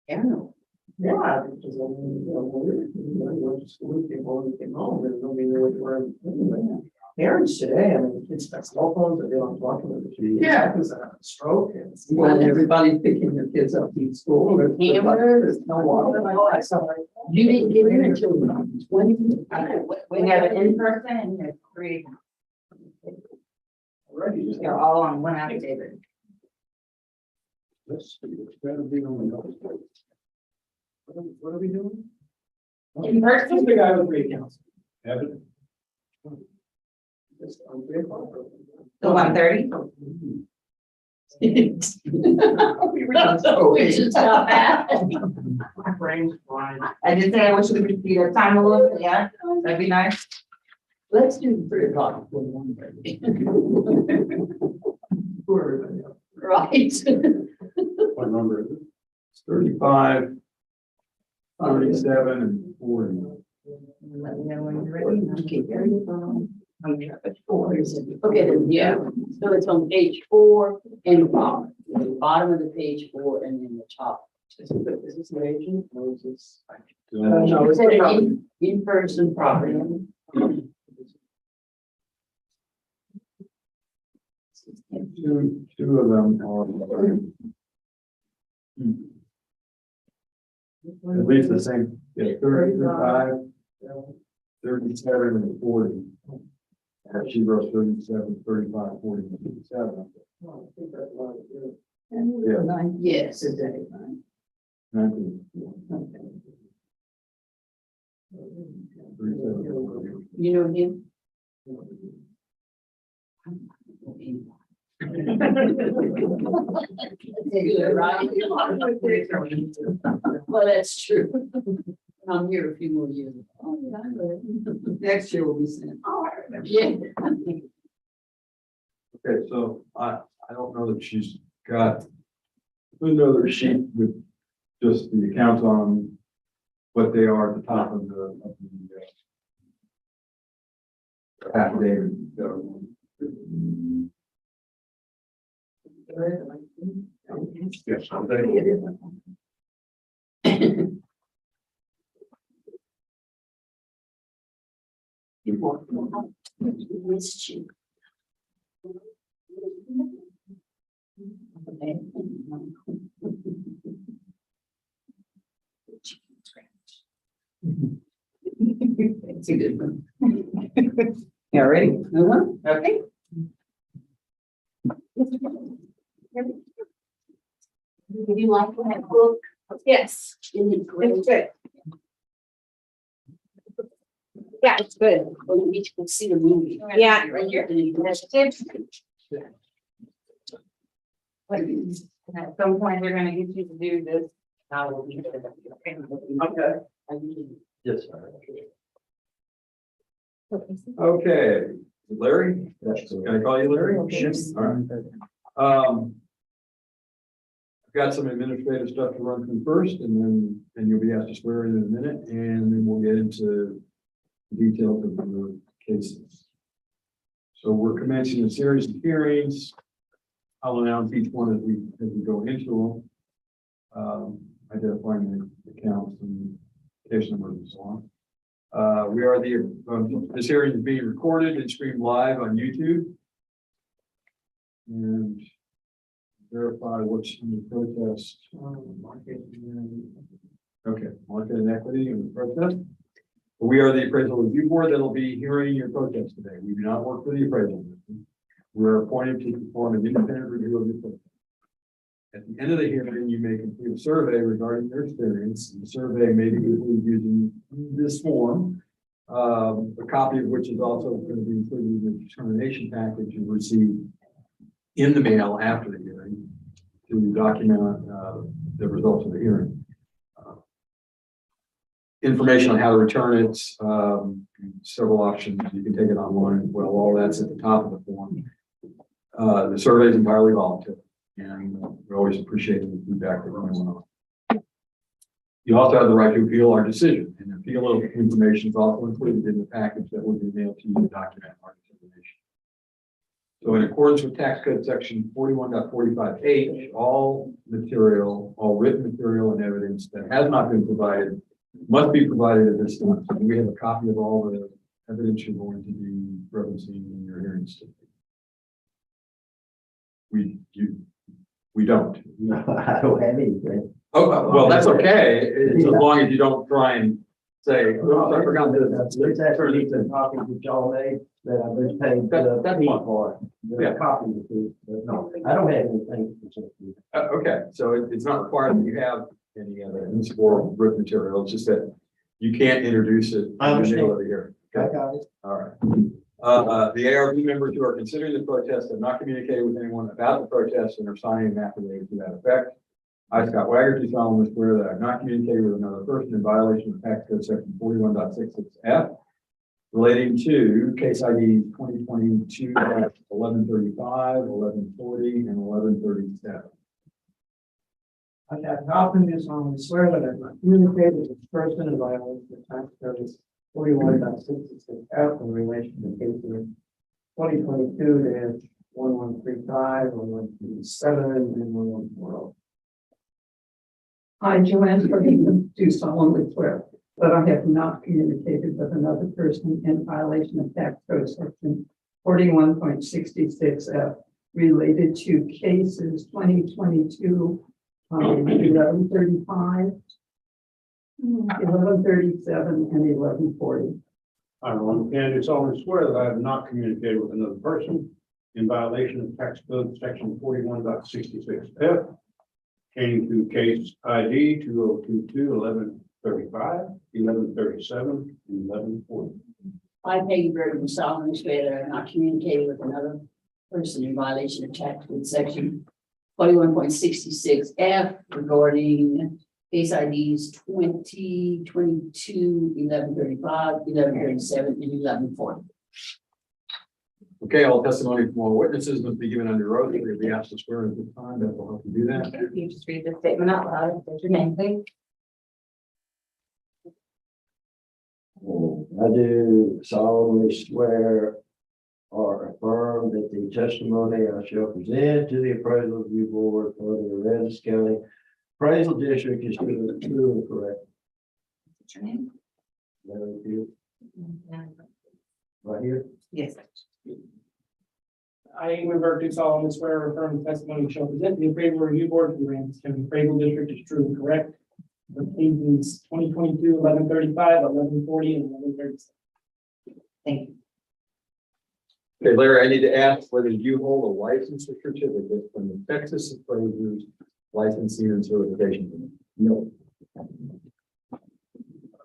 I know. Yeah, because I mean, went to school, people and came home, and nobody knew what you were anyway. Parents today, I mean, kids got cell phones, they don't talk to them. Yeah. Because of a stroke and. When everybody's picking their kids up from school. There's no water. You didn't get in until 20. We have an in-person and we have 3. Already, just They're all on one affidavit. Let's see, it's gotta be on the notice. What are we doing? In person, the guy with great counsel. Have it? Just on 3 o'clock. The 1:30? We should stop at. My brain's flying. I did say I wish we could speed up time a little bit, yeah, that'd be nice. Let's do 3 o'clock before 1:30. Poor everybody else. Right. What number is it? 35, 37, and 40. Let me know when you're ready. Okay, very well. Okay, then, yeah, so it's on page 4 and the bottom of the page 4 and then the top. Is this an agent or is this? No, it's an in-person property. Two of them are at least the same, yeah, 35, 37, and 40. And she wrote 37, 35, 40, and 57. Oh, I think that's what it is. And we were 9 Yes. today, right? 19, Okay. 37, 40. You know him? Well, that's true. I'm here a few more years. Oh, yeah, I know. Next year will be sent. Yeah. Okay, so I don't know that she's got another sheet with just the accounts on what they are at the top of the affidavit. Yes, I'll take it. Missed you. It's a good one. Yeah, ready? Okay. Would you like to have a book? Yes, In the grade? it's good. Yeah, it's good. Well, we can see the movie. Yeah. Right here. At some point, they're gonna get you to do this. I will be there. Okay. Yes, sir. Okay, Larry, can I call you Larry? Sure. All right. I've got some administrative stuff to run through first, and you'll be asked to swear in a minute, and then we'll get into the details of the cases. So we're commencing a series of hearings. I'll announce each one as we go into them. Identifying the counts and case numbers and so on. This hearing is being recorded and streamed live on YouTube. And verify what's in the protest. Okay, market and equity and the protest. We are the appraisal review board that'll be hearing your protest today. We do not work for the appraisal. We're appointed to perform an independent review of your protest. At the end of the hearing, you may complete a survey regarding your experience. The survey may be completed using this form, a copy of which is also going to be included in the determination package you receive in the mail after the hearing to document the results of the hearing. information on how to return it, several options. You can take it online as well. All that's at the top of the form. The survey is entirely voluntary, and we always appreciate the feedback that runs on. You also have the right to appeal our decision, and appeal information is also included in the package that will be mailed to you to document our determination. So in accordance with tax code section 41.45H, all material, all written material and evidence that has not been provided must be provided at this time. So we have a copy of all the evidence you're going to be referencing in your hearings today. We don't. No, I don't have anything. Oh, well, that's okay. It's as long as you don't try and say, oh, I forgot this. There's actually some copies that y'all made that I've been paid That's fee fine. for. Yeah. They're copies of these, but no, I don't have anything specific. Okay, so it's not required that you have any evidence or written material. It's just that you can't introduce it. I understand. In the middle of the hearing. I got it. All right. The ARB members who are considering the protest have not communicated with anyone about the protest and are signing an affidavit to that effect. I, Scott Wagger, do solemnly swear that I have not communicated with another person in violation of tax code section 41.66F relating to case ID 2022-1135, 1140, and 1137. I have confidence do solemnly swear that I have not communicated with this person in violation of tax code 41.66F in relation to the case of 2022-1135, 1137, and 1140. I, Joanne Freeman, do solemnly swear that I have not communicated with another person in violation of tax code section 41.66F related to cases 2022, 1135, 1137, and 1140. I, Ron Kennedy, solemnly swear that I have not communicated with another person in violation of tax code section 41.66F. Came to case ID 2022-1135, 1137, and 1140. I, Peggy Burton, solemnly swear that I have not communicated with another person in violation of tax code section 41.66F regarding case IDs 2022, 1135, 1137, and 1140. Okay, all testimony from all witnesses must be given under oath. You'll be asked to swear at this time. That will help you do that. Okay, you just read the statement out loud. State your name, please. I do solemnly swear or affirm that the testimony I shall present to the appraisal review board for the Aransas County appraisal district is true and correct. What's your name? Larry Field, right here. Yes. I, Ingrid Burke, do solemnly swear or affirm the testimony shall present to the appraisal review board for the Aransas County appraisal district is true and correct. For cases 2022, 1135, 1140, and 1137. Thank you. Okay, Larry, I need to ask whether you hold a license or certificate from the Texas Appraisers Licensing and Certification Board? No.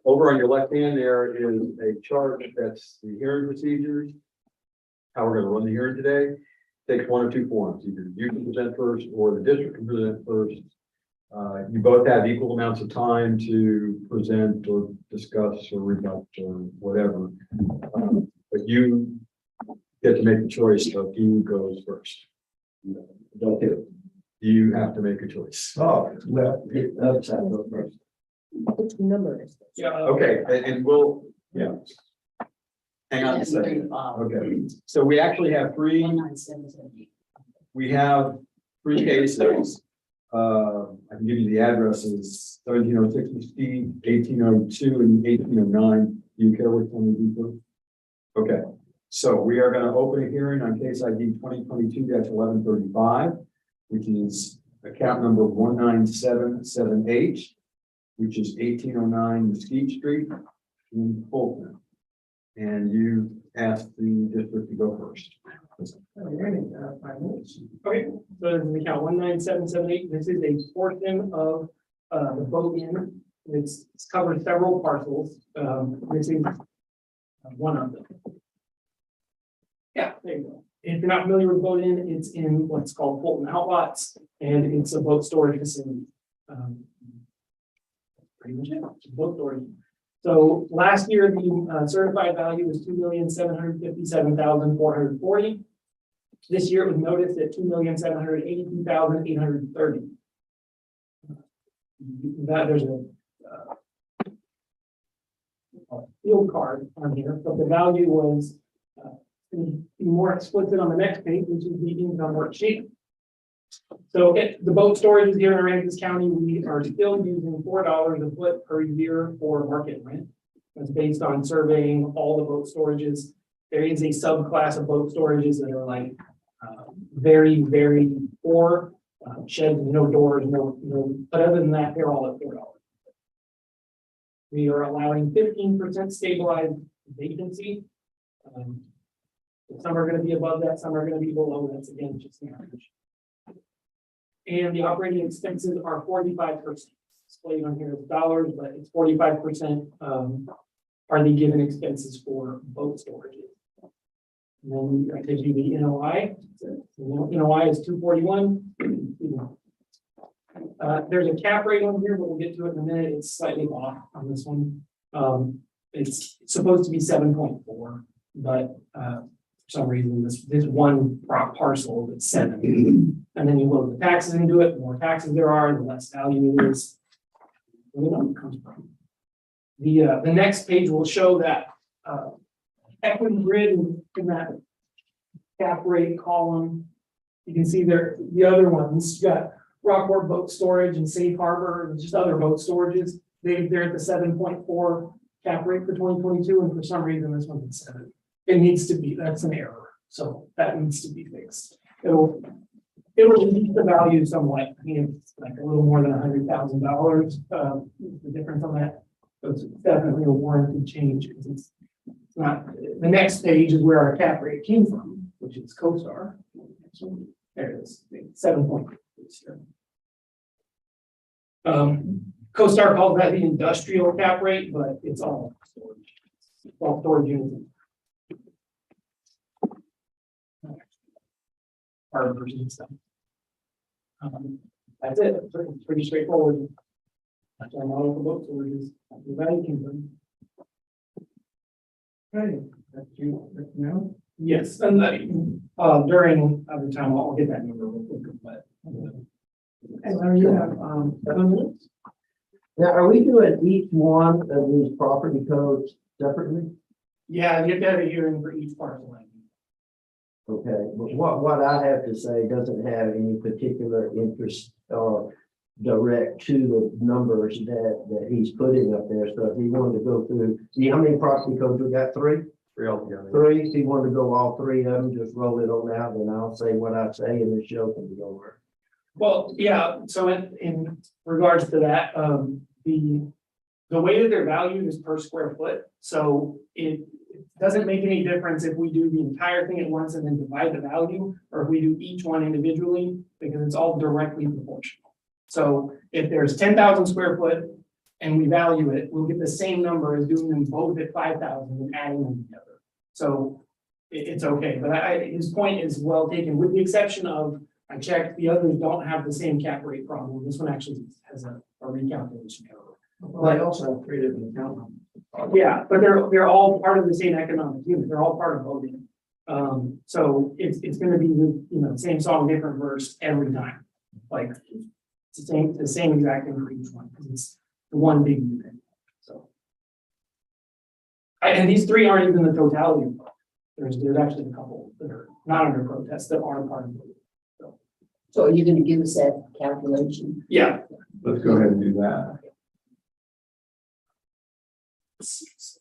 Over on your left hand, there is a chart that's the hearing procedures. How we're going to run the hearing today. Takes one of two forms. Either you can present first or the district can present first. You both have equal amounts of time to present or discuss or rebut or whatever. But you get to make the choice of who goes first. Don't do You have to make a choice. it. Oh, well, the other side goes first. Which number is this? Yeah. Okay, and we'll, yeah. Hang on a second. 1135, Okay, so we actually have three. 19778. We have three cases. I can give you the addresses, 1706 Mesquite, 1802, and 1809. Do you care which one we do first? Okay, so we are going to open a hearing on case ID 2022-1135, which is account number 19778, which is 1809 Mesquite Street in Fulton. And you asked the district to go first. Okay, so this is account 19778. This is a portion of the boat in. It's covered several parcels. This is one of them. Yeah, there you go. If you're not familiar with boat in, it's in what's called Fulton Outlots, and it's a boat storage facility. Pretty much it. It's a boat storage. So last year, the certified value was 2,757,440. This year it was noticed at 2,782,830. That there's a field card on here, but the value was more explicit on the next page, which is the income worksheet. So the boat storages here in Aransas County, we are still using $4 a foot per year for market rent. That's based on surveying all the boat storages. There is a subclass of boat storages that are like very, very poor, sheds, no doors, no, but other than that, they're all at $4. We are allowing 15% stabilized vacancy. Some are going to be above that, some are going to be below. That's again just the average. And the operating expenses are 45%. Displayed on here as dollars, but it's 45% are the given expenses for boat storages. And then I take you the NOI. NOI is 241. There's a cap rate on here, but we'll get to it in a minute. It's slightly off on this one. It's supposed to be 7.4, but for some reason this one parcel is 7. And then you load the taxes into it. The more taxes there are, the less value it is. Where the number comes from. The next page will show that equity grid in that cap rate column. You can see there the other ones. You got Rockport Boat Storage and Safe Harbor and just other boat storages. They're at the 7.4 cap rate for 2022, and for some reason this one's at 7. It needs to be, that's an error. So that needs to be fixed. It'll reduce the value somewhat. I mean, it's like a little more than $100,000. The difference on that. So it's definitely a warranted change because it's not. The next page is where our cap rate came from, which is CoStar. So there it is, 7.3 this year. CoStar calls that the industrial cap rate, but it's all storage. It's all storage units. Harbors and stuff. That's it. It's pretty straightforward. That's our model for boat storages. The value came from. Okay, that's you now. Yes, and during other time I'll get that number real quick, but. And are you have 7 minutes? Now, are we doing each one of these property codes separately? Yeah, you get a hearing for each parcel. Okay, but what I have to say doesn't have any particular interest or direct to the numbers that he's putting up there. So if he wanted to go through, see how many property codes we got? 3? 3 altogether. 3. If he wanted to go all 3 of them, just roll it on out, then I'll say what I say and the show can be over. Well, yeah, so in regards to that, the way that they're valued is per square foot. So it doesn't make any difference if we do the entire thing at once and then divide the value, or if we do each one individually, because it's all directly proportional. So if there's 10,000 square foot and we value it, we'll get the same number as doing them both at 5,000 and adding them together. So it's okay, but his point is well taken, with the exception of, I checked, the others don't have the same cap rate problem. This one actually has a recalculation error. Well, I also have 3 different account numbers. Yeah, but they're all part of the same economic unit. They're all part of voting. So it's going to be the same song, different verse every time. Like it's the same exact thing for each one because it's the one big unit. So and these 3 aren't even the totality of vote. There's actually a couple that are not under protest that are part of voting. So are you going to give us that calculation? Yeah. Let's go ahead and do that. It's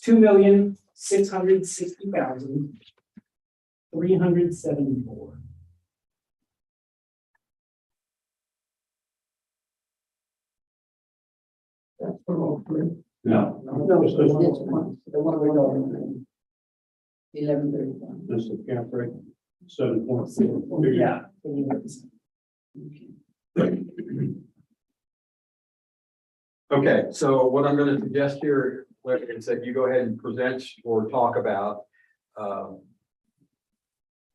2,660,374. That's for all 3. No. No, It's this one, the one we're going. 1131. This is the cap rate, 7.4. Yeah. Okay, so what I'm gonna suggest here, Larry, is that you go ahead and present or talk about,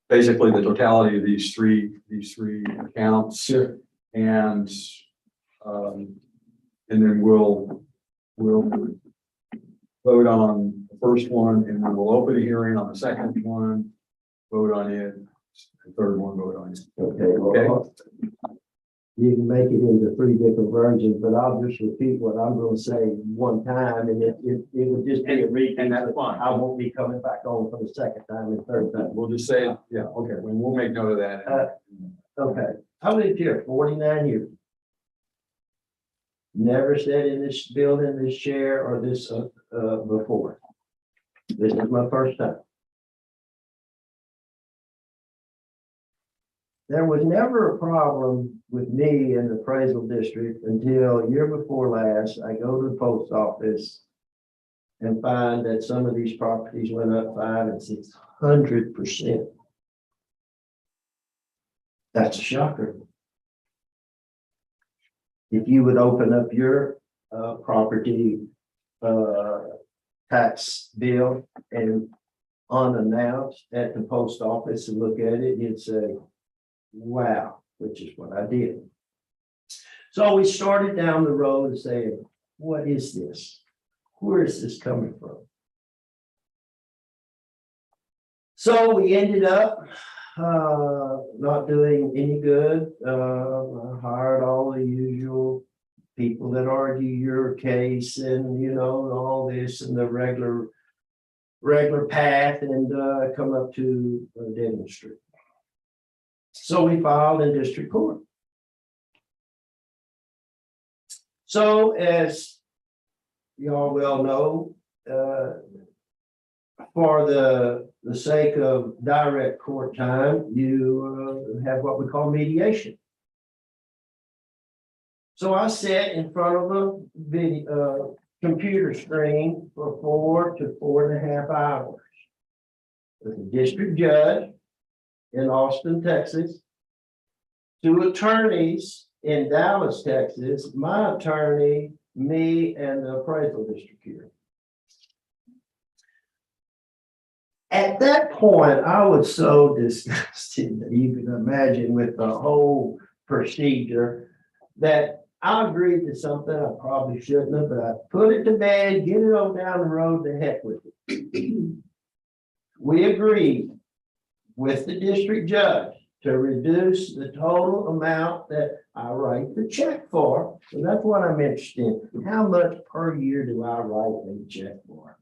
basically the totality of these three accounts. Sure. And, and then we'll vote on the first one, and then we'll open a hearing on the second one, vote on it, the third one, vote on it. Okay, well, you can make it into three different versions, but I'll just repeat what I'm gonna say one time, and it would just be a repeat. And that's fine. I won't be coming back on for the second time and third time. We'll just say, yeah, okay, and we'll make note of that. Okay, I lived here 49 years. Never sat in this building, this chair, or this, before. This is my first time. There was never a problem with me in the appraisal district until year before last. I go to the post office and find that some of these properties went up 500 and 600%. That's a shocker. If you would open up your property tax bill and unannounced at the post office and look at it, you'd say, wow, which is what I did. So we started down the road saying, what is this? Where is this coming from? So we ended up not doing any good. I hired all the usual people that argue your case and, you know, all this and the regular path, and come up to dead end street. So we filed in district court. So as y'all well know, for the sake of direct court time, you have what we call mediation. So I sat in front of a video, computer screen for 4 to 4.5 hours with a district judge in Austin, Texas, 2 attorneys in Dallas, Texas, my attorney, me, and the appraisal district here. At that point, I was so disgusted that you can imagine with the whole procedure that I agreed to something I probably shouldn't have, but I put it to bed, get it on down the road, to heck with it. We agreed with the district judge to reduce the total amount that I write the check for. So that's what I'm interested in. How much per year do I write a check for?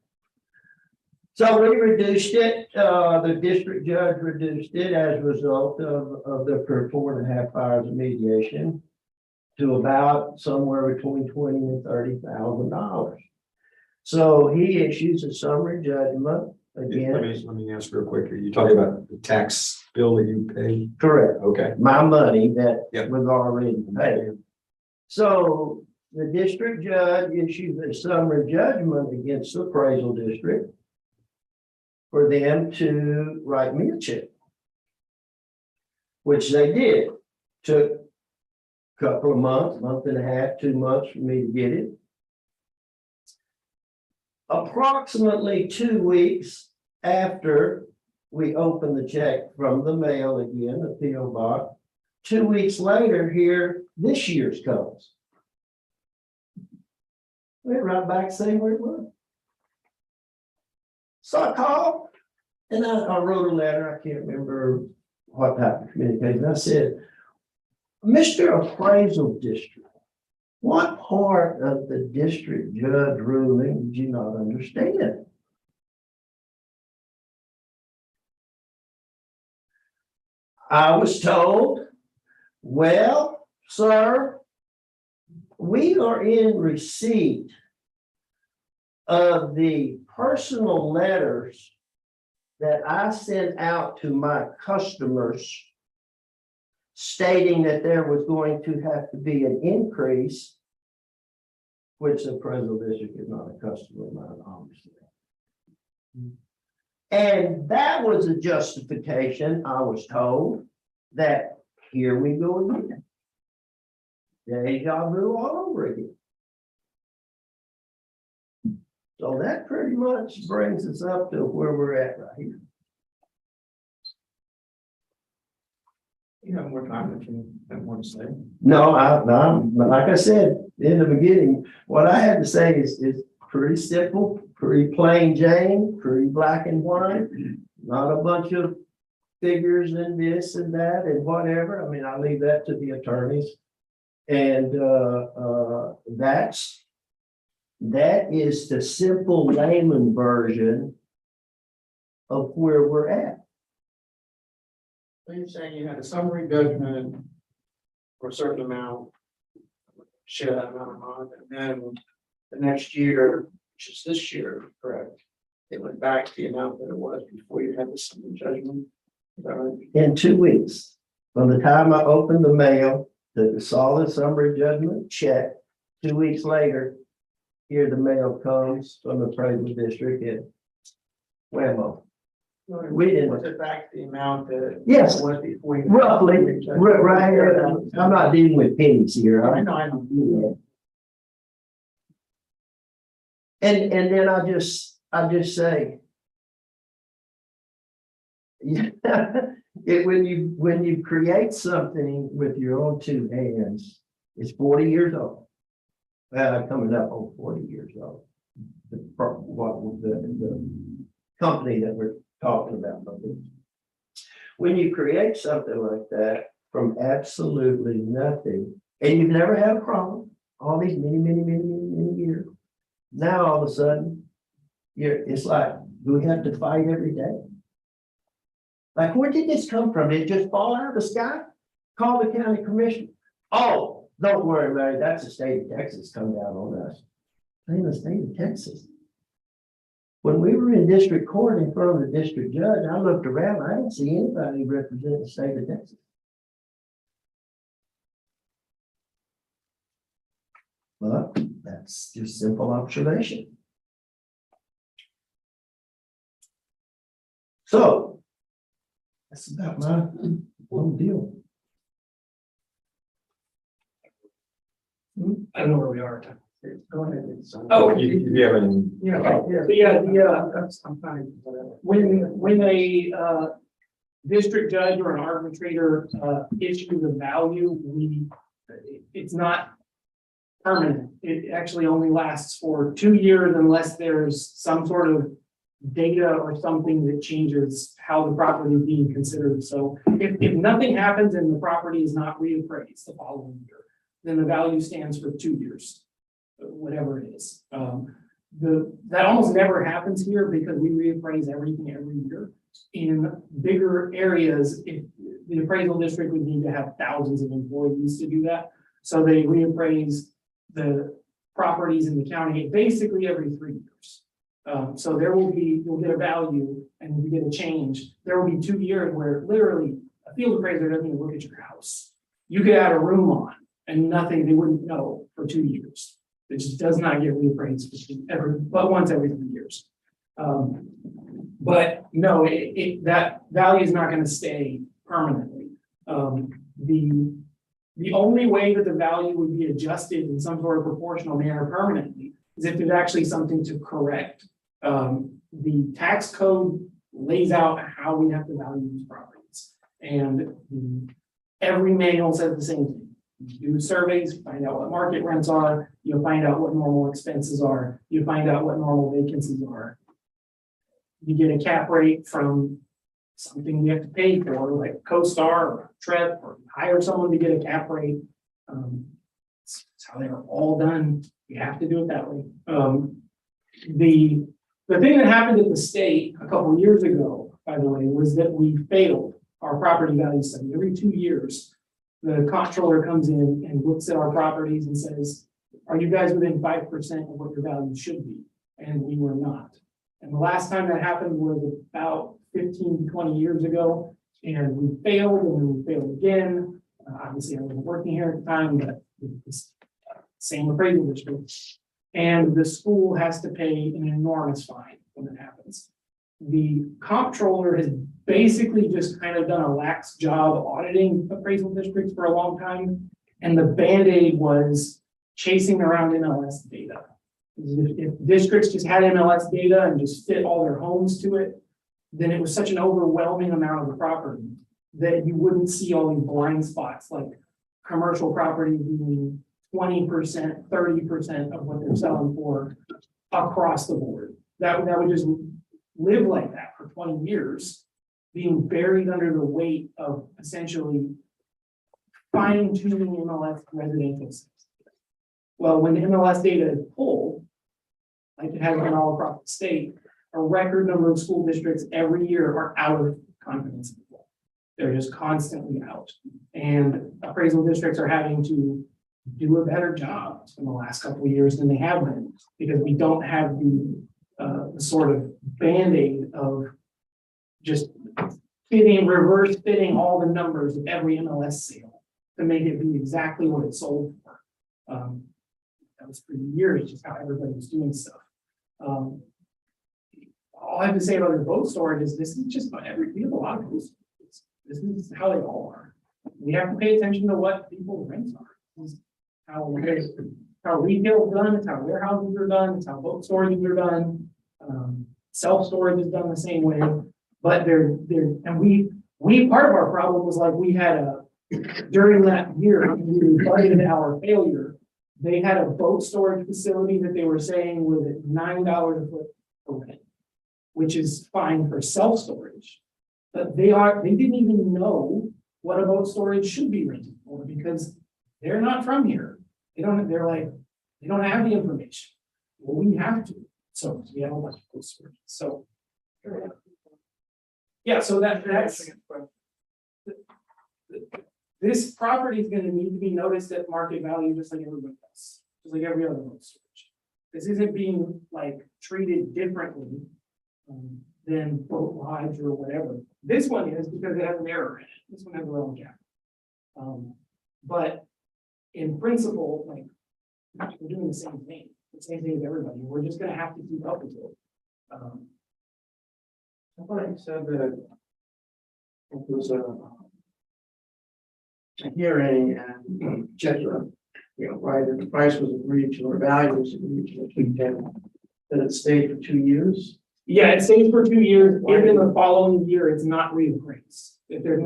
So we reduced it, the district judge reduced it as a result of the 4.5 hours of mediation to about somewhere between $20,000 and $30,000. So he issues a summary judgment again. Let me ask real quick. Are you talking about the tax bill that you pay? Correct. Okay. My money that Yep. was already paid. So the district judge issues a summary judgment against the appraisal district for them to write me a check, which they did. Took a couple of months, month and a half, 2 months for me to get it. Approximately 2 weeks after we opened the check from the mail again, the PO box, 2 weeks later, here, this year's comes. Went right back saying where it was. So I called and I wrote a letter. I can't remember what type of communication. I said, Mr. Appraisal District, what part of the district judge ruling did you not understand? I was told, well, sir, we are in receipt of the personal letters that I sent out to my customers stating that there was going to have to be an increase, which the appraisal district is not a customer of mine, obviously. And that was a justification, I was told, that here we go again. Deja vu all over again. So that pretty much brings us up to where we're at right here. You have more time if you have more to say. No, like I said in the beginning, what I had to say is pretty simple, pretty plain Jane, pretty black and white. Not a bunch of figures and this and that and whatever. I mean, I leave that to the attorneys. And that is the simple layman version of where we're at. So you're saying you had a summary judgment for a certain amount, share that amount of money, and then the next year, which is this year, correct? It went back to the amount that it was before you had the summary judgment. Is that right? In 2 weeks, from the time I opened the mail, the solid summary judgment check, 2 weeks later, here the mail comes from the appraisal district and whammo. We didn't. Was it back to the amount that? Yes. it was before you? Roughly, right here, I'm not dealing with pennies here. I know. And then I just say. Yeah, when you create something with your own two hands, it's 40 years old. Coming up on 40 years old. The company that we're talking about. When you create something like that from absolutely nothing, and you've never had a problem, all these many years, now all of a sudden, it's like, do we have to fight every day? Like, where did this come from? Did it just fall out of the sky? Call the county commission. Oh, don't worry, Larry, that's the state of Texas come down on us. In the state of Texas. When we were in district court in front of the district judge, I looked around, I didn't see anybody represent the state of Texas. But that's just simple observation. So that's about my little deal. I don't know where we are. Go ahead. Oh, You have any? I'm fine. When a district judge or an arbitrator issues a value, it's not permanent. It actually only lasts for 2 years unless there's some sort of data or something that changes how the property is being considered. So if nothing happens and the property is not reappraised the following year, then the value stands for 2 years, whatever it is. That almost never happens here because we reappraise everything every year. In bigger areas, the appraisal district would need to have thousands of employees to do that. So they reappraise the properties in the county basically every 3 years. So you'll get a value and you get a change. There will be 2 years where literally a field appraiser doesn't even look at your house. You could add a room on and nothing, they wouldn't know for 2 years. It just does not get reappraised but once every 3 years. But no, that value is not going to stay permanently. The only way that the value would be adjusted in some sort of proportional manner permanently is if there's actually something to correct. The tax code lays out how we have to value these properties. And every manual says the same thing. You do surveys, find out what market rents are, you'll find out what normal expenses are, you find out what normal vacancies are. You get a cap rate from something you have to pay for, like CoStar or TREP, or hire someone to get a cap rate. That's how they're all done. You have to do it that way. The thing that happened at the state a couple of years ago, by the way, was that we failed our property value study. Every 2 years, the comptroller comes in and looks at our properties and says, are you guys within 5% of what your value should be? And we were not. And the last time that happened was about 15 to 20 years ago, and we failed and then we failed again. Obviously, I wasn't working here at the time, but it's same appraisal district. And the school has to pay an enormous fine when it happens. The comptroller has basically just kind of done a lax job auditing appraisal districts for a long time. And the Band-Aid was chasing around NLS data. If districts just had MLS data and just fit all their homes to it, then it was such an overwhelming amount of the property that you wouldn't see all these blind spots, like commercial property being 20%, 30% of what they're selling for across the board. That would just live like that for 20 years, being buried under the weight of essentially fine tuning MLS residential systems. Well, when the MLS data is pulled, like it has been all across the state, a record number of school districts every year are out of confidence interval. They're just constantly out. And appraisal districts are having to do a better job in the last couple of years than they have been, because we don't have the sort of Band-Aid of just reverse fitting all the numbers of every MLS sale to make it be exactly what it sold for. That was for years, just how everybody was doing stuff. All I have to say about the boat storage is this is just about we have a lot of boat storages. This is how they all are. We have to pay attention to what people's rents are. This is how retail is done, it's how warehouses are done, it's how boat storages are done. Self-storage is done the same way, but and we part of our problem was like we had during that year, we budgeted our failure. They had a boat storage facility that they were saying was at $9 a foot per rent, which is fine for self-storage. But they didn't even know what a boat storage should be rented for because they're not from here. They don't have the information. Well, we have to. So we have a bunch of boat storage. So yeah, so that's this property is going to need to be noticed at market value, just like everybody else, just like every other boat storage. This isn't being like treated differently than boat lodge or whatever. This one is because it has an error in it. This one has a wrong gap. But in principle, like we're doing the same thing as everybody. We're just going to have to keep up with it. I thought you said that it was a hearing and check, right, and the price was agreed to or value was agreed to, that it stayed for 2 years. Yeah, it stays for 2 years. If in the following year it's not reappraised. If there's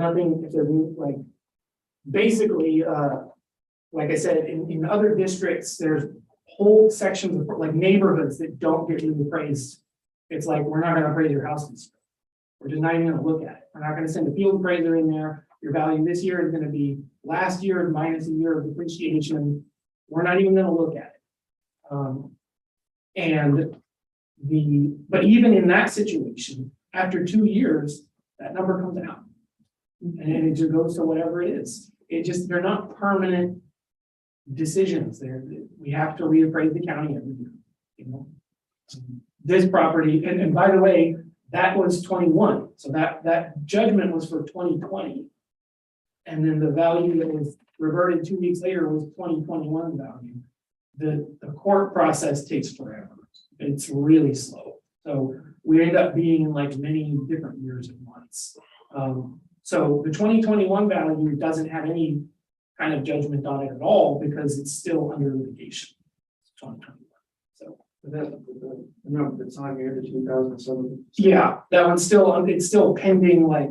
like basically, like I said, in other districts, there's whole sections of like neighborhoods that don't get reappraised. It's like we're not going to appraise your house this year. We're just not even going to look at it. We're not going to send a field appraiser in there. Your value this year is going to be last year minus a year of depreciation. We're not even going to look at it. But even in that situation, after 2 years, that number comes out. And it just goes to whatever it is. They're not permanent decisions. We have to reappraise the county every year. This property, and by the way, that was 21. So that judgment was for 2020. And then the value that was reverted 2 weeks later was 2021 value. The court process takes forever. It's really slow. So we end up being in like many different years and months. So the 2021 value doesn't have any kind of judgment on it at all because it's still under litigation. 2021. So The number that's on here, the 2007. yeah, that one's still pending. Like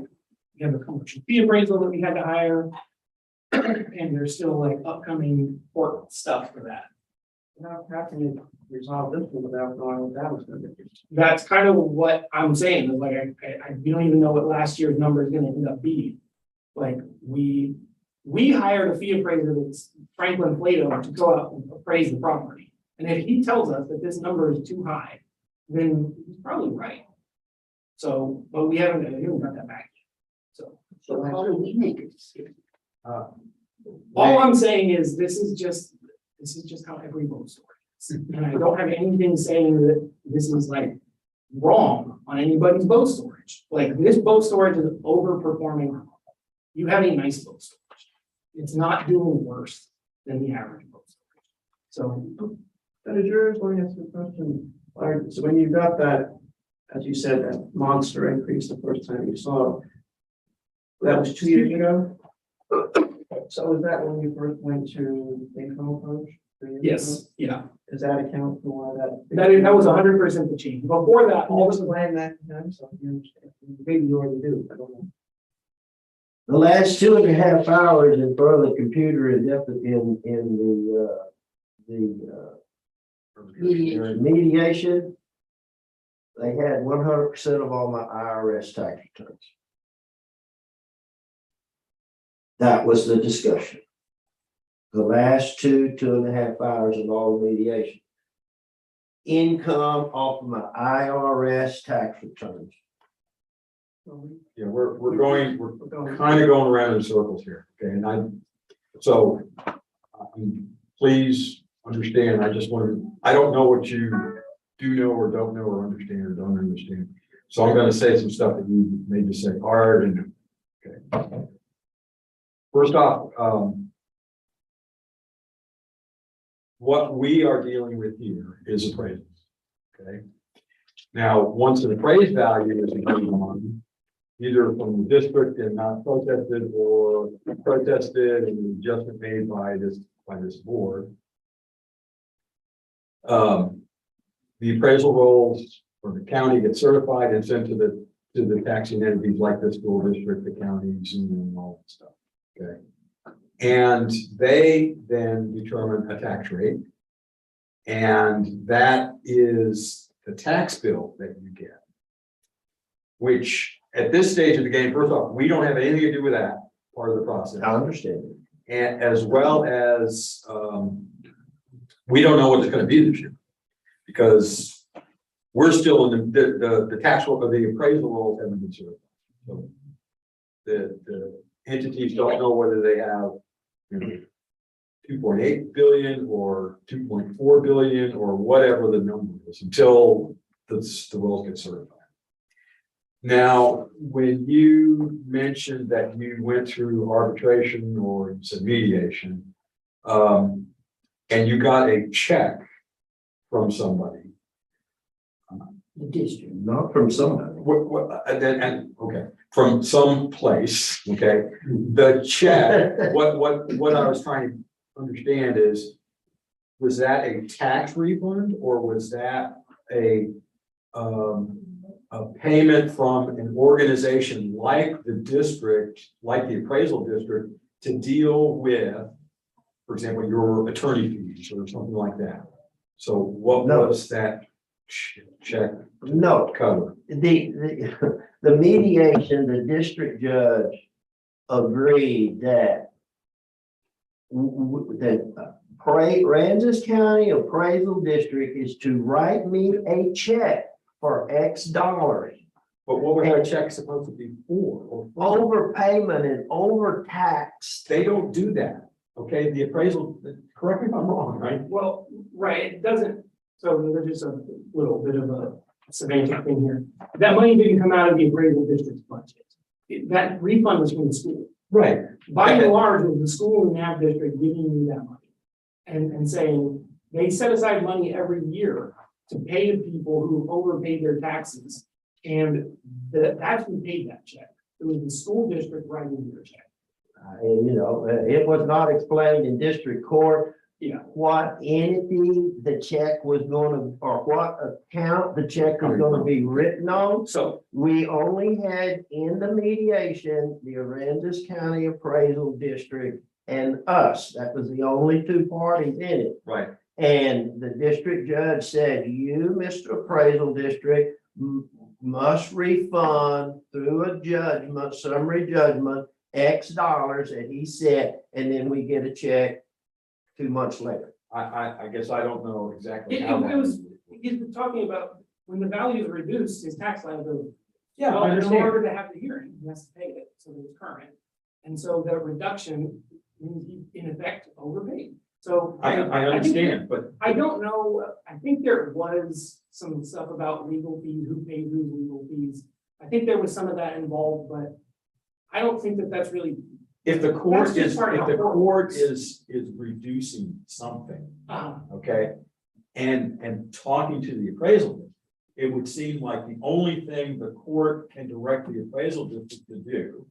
we have a commercial fee appraisal that we had to hire, and there's still like upcoming court stuff for that. How can you resolve this one without knowing what that was going to be? That's kind of what I'm saying. Is like we don't even know what last year's number is going to end up being. Like we hired a fee appraiser that's Franklin Plato to go out and appraise the property. And if he tells us that this number is too high, then he's probably right. So, but we haven't got that back yet. So how do we make a decision? All I'm saying is this is just how every boat storage is. And I don't have anything saying that this is like wrong on anybody's boat storage. Like this boat storage is overperforming. You have a nice boat storage. It's not doing worse than the average boat storage. So That is yours. Let me ask you a question. All right, so when you got that, as you said, that monster increase the first time you saw it, that was 2 years ago. So was that when you first went to income approach? Yes, yeah, Does that account for why that? that was 100% the change. Before that, I all was of glad that, so you understand. Maybe you already do, I don't know. The last 2.5 hours in front of the computer in Mediation. mediation, they had 100% of all my IRS tax returns. That was the discussion. The last 2.5 hours of all mediation. Income off of my IRS tax returns. Yeah, we're kind of going around in circles here, okay, and please understand, I don't know what you do know or don't know or understand or don't understand. So I'm gonna say some stuff that you may just say, all right, and okay. First off, what we are dealing with here is appraisals, okay? Now, once an appraised value is agreed on, either from the district and not protested or protested and an adjustment made by this board. The appraisal rolls for the county get certified and sent to the taxing entities like the school district, the counties, and all that stuff. Okay. And they then determine a tax rate. And that is the tax bill that you get. Which at this stage of the game, first off, we don't have anything to do with that part of the process. I understand it. And as well as we don't know what it's going to be this year. Because we're still in the tax roll of the appraisal rolls haven't been certified. So the entities don't know whether they have 2.8 billion or 2.4 billion or whatever the number is until the rolls get certified. Now, when you mentioned that you went through arbitration or you said mediation, and you got a check from somebody. The district. Not from somebody. Okay, from some place, okay, the check, what I was trying to understand is, was that a tax refund or was that a payment from an organization like the district, like the appraisal district, to deal with, for example, your attorney fees or something like that? So what was that check No, cover? the mediation, the district judge agreed that Aransas County Appraisal District is to write me a check for X dollars. But what was that check supposed to be for? Overpayment and overtax. They don't do that, okay? The appraisal, correct me if I'm wrong, right? well, right, it doesn't, so there's just a little bit of a semantic thing here. That money didn't come out of the appraisal district's budget. That refund was from the school. Right. By and large, it was the school and NAV district giving you that money. And saying, they set aside money every year to pay the people who overpaid their taxes. And that's who paid that check. It was the school district writing their check. And it was not explained in district court. Yeah. What entity the check was gonna, or what account the check was gonna be written on. So, We only had in the mediation, the Aransas County Appraisal District and us. That was the only two parties in it. Right. And the district judge said, you, Mr. Appraisal District, must refund through a judgment, summary judgment, X dollars, and he said, and then we get a check 2 months later. I guess I don't know exactly it how that was, he's talking about when the value is reduced, his tax liability. Yeah, Well, I in understand. order to have the hearing, he has to pay it, so that it's current. And so the reduction means he in effect overpaid. So. I think- understand, but I don't know, I think there was some stuff about legal fees, who paid whose legal fees. I think there was some of that involved, but I don't think that that's really. if the court That's just is, part of if the how court court works. is reducing something, okay? And talking to the appraisal, it would seem like the only thing the court can direct the appraisal district to do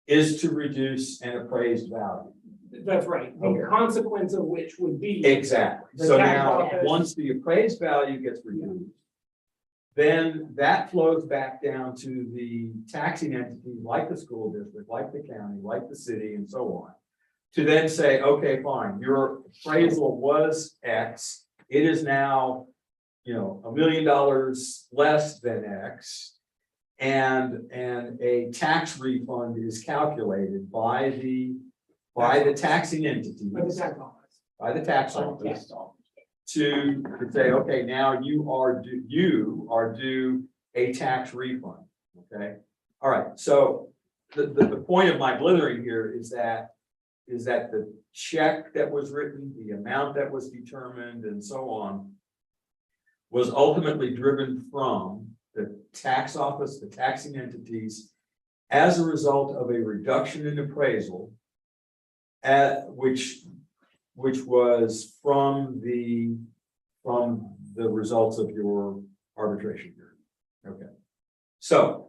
is to reduce an appraised value. That's right. The consequence of which would be. Exactly. The So tax now, office- once the appraised value gets reduced, then that flows back down to the taxing entity, like the school district, like the county, like the city, and so on. To then say, okay, fine, your appraisal was X, it is now, $1 million less than X. And a tax refund is calculated by the taxing entity, By the tax office. by the tax office. To say, okay, now you are due a tax refund, okay? All right, so the point of my blithering here is that the check that was written, the amount that was determined, and so on, was ultimately driven from the tax office, the taxing entities, as a result of a reduction in appraisal, which was from the results of your arbitration hearing. Okay. So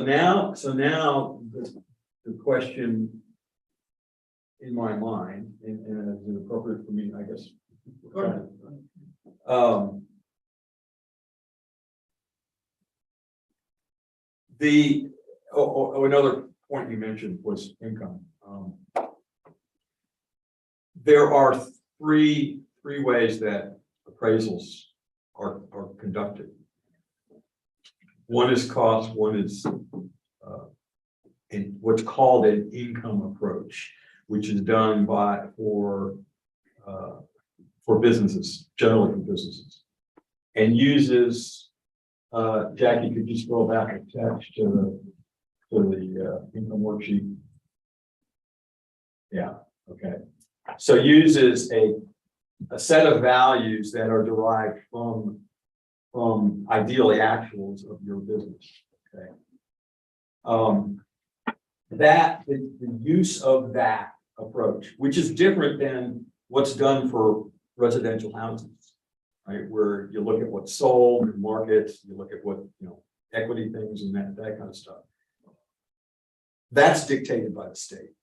now the question in my mind, and is it appropriate for me, I guess. Another point you mentioned was income. There are three ways that appraisals are conducted. One is cost, one is in what's called an income approach, which is done for businesses, generally for businesses, and uses. Jackie, could you scroll back attached to the income worksheet? Yeah. Okay. So uses a set of values that are derived from ideally actuals of your business. Okay. The use of that approach, which is different than what's done for residential houses, right? Where you look at what's sold in markets, you look at what, equity things and that kind of stuff. That's dictated by the state.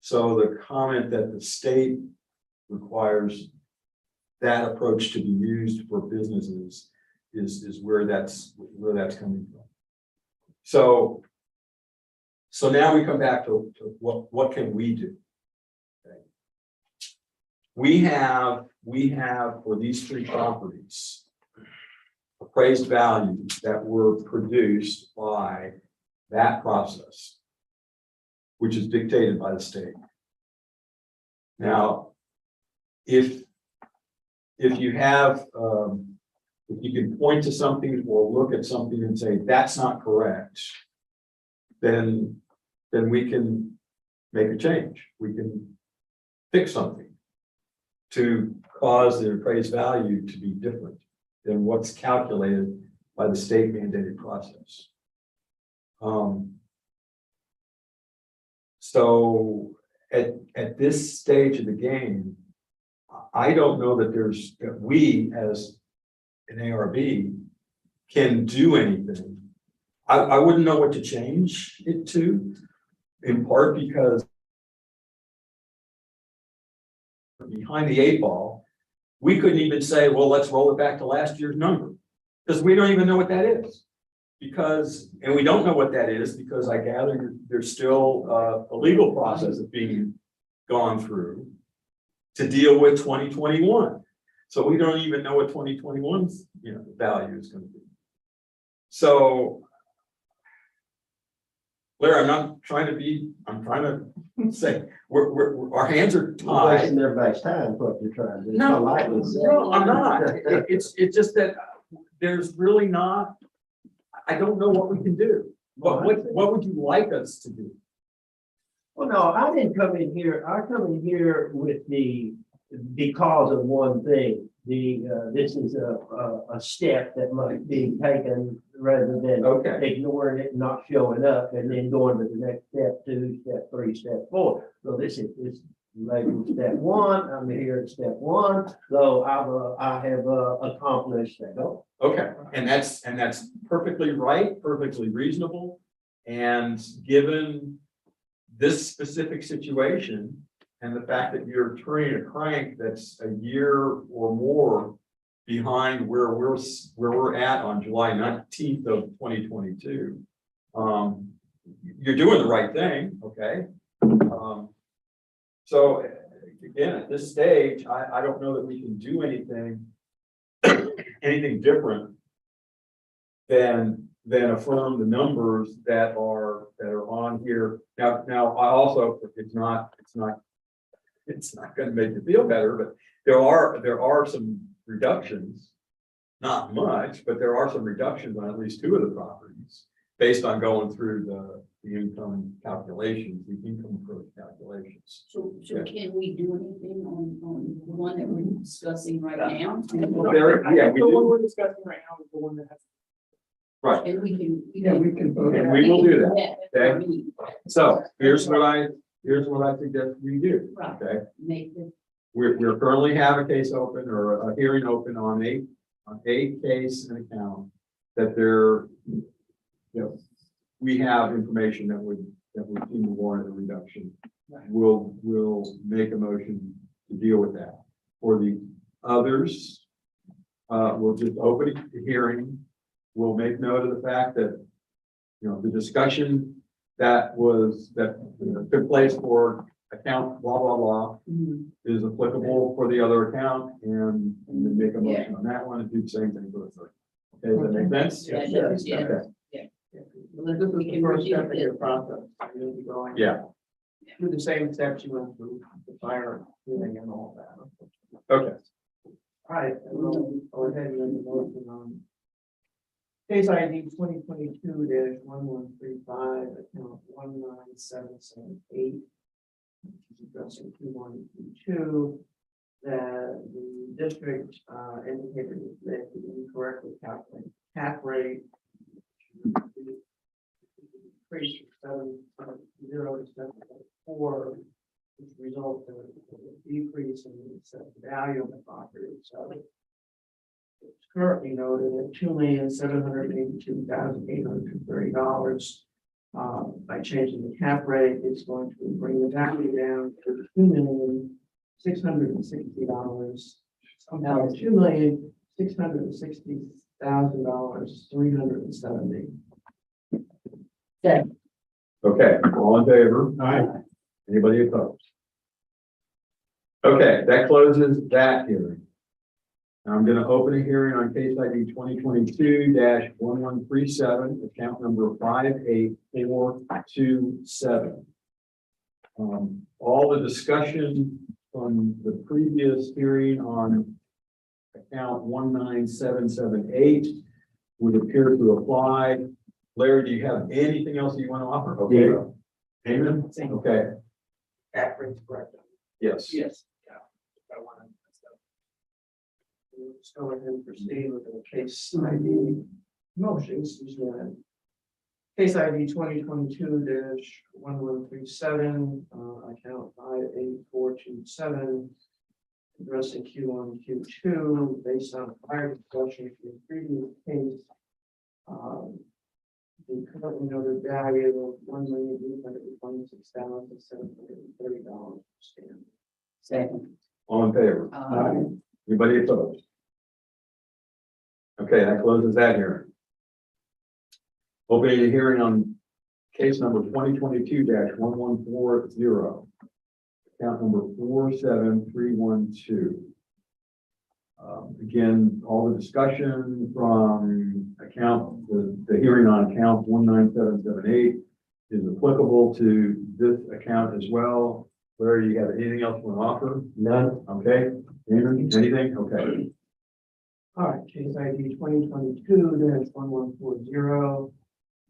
So the comment that the state requires that approach to be used for businesses is where that's coming from. So now we come back to what can we do? Okay. We have for these three properties appraised values that were produced by that process, which is dictated by the state. Now, if you have, if you can point to something or look at something and say, that's not correct, then we can make a change. We can fix something to cause the appraised value to be different than what's calculated by the state mandated process. So at this stage of the game, I don't know that we as an ARB can do anything. I wouldn't know what to change it to, in part because behind the 8 ball, we couldn't even say, well, let's roll it back to last year's number, because we don't even know what that is. And we don't know what that is because I gather there's still a legal process that's being gone through to deal with 2021. So we don't even know what 2021's value is going to be. So, Larry, I'm trying to say our hands are tied. Wasting everybody's time, what you're trying to do. No, Politely say. no, I'm not. It's just that there's really not. I don't know what we can do. But what would you like us to do? Well, no, I didn't come in here. I come in here with because of one thing. This is a step that must be taken rather than ignoring it, and not showing up, and then going to the next step 2, step 3, step 4. So this is labeled step 1. I'm here at step 1. So I have accomplished that. Okay, and that's perfectly right, perfectly reasonable. And given this specific situation and the fact that you're turning a crank that's a year or more behind where we're at on July 19th of 2022, you're doing the right thing, okay? So again, at this stage, I don't know that we can do anything different than affirm the numbers that are on here. Now, I also, it's not gonna make you feel better, but there are some reductions. Not much, but there are some reductions on at least two of the properties based on going through the income calculations, the income approach calculations. So can we do anything on the one that we're discussing right now? Yeah, we The one do, we're discussing right now is the one that has. right. And we can. Yeah, we can vote. And we will do that, That's what I okay? mean. So here's what I suggest we do, Right. okay? Make the, We're currently have a case open or a hearing open on a case and account that we have information that would seem to warrant a reduction. We'll make a motion to deal with that. For the others, we'll just open the hearing. We'll make note of the fact that, the discussion that took place for account blah, blah, blah is applicable for the other account and then make a motion on that one and do the same thing for the third. Okay, does that make sense? Yeah, yeah. Okay. Well, this is the first step in your process. You'll be going Yeah, through the same steps you went through, the fire, hearing and all that. okay. All right, we'll go ahead and make the motion on case ID 2022-1135, account 19778. Addressing Q1 and Q2, that the district indicated that the incorrectly calculated cap rate increased from 7.0 to 7.4, which resulted in a decrease in the assessed value of the property. So it's currently noted at $2,782,830. By changing the cap rate, it's going to bring the value down to $2,660,000. Now $2,660,370. Okay, all in favor? Aye. Anybody opposed? Okay, that closes that hearing. Now I'm going to open a hearing on case ID 2022-1137, account number 58427. All the discussion from the previous hearing on account 19778 would appear to apply. Larry, do you have anything else you want to offer? Okay. Damon? Okay. Cap rate's correct. Yes. Yes. Yeah. I want to. We'll just go ahead and proceed with the case ID motion, excuse me. Case ID 2022-1137, account 58427, addressing Q1 and Q2, based on prior discussion from the previous case. The currently noted value of $1,826,730 stand. second. All in favor? Anybody opposed? Okay, that closes that hearing. Opening a hearing on case number 2022-1140, account number 47312. Again, all the discussion from account, the hearing on account 19778 is applicable to this account as well. Larry, do you have anything else you want to offer? None. Okay. Damon, anything? Okay. All right, case ID 2022-1140,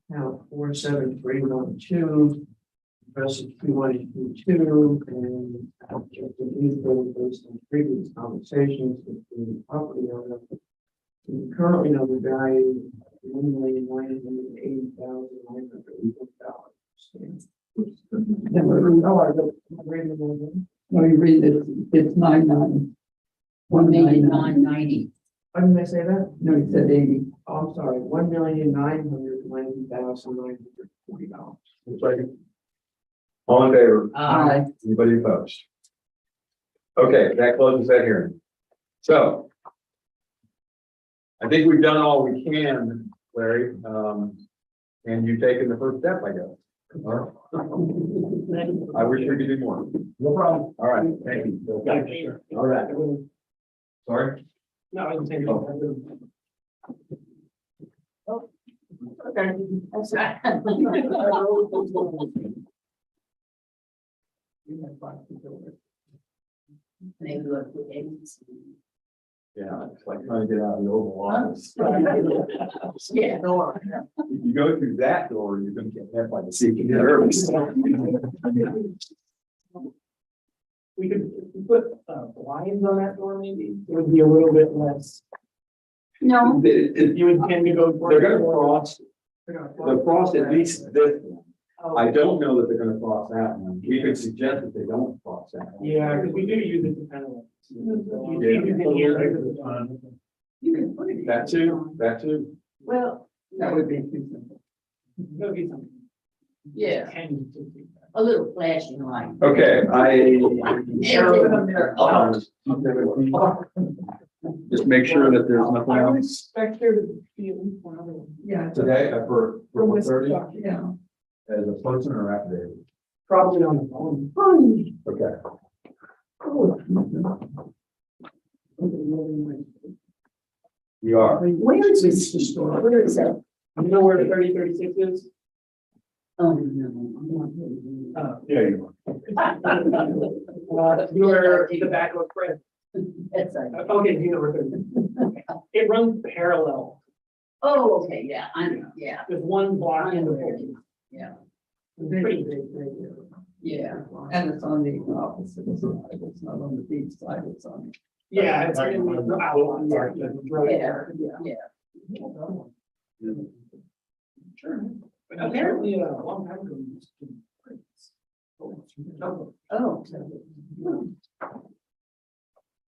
account 47312, addressing Q1 and Q2, and based on previous conversations with the property owner. We currently know the value of $1,980,980. No, you read it, it's 99. 1,990,000. How did I say that? No, you said 80. Oh, I'm sorry, $1,990,900. Second. All in favor? Aye. Anybody opposed? Okay, that closes that hearing. So I think we've done all we can, Larry. And you've taken the first step, I guess. All right. I wish we could do more. No problem. All right, thank you. All right. Sorry? No, I was saying. Okay. That's right. Maybe look for eggs. Yeah, it's like trying to get out of the Oval Office. Yeah, no. If you go through that door, you're gonna get hit by the Secret Service. We could put blinds on that door, maybe, it would be a little bit less, No, you would tend to go. for- They're gonna frost, They're gonna they'll frost at least this one. Oh, I don't know that they're gonna frost that one. We could suggest that they don't frost that one. Yeah, because we do use it to kind of. you can put it. That too, that too. Well, That would be too simple. That'd be something. yeah, Tend to do that. a little flashing light. Okay, just make sure that there's nothing I would else expect there to be at least one other one. Yeah. today for From this 30 document. Yeah. as a person or affidavit. Probably on the phone. Okay. We are. Where is this store? Where is that? You know where 3036 is? Oh, no. Yeah, you You're the back of a print. That's like, Okay, you know where 30. It runs parallel. oh, okay, yeah, I know, yeah. There's one block I in know the where it pole. is. Yeah, Pretty big. yeah. And it's on the opposite side, it's not on the deep side, it's on. Yeah, it's in the outline. Yeah, it's right there. Yeah. Sure. But apparently, a long time ago. we used to print. Oh.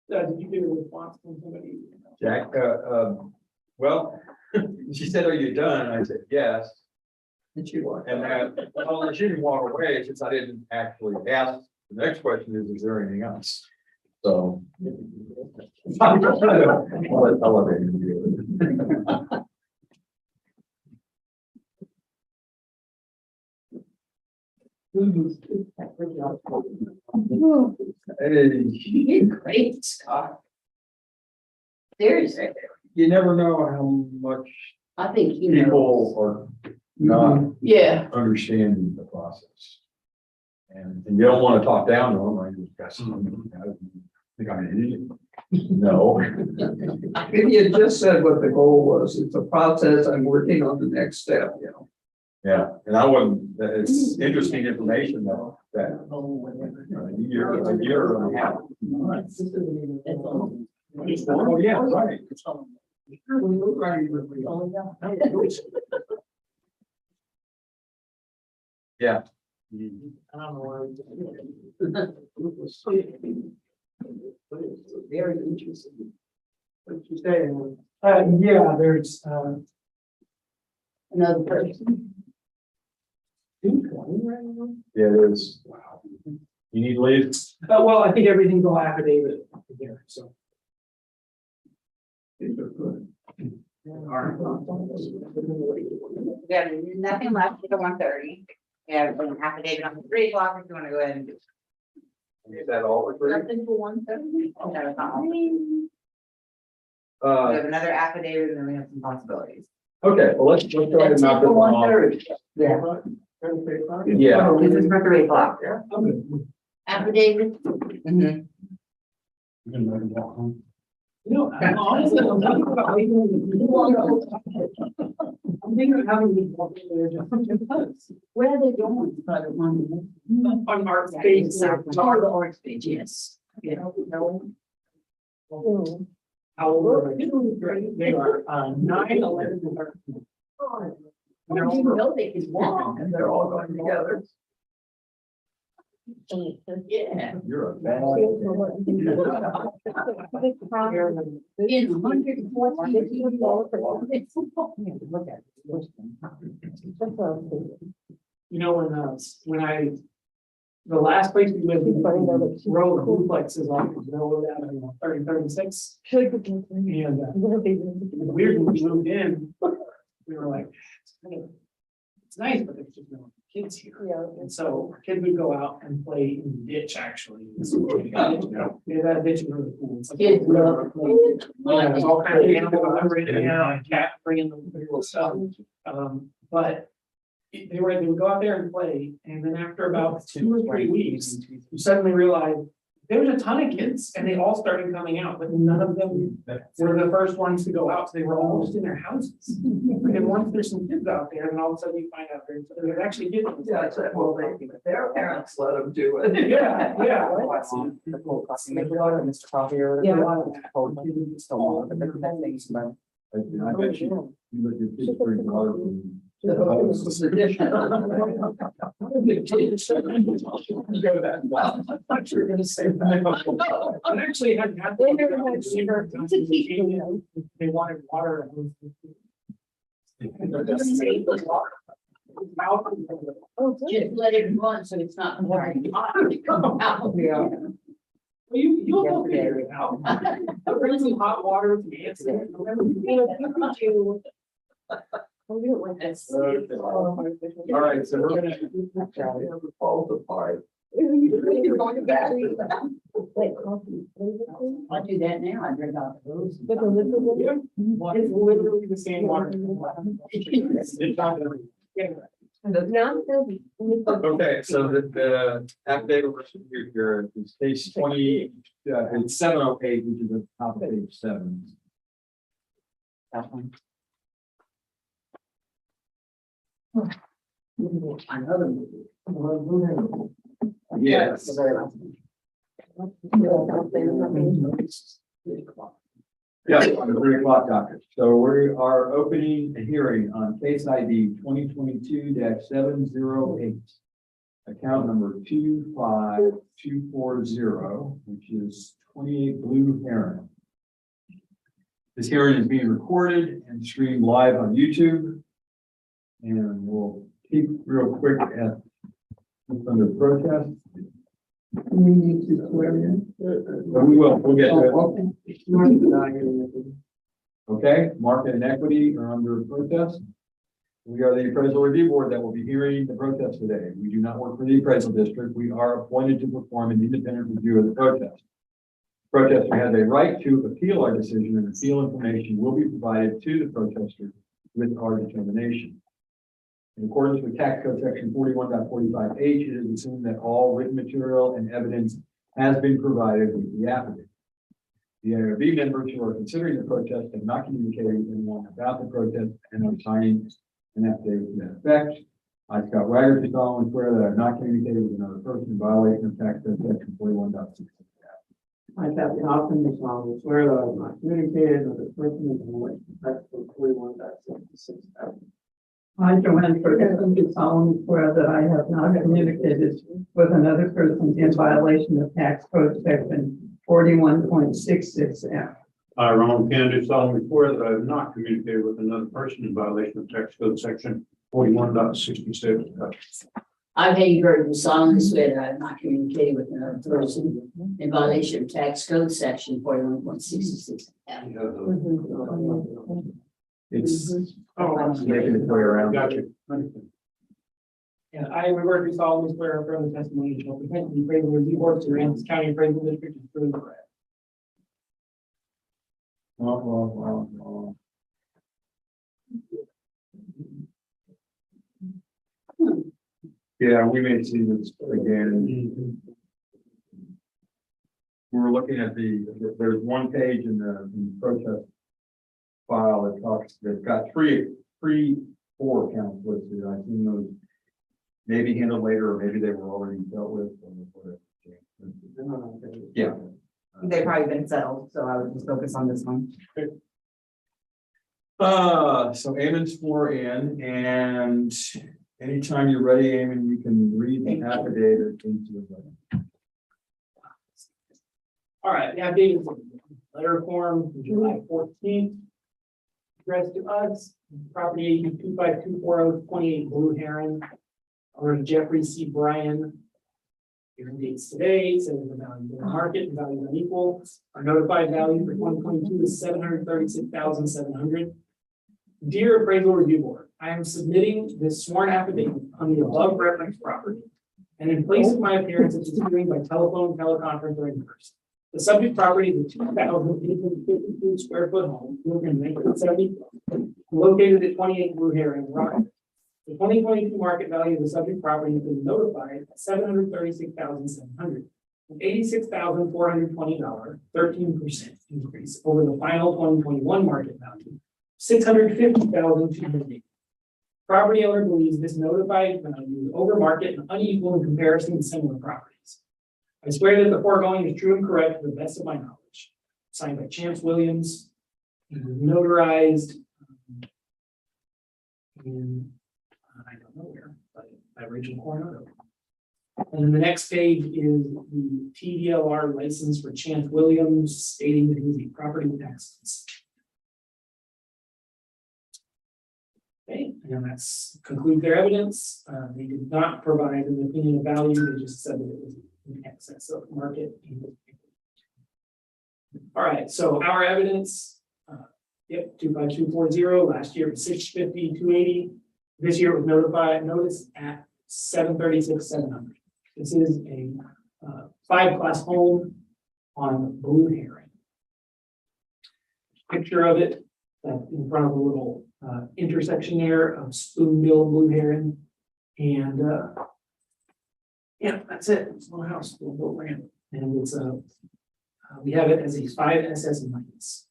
Did you get a response from somebody? Jack, well, she said, are you done? And I said, yes. And she walked. And then, well, she didn't walk away since I didn't actually ask. The next question is there anything else? So. I'll let her do it. Hey, You did great, Scott. Seriously, you never know how much I think you people know. are not Yeah, understanding the process. And you don't want to talk down to them, like, I think I'm an idiot. No. If you had just said what the goal was, it's a process, I'm working on the next step, you know. Yeah, and I wouldn't, it's interesting information though, that a year and a half. Oh, yeah, right. Yeah. I don't know Very interesting. what you say. Yeah, there's, another person. 220 right now. Yeah, it is. Wow. You need leave? Well, I think everything's all affidavit here, so. These are good. We have nothing left for the 1:30. We have an affidavit on the 3 o'clock if you want to go ahead and do. Is that all? Nothing for 1:30. No, it's not all. We have another affidavit and then we have some possibilities. Okay, well, let's go ahead and That's it knock for this one off. 1:30. Yeah. This is for 3 o'clock. Affidavit. Mhm. You can let them walk home. No, honestly, I'm thinking about I'm thinking of having these walk in there just because. Where are they going? Private money. On our space. Oh, the art stage, yes. Yeah. How old are they? They are 9, 11, and 13. Oh, you know they can walk. And they're all going together. Yeah. You're a bad. In 140. you know, the last place we lived, we row of duplexes on, you know, down in 3036. And weird when we moved in, we were like, it's nice, but there's just no kids here. And so kids would go out and play in the ditch, actually. Yeah, that ditch is really cool. It's like- Kids love to play. Yeah, there's all kinds of animals, and cat bringing the little stuff. But they would go out there and play, and then after about 2 or 3 weeks, you suddenly realize there was a ton of kids, and they all started coming out, but none of them were the first ones to go out, so they were all just in their houses. And once there's some kids out there, then all of a sudden you find out there's actually kids. Yeah, I said, well, their parents let them do it. Yeah. Mr. Coffee or. I bet you let your kids drink water from. I actually hadn't had. They wanted water. Just let it run so it's not hard to come out. You'll help figure it out. Bring some hot water with me. It's. All right, so we're gonna. Falls apart. I'll do that now. I drink out the rose. It's literally the same water. It's not gonna- Okay, so the affidavit here is page 20, it's 708, which is the top of page 7. Another movie. Yes. Yeah, on the 3 o'clock docket. So we are opening a hearing on case ID 2022-708. Account number 25240, which is 28 Blue Heron. This hearing is being recorded and streamed live on YouTube. And we'll keep real quick at what's under protest. We need to swear in. But we'll get to it. Okay, market and equity are under protest. We are the appraisal review board that will be hearing the protest today. We do not work for the appraisal district. We are appointed to perform an independent review of the protest. Protester has a right to appeal our decision, and appeal information will be provided to the protester with our determination. In accordance with tax code section 41.45H, it is assumed that all written material and evidence has been provided with the affidavit. The ARB members who are considering the protest have not communicated with anyone about the protest and are signing an affidavit to that effect. I, Scott Wagner, do solemnly swear that I have not communicated with another person in violation of tax code section 41.66. I, Captain Hoffman, do solemnly swear that I have not communicated with a person in violation of tax code 41.66. I, Joanne Ferguson, do solemnly swear that I have not communicated with another person in violation of tax code section 41.66F. I, Ronald Kennedy, solemnly swear that I have not communicated with another person in violation of tax code section 41.66. I, Peggy Burton, solemnly swear that I have not communicated with another person in violation of tax code section 41.66. It's Oh, making its way around. Gotcha. and I remember to solemnly swear affirm the testimony shall present to the appraisal review board to the Aransas County Appraisal District is true and correct. Yeah, we may see this again. We were looking at there's one page in the protest file that talks, that's got four counts listed. I think those maybe handled later, or maybe they were already dealt with. Yeah. They've probably been settled, so I would just focus on this one. So Eamon's sworn in, and anytime you're ready, Eamon, you can read the affidavit into the. All right, the update is letter form, July 14th. Addressed to us, property agent 25240 28 Blue Heron. Owner Jeffrey C. Bryan. Hearing dates today, says the value of the market and value unequal. Our notified value for 2022 is $736,700. Dear Appraisal Review Board, I am submitting this sworn affidavit on the above referenced property. And in place of my appearance at this hearing by telephone, teleconference, or in person. The subject property is a 2,852 square foot home, built in 1970, located at 28 Blue Heron Drive. The 2022 market value of the subject property has been notified at $736,700, an $86,420, 13% increase over the final 2021 market value, $650,280. Property owner believes this notified value is over market and unequal in comparison to similar properties. I swear that the foregoing is true and correct to the best of my knowledge. Signed by Chance Williams, and notarized. And I don't know where, but by Rachel Coronado. And then the next page is the TDLR license for Chance Williams, stating that he's a property tax. Okay, and that's conclude their evidence. They did not provide an opinion of value. They just said that it was in excess of market. All right, so our evidence, yep, 25240. Last year it was 650, 280. This year it was noticed at 736,700. This is a 5-class home on Blue Heron. Picture of it in front of a little intersection there of Spoonbill, Blue Heron, and yeah, that's it. It's a little house, little boat ramp, and it's we have it as a 5 SS minus.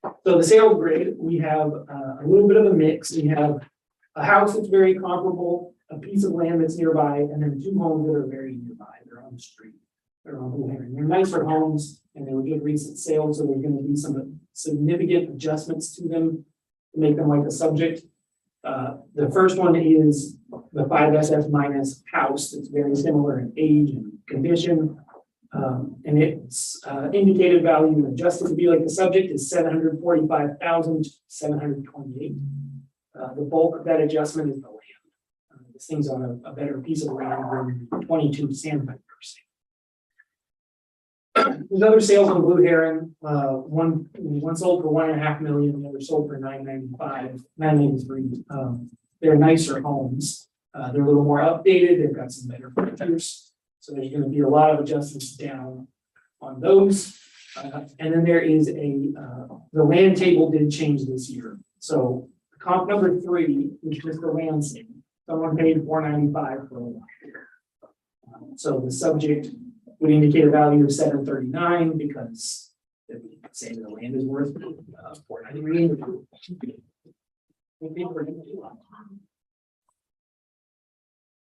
So the sales grade, we have a little bit of a mix. We have a house that's very comparable, a piece of land that's nearby, and then 2 homes that are very nearby. They're on the street. They're on Blue Heron. They're nicer homes, and they were good recent sales, so there's going to be some significant adjustments to them to make them like the subject. The first one is the 5 SS minus house. That's very similar in age and condition. And its indicated value adjusted to be like the subject is $745,728. The bulk of that adjustment is the land. This thing's on a better piece of land than 22 Sandpiper. There's other sales on Blue Heron. One sold for $1.5 million, the other sold for $993. They're nicer homes. They're a little more updated. They've got some better features. So there's going to be a lot of adjustments down on those. And then there is the land table did change this year. So comp number 3, which is the land sale. Someone paid $495 for a lot. So the subject would indicate a value of $739 because they would say the land is worth $493.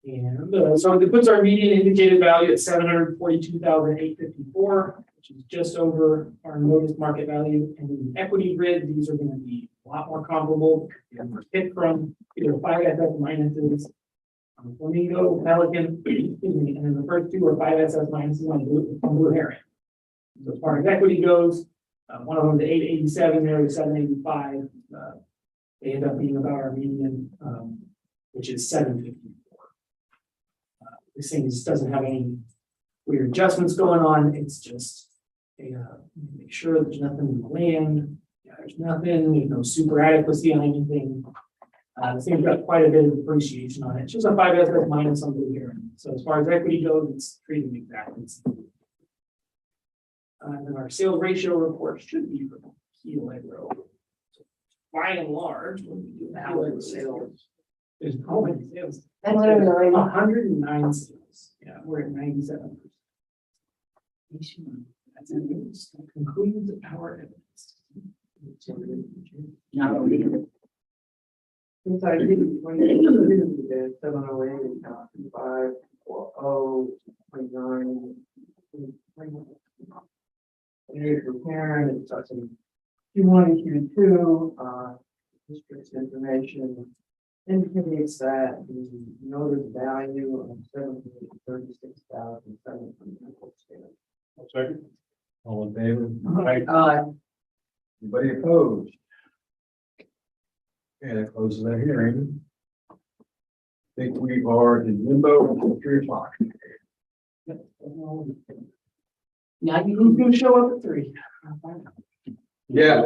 And so it puts our median indicated value at $742,854, which is just over our noticed market value. And in the equity grid, these are going to be a lot more comparable. We're picked from either 5 SS minuses, Flamingo, Pelican, excuse me, and then the first 2 are 5 SS minuses on Blue Heron. So as far as equity goes, one of them is 887, there is 785. They end up being about our median, which is 754. This thing just doesn't have any weird adjustments going on. It's just make sure there's nothing in the land. Yeah, there's nothing. There's no super adequacy on anything. This thing's got quite a bit of depreciation on it. It's just a 5 SS minus on Blue Heron. So as far as equity goes, it's treated exactly the same. And then our sales ratio report should be for Keel Agro. So by and large, when we do the sales, there's how many sales? 109 sales. Yeah, we're at 97%. That's it. That concludes our evidence. Not only Since I didn't, when you did 708 and 2540.9. Here's your parent, it's got some Q1 and Q2, district's information indicates that the noted value of $736,700. Second. All in favor? Aye. Anybody opposed? Okay, that closes the hearing. think we are in limbo until 3 o'clock. Now you Who's gonna show up at 3? Yeah,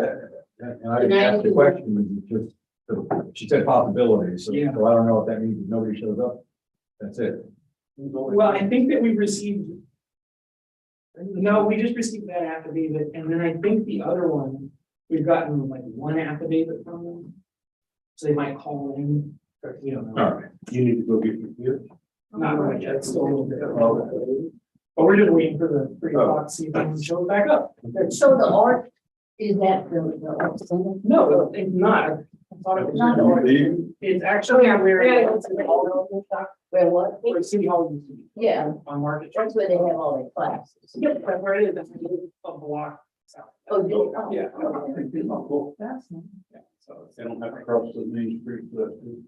and I asked the question, it's just, she said possibilities, so Yeah. so I don't know if that means if nobody shows up, that's it. Well, I think that we received. No, we just received that affidavit, and then I think the other one, we've gotten like one affidavit from them. So they might call in, or we don't know. All right. You need to go get your gift. Not right yet, it's still a little bit. But we're just waiting for the 3 o'clock, see if anyone shows back up. So the art, is that the art center? No, it's not. I thought it was. Not the art. It's actually where. Where what? Where City Hall used to be. Yeah, On Market Street. that's where they have all their classes. Yep, that's where it is. That's a block south. Oh, do you? Oh, Yeah. okay. That's nice. Yeah, so They don't have to cross the main street for that. too.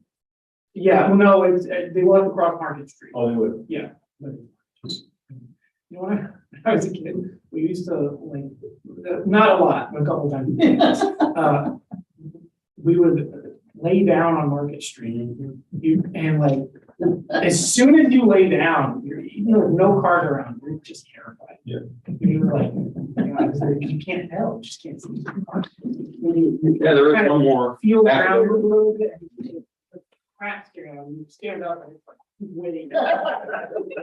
yeah, well, no, it's, they live across Market Street. Oh, they would. Yeah. But, you know, when I was a kid, we used to like, not a lot, but a couple times. We would lay down on Market Street. And like, as soon as you lay down, no cars around, you're just terrified. Yeah. You're like, you can't tell, you just can't see. Yeah, there is one more. Feel around a little bit. Cracks, you stand up and it's like waiting.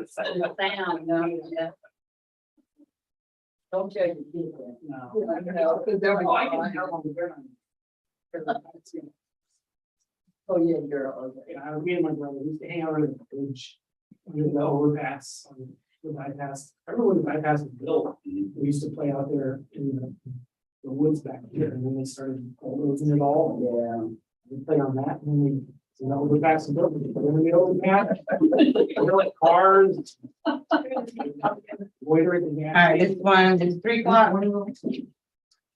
Sound, no, yeah. Don't tell your kids that. No. Because they're Oh, I like, can tell them they're not. oh, yeah, girl. You know, me and my brother used to hang out on the bridge, under the overpass, on the bypass. I remember when the bypass was built, we used to play out there in the woods back here, and then they started bulldozing it all. Yeah. We played on that, and then we, so that overpass was built, we put it in the overpass. We're like cars. Loitering in the All right, this one is 3 o'clock.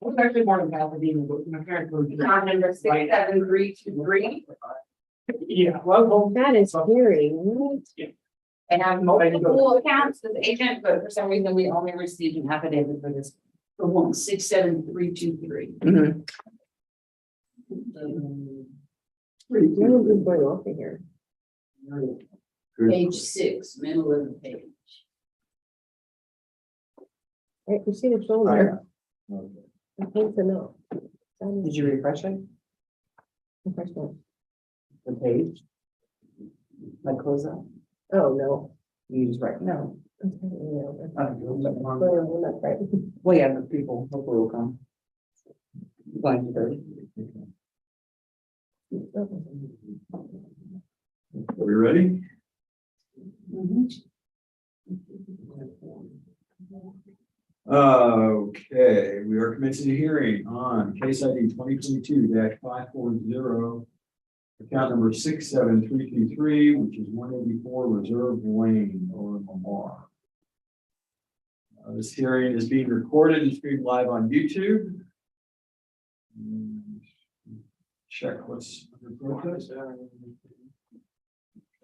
It was actually more than Pasadena, but my parents were. Car number 67323. Yeah, well, That is scary. Yeah. And have multiple accounts as agent, but for some reason we only received an affidavit for this. The one, 67323. Going off in here. Page 6, middle of the page. Right, you see the shoulder. I think so, no. Did you refresh it? Refresh that. The page? Like close up? Oh, no. You just write, no. I'm telling you, no. Well, No, that's right. yeah, the people hopefully will come. Going to thirty. Are we ready? Okay, we are commencing a hearing on case ID 2022-540, account number 67323, which is 184 Reserve Lane, or Lamar. This hearing is being recorded and streamed live on YouTube. Check what's under protest.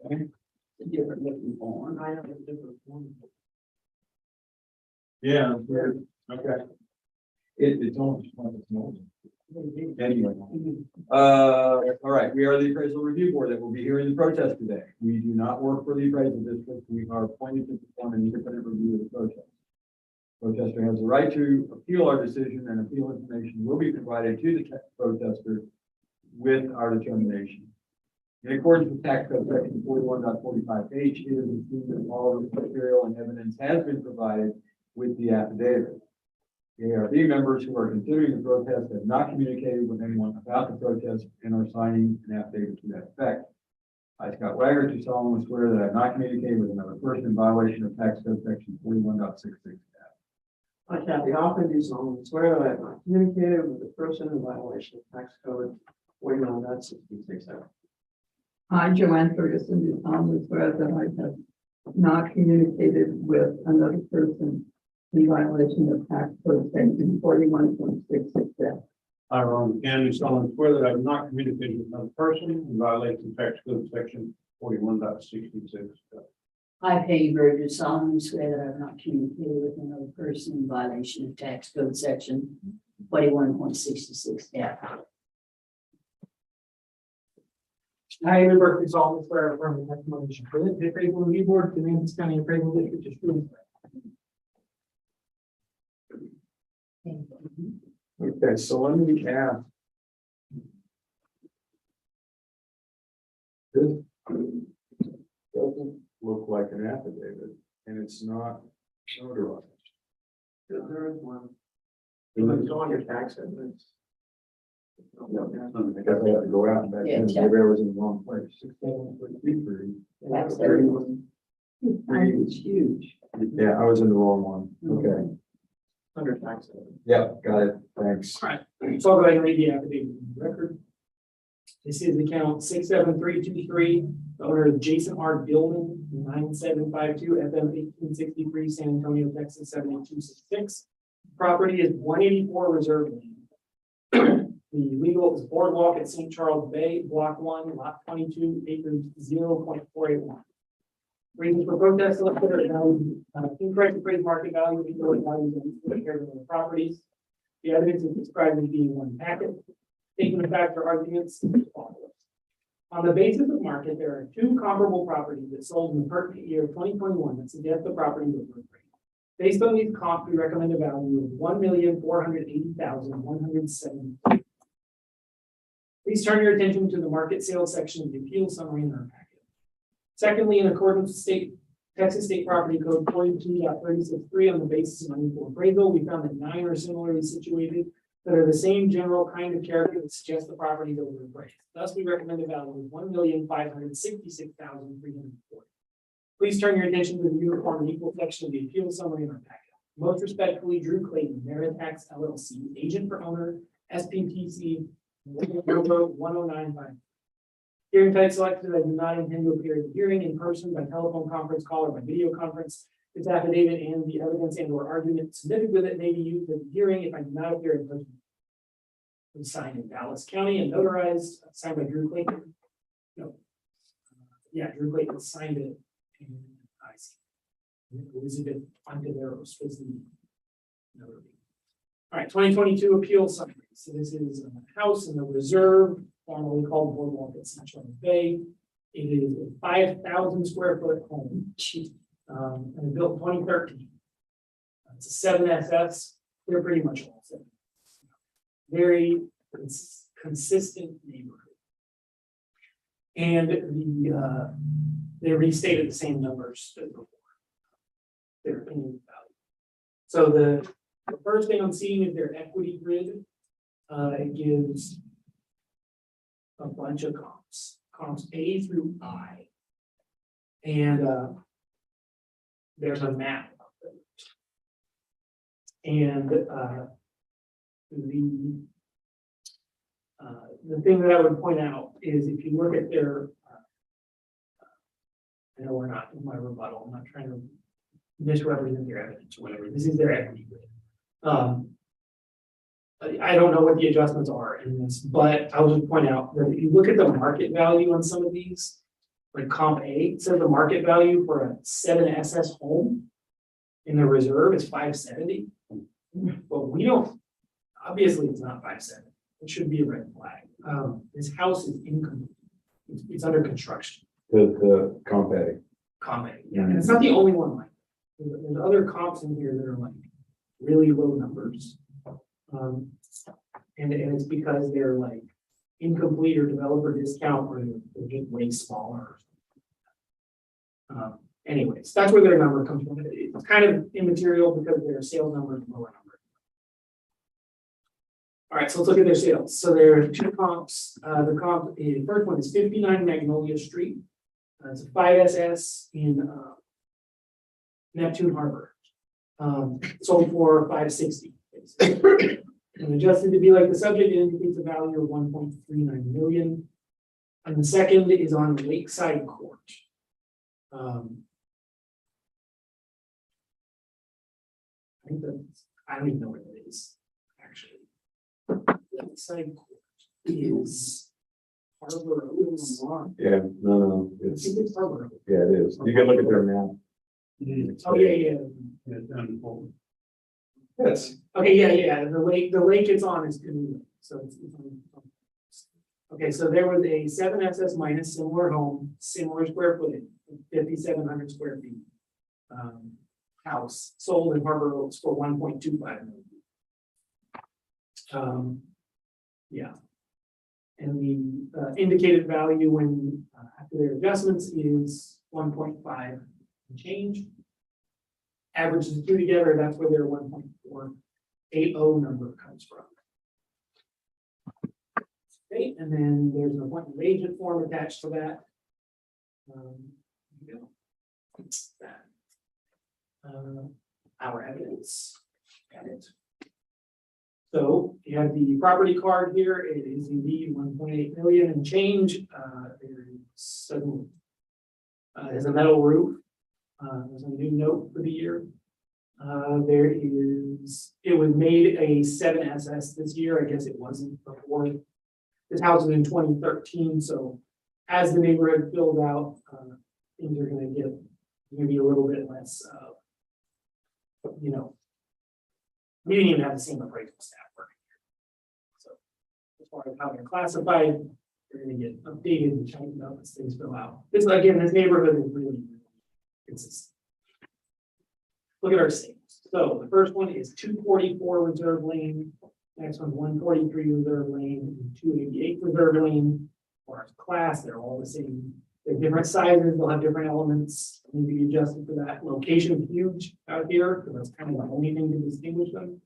Okay. A different looking form. Yeah, weird. Okay. It's almost one of the anyway. All right, we are the appraisal review board that will be hearing the protest today. We do not work for the appraisal district. We are appointed to perform an independent review of the protest. Protester has the right to appeal our decision, and appeal information will be provided to the protester with our determination. In accordance with tax code section 41.45H, it is assumed that all of the material and evidence has been provided with the affidavit. The ARB members who are considering the protest have not communicated with anyone about the protest and are signing an affidavit to that effect. I, Scott Wagner, do solemnly swear that I have not communicated with another person in violation of tax code section 41.66F. I, Kathy Hoffman, do solemnly swear that I have not communicated with the person in violation of tax code 41.66F. I, Joanne Ferguson, do solemnly swear that I have not communicated with another person in violation of tax code section 41.66F. I, Ron County, solemnly swear that I have not communicated with another person in violation of tax code section 41.66. I, Peggy Bird, do solemnly swear that I have not communicated with another person in violation of tax code section 41.66F. I remember it's all for affirmative testimony. The appraisal review board, the Aransas County Appraisal District is true. Okay, so let me ask. This doesn't look like an affidavit, and it's not notarized. There is one. Really? It's on your tax evidence. I guess I have to go out and back Yeah, in, check. maybe I was in the wrong place. 16.33. That's It's huge. Yeah, I was in the wrong one, okay, Under tax evidence. yeah, got it, thanks. All right, so I'll go ahead and read the affidavit in the record. This is account 67323, the owner is Jason R. Gilman, 9752 FM 1863, San Antonio, Texas 78266. Property is 184 Reserve Lane. The legal is boardwalk at St. Charles Bay, block 1, lot 22, acres 0.481. Reasons for protest, selected are value, incorrect appraised market value, incorrect values of the properties. The evidence is described as being one packet. Statement of fact or arguments as follows. On the basis of market, there are two comparable properties that sold in the pertinent year of 2021 that suggest the property was worth. Based on these comps, we recommend a value of $1,480,170. Please turn your attention to the market sales section of the appeal summary in our packet. Secondly, in accordance with Texas State Property Code 42.363, on the basis of unequal appraisal, we found that 9 are similarly situated that are the same general kind of character that suggests the property that was appraised. Thus, we recommend a value of $1,566,340. Please turn your attention to the uniform and equal section of the appeal summary in our packet. Most respectfully, Drew Clayton, Maritax LLC, agent for owner, SPPC, number 1095. Hearing type selected, I do not intend to appear at the hearing in person, by telephone conference call, or by video conference. This affidavit and the evidence and or argument submitted with it may be used at the hearing if I do not appear in person. It was signed in Dallas County and notarized, signed by Drew Clayton. No. Yeah, Drew Clayton signed it. And I see. Elizabeth Ontiveros was the notary. All right, 2022 appeal summary. So this is a house in the reserve, formerly called Boardwalk at St. Charles Bay. It is a 5,000 square foot home. And built in 2013. It's a 7 SS. They're pretty much all 7. Very consistent neighborhood. And they restated the same numbers as before. Their opinion value. So the first thing I'm seeing is their equity grid. It gives a bunch of comps A through I. And there's a map of them. And the thing that I would point out is if you look at their, I know we're not in my rebuttal, I'm not trying to misrepresent their evidence or whatever, this is their equity grid. I don't know what the adjustments are in this, but I'll just point out that if you look at the market value on some of these, like comp A, says the market value for a 7 SS home in the reserve is 570. But we don't, obviously it's not 570. It should be a red flag. This house is incomplete. It's under construction. The comp A. Comp A, yeah, and it's not the only one like that. There's other comps in here that are like really low numbers. And it's because they're like incomplete or developer discount, or they're just way smaller. Anyways, that's where their number comes from. It's kind of immaterial because their sales number is lower number. All right, so let's look at their sales. So there are 2 comps. The first one is 59 Magnolia Street. It's a 5SS in Neptune Harbor. Sold for 560. And adjusted to be like the subject, it indicates a value of 1.39 million. And the second is on Lakeside Court. I think that's, I don't even know what it is, actually. Lakeside Court is Harbor Oaks. Yeah, no, I think it's Harbor Oaks. yeah, it is. You can look at their map. Oh, yeah. Yeah, down the pole. Yes. Okay, yeah. The lake it's on is Canoe Lake, so it's on. Okay, so there was a 7SS minus similar home, similar square footage, 5,700 square feet. House sold in Harbor Oaks for 1.25 million. Yeah. And the indicated value when after their adjustments is 1.5 and change. Averages the two together, that's where their 1.480 number comes from. Okay, and then there's an appointment of agent form attached to that. You know, that. Our evidence. Got it. So you have the property card here. It is indeed 1.8 million and change. There is some. There's a metal roof. There's a new note for the year. There is, it was made a 7SS this year. I guess it wasn't before. This house was in 2013, so as the neighborhood filled out, things are gonna get maybe a little bit less, you know. We didn't even have the same appraisal staff working here. So as far as how they're classified, they're gonna get updated and tightened up as things fill out. This, again, this neighborhood is really consistent. Look at our sales. So the first one is 244 Reserve Lane. Next one's 143 Reserve Lane and 288 Reserve Lane. Or as class, they're all the same. They're different sizes, they'll have different elements, need to be adjusted for that. Location is huge out here, because that's kind of the only thing to distinguish them.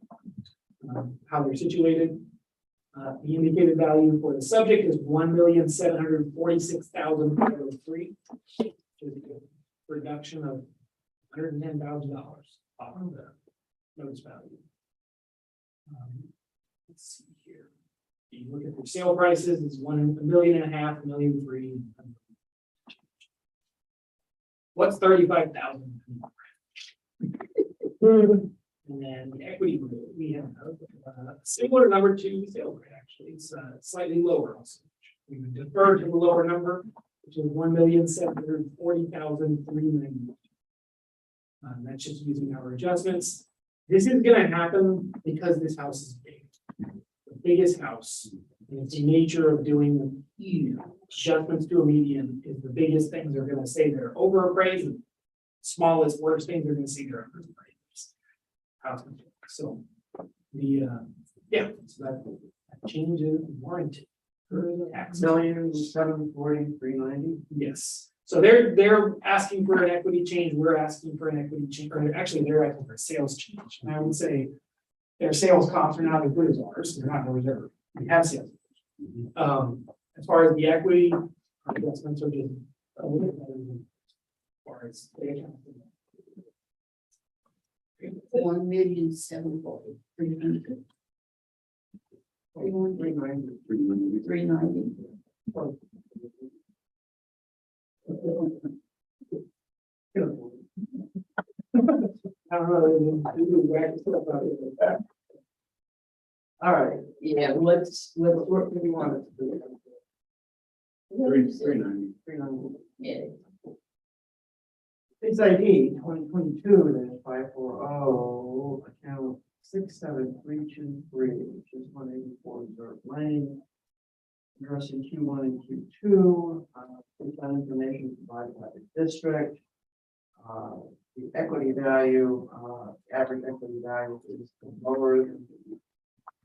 How they're situated. The indicated value for the subject is $1,746,503, which is a reduction of $110,000 off of the notice value. Let's see here. You look at the sale prices, it's $1.5 million, $1.3 million. What's 35,000? And then the equity group, we have similar number to sale rate, actually. It's slightly lower also. We would defer to the lower number, which is 1,740,390. That's just using our adjustments. This is gonna happen because this house is big. The biggest house, and it's the nature of doing adjustments to a median is the biggest things are gonna say they're overappraised. And smallest, worst things are gonna say they're underappraised. So the yeah, so that change is warranted. $1,740,390. Yes. So they're asking for an equity change, we're asking for an equity change, or actually they're asking for a sales change. And I would say their sales comps are not as good as ours, they're not in reserve. We have sales. As far as the equity, our adjustments are just a little bit better than as far as they account for that. 1,740,300. 390. I don't know. All right, Yeah, what do you want it to be? 390. 390. yeah. Case ID 2022-540, account 67323, which is 184 Reserve Lane. Addressing Q1 and Q2, based on information provided by the district. The equity value, average equity value is lower than the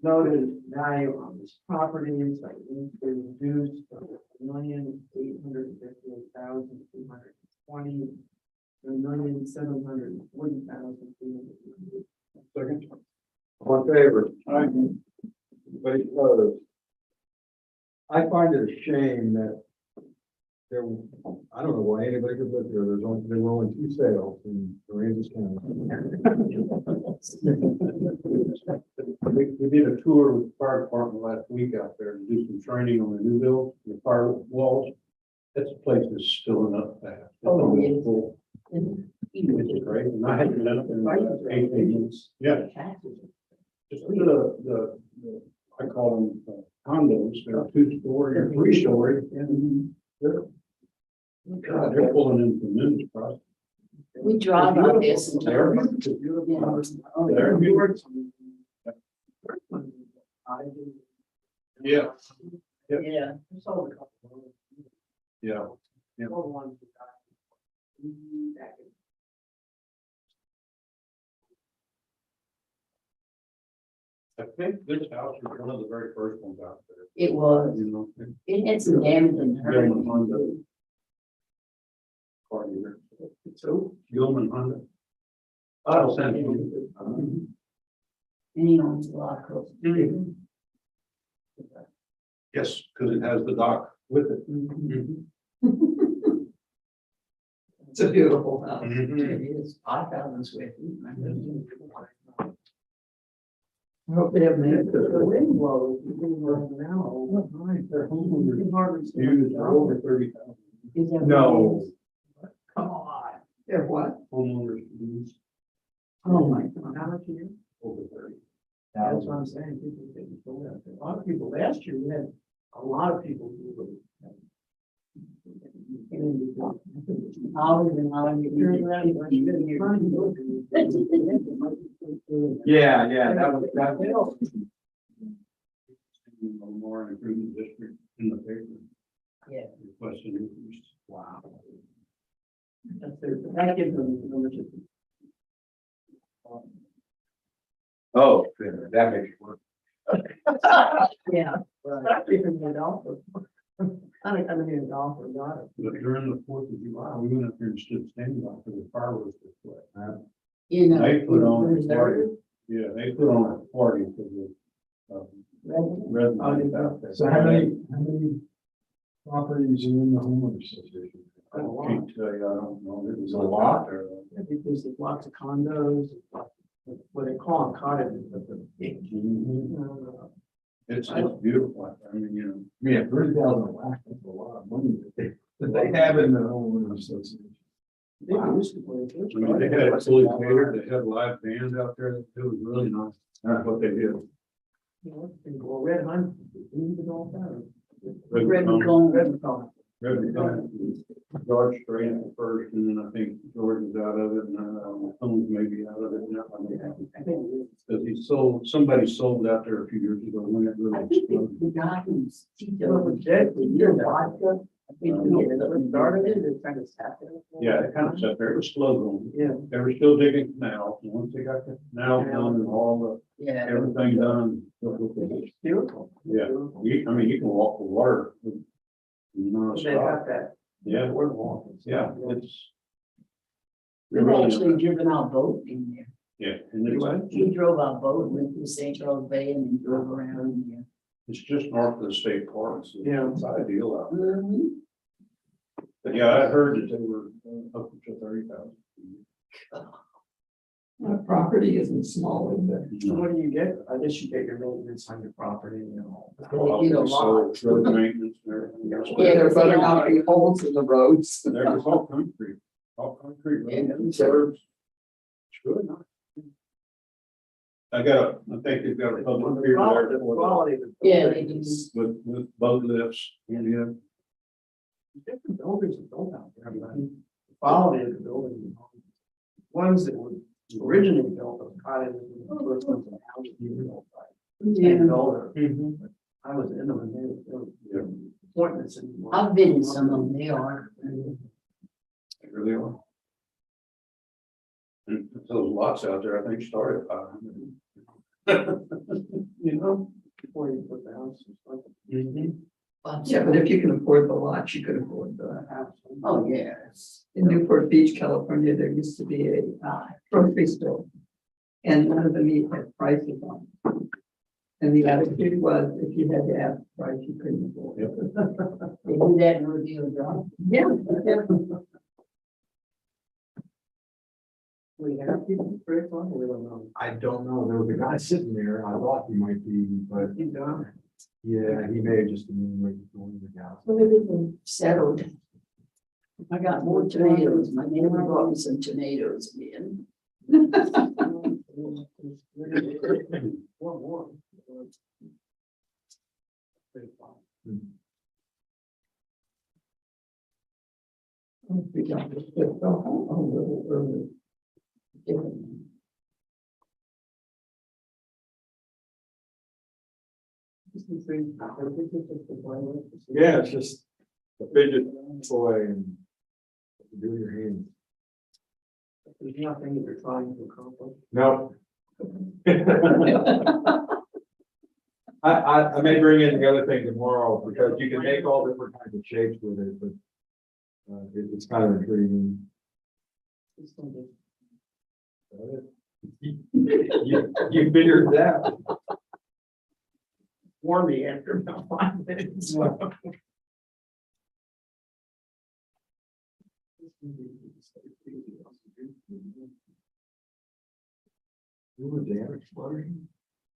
noted value on this property, so it needs to be reduced from $1,858,220 to $1,740,300. Second. All in favor? Aye. Anybody opposed? I find it a shame that there, I don't know why anybody could live here. There were only 2 sales in Aransas County. We did a tour with the fire department last week out there and do some training on the new build, the fire walls. That place is still enough fast. Oh, yes. It's great. And I haven't done it in 8 years. Yeah. Just the I call them condos. They're 2-story or 3-story. And they're pulling in tremendous price. We drive on this and They're yeah. Yeah. Yeah. sold a couple. Yeah. Yeah. Sold one. Back in I think this house was one of the very first ones out there, It was, you know. it had some damage in her. Gilman Honda. Car dealer. So, Gilman Honda. oh, And he owns a lot of clothes. Yes, because it has the dock with it. It's a beautiful house. It is 5,000 square feet. I hope they have made the wind blows, you can run now. Their homeowners You can hardly stand use it. are over 30,000. Is that No. Come on. They're what? Homeowners use Oh, my God. How much a year? over 30. That's what I'm saying, people getting sold out there. A lot of people, last year, we had a lot of people who were. Hours and hours. Yeah, that was. More improvement district in the paper. Yeah. Requesting increase. Wow. That gives them the ownership. Oh, that makes it work. Yeah. That's even an offer. I mean, an offer, not a. But during the 4th of July, we went up there and stood standing out for the fireworks display. You know. They put on a reserve, party. Yeah, they put on a party for the residents out there. So how many properties are in the homeowners association? I can't tell you, I don't know. It was A lot. there. Because there's lots of condos, what they call them cottages, but the big. It's beautiful. I mean, you know. Yeah, 30,000 whack, that's a lot of money that they have in the homeowners association. They used to play. I mean, they had it fully catered, they had live bands out there, it was really nice, that's what they did. You know, and go Red Hunt, leave it all down. Red Cone. Red Cone. George straight at the first, and then I think George is out of it, and Holmes may be out of it now. I think Because somebody sold out there a few years ago when it I really think exploded. the guy who's Well, teacher. with Jed, the year vodka, I think it started it, it kind of sat there. Yeah, it kind of sat there, it was slow going. Yeah. They were still digging canals, and once they got the canal done and all Yeah. the, everything done. It's beautiful. Yeah, I mean, you can walk the water. They Non-stop. got that. Yeah, Boardwalk. yeah, it's. We've really actually nice. driven our boat in there. Yeah, and it's, We drove our boat, went through St. Charles Bay and then drove around in there. it's just north of the state park, so Yeah. it's ideal out there. But yeah, I heard that they were up to 30,000. That property isn't small, is it? So what do you get? I guess you get your maintenance on your property, you know. They did a lot. So, road maintenance and everything. Yeah, There better they not be holes in the roads. There was all concrete, Yeah. road curbs. It's really nice. I think they've got a public here there The quality of the. Yeah, they do. with boat lifts, yeah. Different buildings are built out there, but the quality of the building. Ones that were originally built as cottages. and the first ones that houses were built by $10. I was in them and they were appointments. and- I've been in some of them, they are. They really are. And those lots out there, I think started at 500. You know, before you put the house. Yeah, but if you can afford the lot, you could afford the house. Oh, yes. In Newport Beach, California, there used to be a grocery store. And none of them had prices on it. And the attitude was, if you had to ask the price, you couldn't afford it. They do that in Rodeo Drive. Yeah. We have people pretty fun, we don't know. I don't know, there was a guy sitting there, I thought he might be, but He's done. yeah, he may have just been waiting for the house. Well, everything settled. I got more tomatoes. My neighbor brought me some tomatoes in. One more. We got to shift the home a little early. Different. Yeah, it's just a fidget toy and do your hands. There's nothing that you're trying to accomplish. No. I may bring in the other thing tomorrow because you can make all different kinds of shapes with it, but it's kind of intriguing. You figured it out. Warn me after about 5 minutes.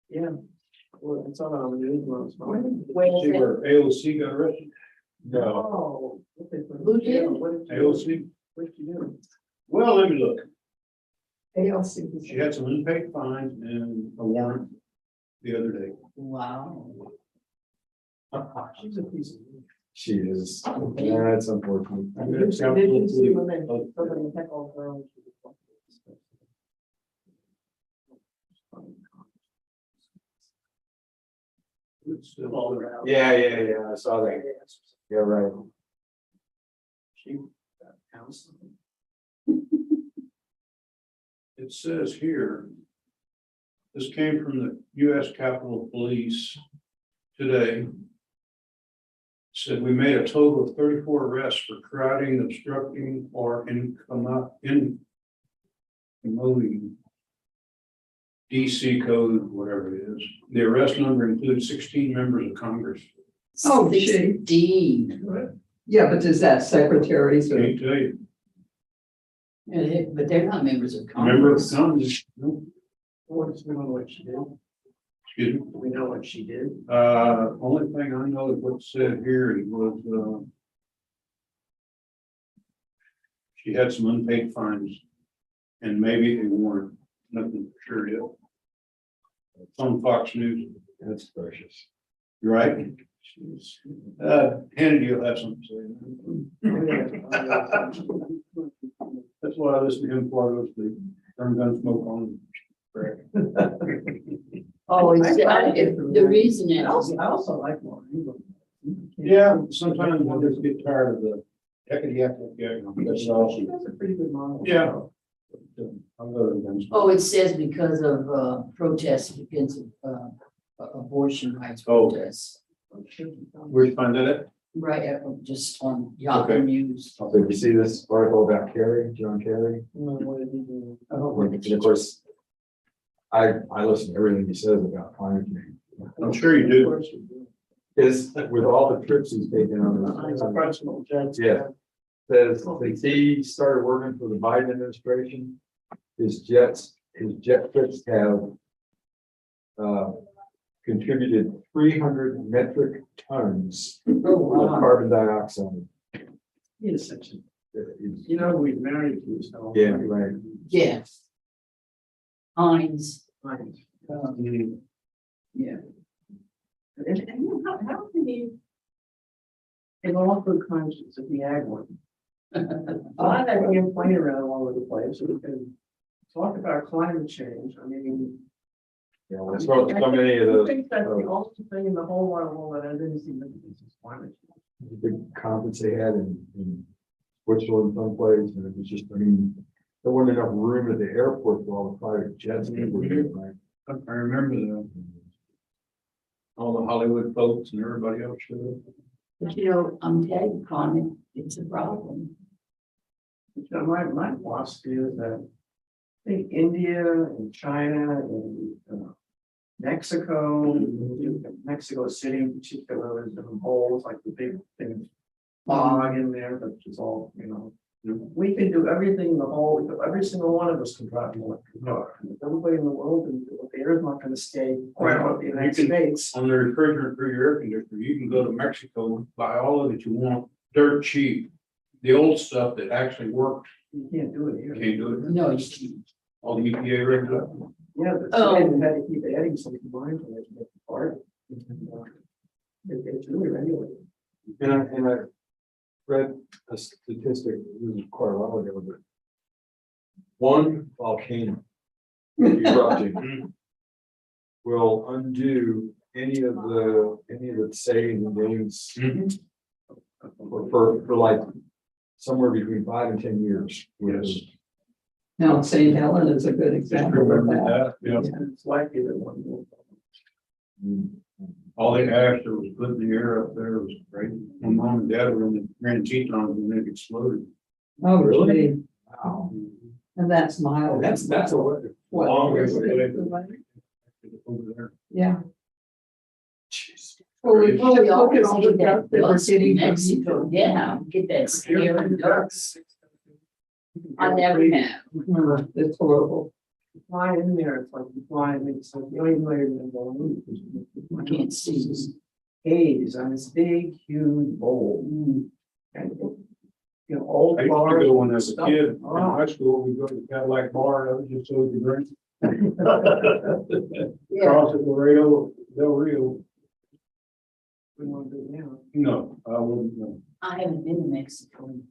Yeah, well, it's on the news. See where AOC got arrested? No. Who did? AOC? What did you do? Well, let me look. ALC. She had some unpaid fines and a warrant the other day. Wow. She's a piece of. She is. That's unfortunate. Did you see when they, somebody heck all around? It's still all around. Yeah, I saw that. Yeah, right. She got counseling. It says here, this came from the US Capitol Police today. Said we made a total of 34 arrests for crowding, obstructing, or incommoding DC code, whatever it is. The arrest number includes 16 members of Congress. Oh, gee. 16. Yeah, but is that secretaries or? Can't tell you. But they're not members of Member of Congress. Congress. No, What do we know what she did? excuse me. Do we know what she did? Only thing I know is what's said here was, she had some unpaid fines and maybe a warrant, nothing for sure yet. It's on Fox News. That's precious. You right? Hannity will have something to say. That's why I listen to him before I go to sleep. Turn gun smoke on. Oh, it's, I the reason I is, also like Maureen. Yeah, sometimes I just get tired of the heckity heckity. That's all. She does a pretty good model. Yeah. I'll go to them. oh, it says because of protests against abortion rights Oh. protests. Where'd you find that at? Right, just on Yahoo Okay. News. So you see this article about Kerry, John Kerry? No, what did he do? And of course, I listen to everything he says about climate change. I'm sure you Of do. course you do. Because with all the trips he's taken He's a on, professional judge. Yeah. says since he started working for the Biden administration, his jet trips have contributed 300 metric tons of carbon dioxide. He's such a, It's- you know, we've married to this. now. Yeah, right. Yes. Heinz, Right. yeah. And you know, how can you? In all food conscience of the ag one. Why that we playing around all over the place, so we can talk about climate change, I mean. Yeah, well, it's not so many of I those think that's the only thing in the whole wide world that has any significance is climate change. big conference they had in Switzerland someplace, and it was just, I mean, there wasn't enough room at the airport for all the private jets. Right? I remember the, all the Hollywood folks and everybody else showed up. But you know, I'm telling you, Connie, it's a problem. You know, my philosophy is that I think India and China and Mexico City in particular is in holes like the big thing. Fog in there, but it's all, you know, we can do everything in the whole, every single one of us can drive an electric car. If everybody in the world can do it, the air is not gonna stay right out the United States. On the refrigerant for your air conditioner, you can go to Mexico, buy all of it you want, dirt cheap. The old stuff that actually worked, You can't do it you here. can't do it. No, you can't. All the EPA regs. Yeah, but Oh. they had to keep adding some combined to make it part. It's really regulated. And I read a statistic, this was quite a while ago, but one volcano erupting will undo any of the saving gains for like somewhere between 5 and 10 years. Yes. Now, St. Helen is a good Just example of remember that. that, yeah. It's likely that one will. All the ash that was put in the air up there was great. When mom and dad were in the Grand Teton and it exploded. Oh, really? Wow. And that's mild. That's a what? What? Long way over there. Yeah. Jeez. Well, we Crazy. just look at all the Get stuff that that we're dust in getting from Mexico, Mexico. yeah, get that scary dust. I never have. It's horrible. You fly in there, it's like you fly in, it's like you don't even know you're gonna go in. I can't see. Haze on this big, huge bowl. And, you know, old I used to bars. go when I was a stuff. kid in Oh. high school, we'd go to the Cadillac bar, that was just so we could drink. Yeah. Cross at Laredo, Del Rio. We want to do it now. No, I wouldn't know. I haven't been to Mexico in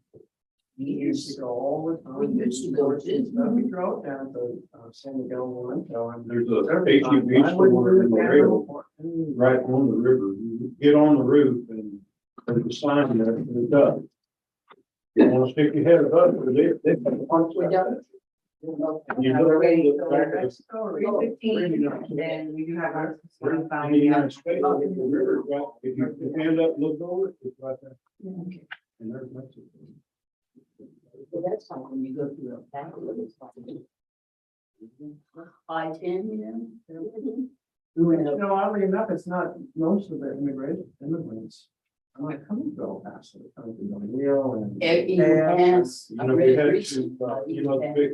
We used to years. go all the time. We used to go to- We drove down to San Miguel, Melinco, and There's a every time, HEB I wouldn't store do in it Laredo, now. right on the river. You get on the roof and there's a sign there, and it's up. You want to stick your head above it, they punch We like don't- that. You look over the back of the 315, and then we do have our. in the United States, the river, right, if you put your hand up, and look over it, it's right there. And there's Mexico. Well, that's not when you go through a battle, it's like. I-10, you know? We went up. No, oddly enough, it's not most of the immigrants. I'm like, come and go past it, come to the Rio and. Yes. You know, we had to, you know, the big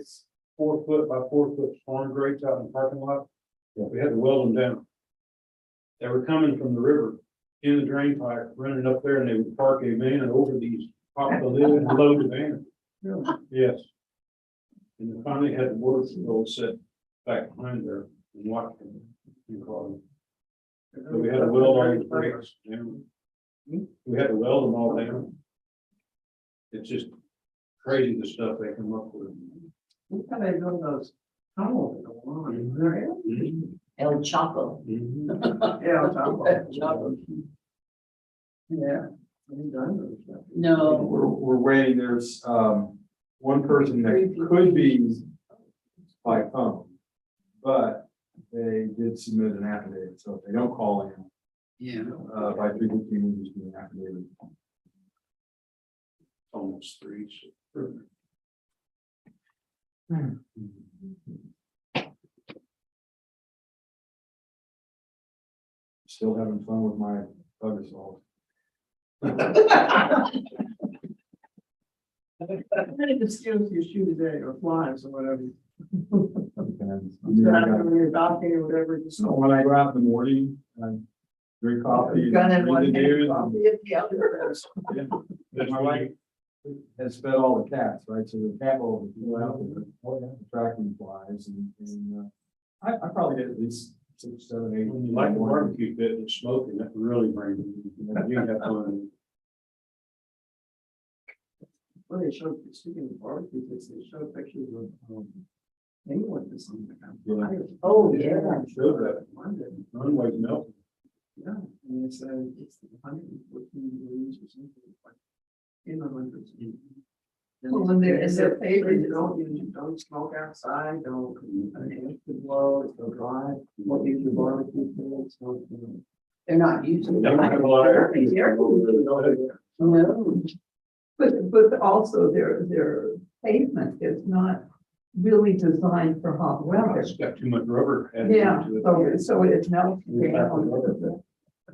4 foot by 4 foot storm grates out in the parking lot. Yeah, we had to weld them down. They were coming from the river in the drain pipe, running up there, and they would park a van over these, pop the lid and load the van. Yes. And then finally had the border patrol sit back behind there and watch them. And call them. So we had to weld all the brakes down. We had to weld them all down. It's just crazy the stuff they come up with. Look how they build those tunnels that go on. They're El Chapo. Yeah, on top of it. Yeah. We've done those stuff. No, We're waiting, there's, one person that could be by phone, but they did submit an affidavit, so if they don't call in, yeah. by 3:15, we just do an affidavit. Almost 3. So. Still having fun with my bug assault. Any excuse you shoot there or flies or whatever. And When you're docking or whatever, just. so when I go out in the morning, I drink coffee. Gun in read one the hand, news, coffee in the other. and my wife has fed all the cats, right? So the cat will go out and attracting flies and I probably get at least 6, 7, 8. When you like a barbecue pit and smoking, that really brings you have fun. Well, they showed, speaking of barbecue, they showed pictures of, England or something. Oh, yeah. Showed that London, runway's melting. yeah, and it's 114 degrees or something like. In the hundreds. Well, and their favorite is- Don't smoke outside, don't, air to blow, don't drive, what use your barbecue pits, don't, you know. They're not using. They don't have a lot of air. No. But also their pavement is not really designed for hot weather. It's got too much rubber added Yeah, into it. so it melts down.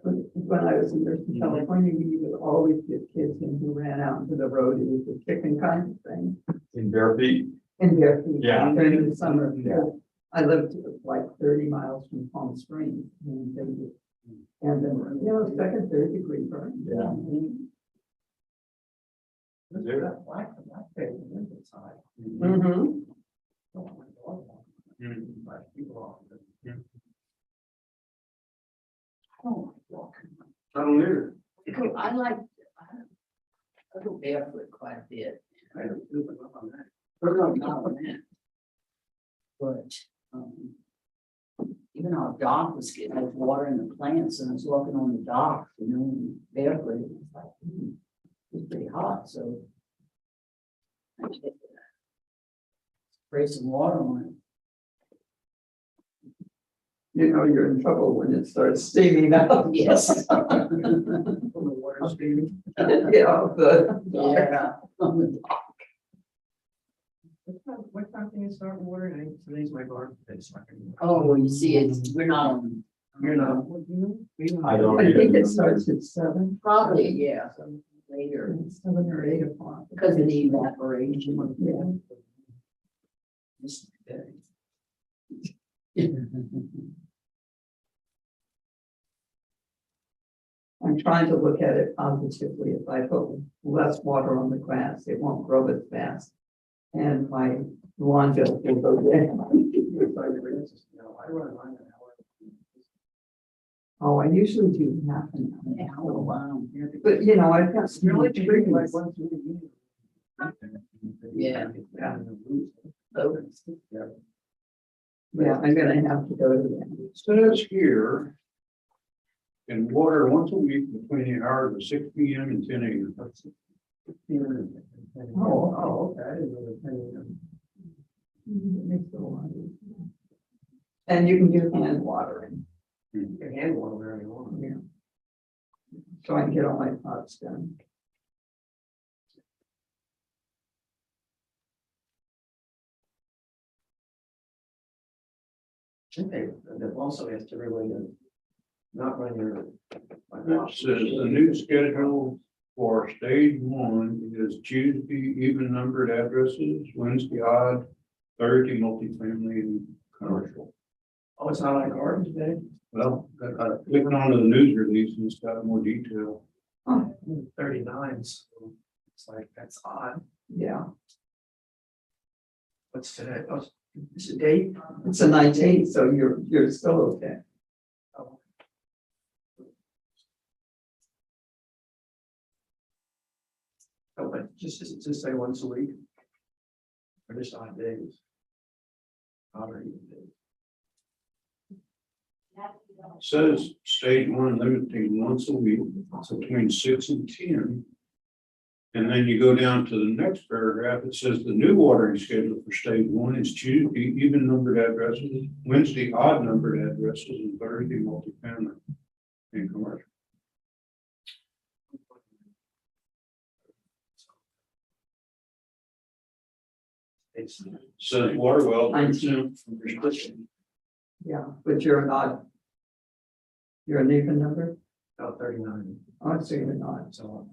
When I was in California, we would always get kids in who ran out into the road, it was a chicken kind of thing. In bare feet. In their feet Yeah. during the summer. Yeah. I lived like 30 miles from Palm Springs and then, second, third degree burn. Yeah. There's that black pavement inside. Mm-hmm. People off. Oh, my God. I don't either. I like, I go barefoot quite a bit. I don't do it on that. But not on that. But, even our dock was getting like water in the plants, and I was walking on the dock, you know, and barefoot, it was like, it was pretty hot, so. I just spray some water on it. You know, you're in trouble when it starts steaming up. Yes. From the water stream. Yeah, the. Yeah. On the dock. What time can you start watering? I think today's my birthday. So I can- Oh, well, you see, it's, we're not on. You're not. I don't. I think it starts at 7. Probably, yeah, later, 7 or 8 o'clock. because of the evaporation. Yeah. Just- I'm trying to look at it positively. If I put less water on the grass, it won't grow as fast. And my lawn bill will go down. I run mine an hour. Oh, I usually do half an hour. Oh, wow. But you know, I've got some Really really trees trees. like once a week. Yeah. Yeah, I'm gonna have to go to that. Says here. And water once a week between the hours of 6 p.m. and 10 a.m. Oh, okay. I didn't know that. It makes it a lot easier. And you can do hand watering. You can hand water wherever you want. Yeah. So I can get all my pots done. I think that also has to really not run your. It says the new schedule for stage 1 is Tuesday even numbered addresses, Wednesday odd, Thursday multifamily and commercial. Oh, it's not like ours today? Well, clicking onto the news release and it's got more detail. 39, so it's like, that's odd. Yeah, What's today? Oh, it's a date? it's a 19th, so you're still okay. Oh. Oh, but just say once a week? Or just odd days? Odd or even days? Says stage 1 limiting once a week, so between 6 and 10. And then you go down to the next paragraph, it says the new watering schedule for stage 1 is Tuesday even numbered addresses, Wednesday odd numbered addresses, and Thursday multifamily and commercial. It's Says water well. 19. Restriction. Yeah, but you're an even number? about 39. Oh, so you're not. So.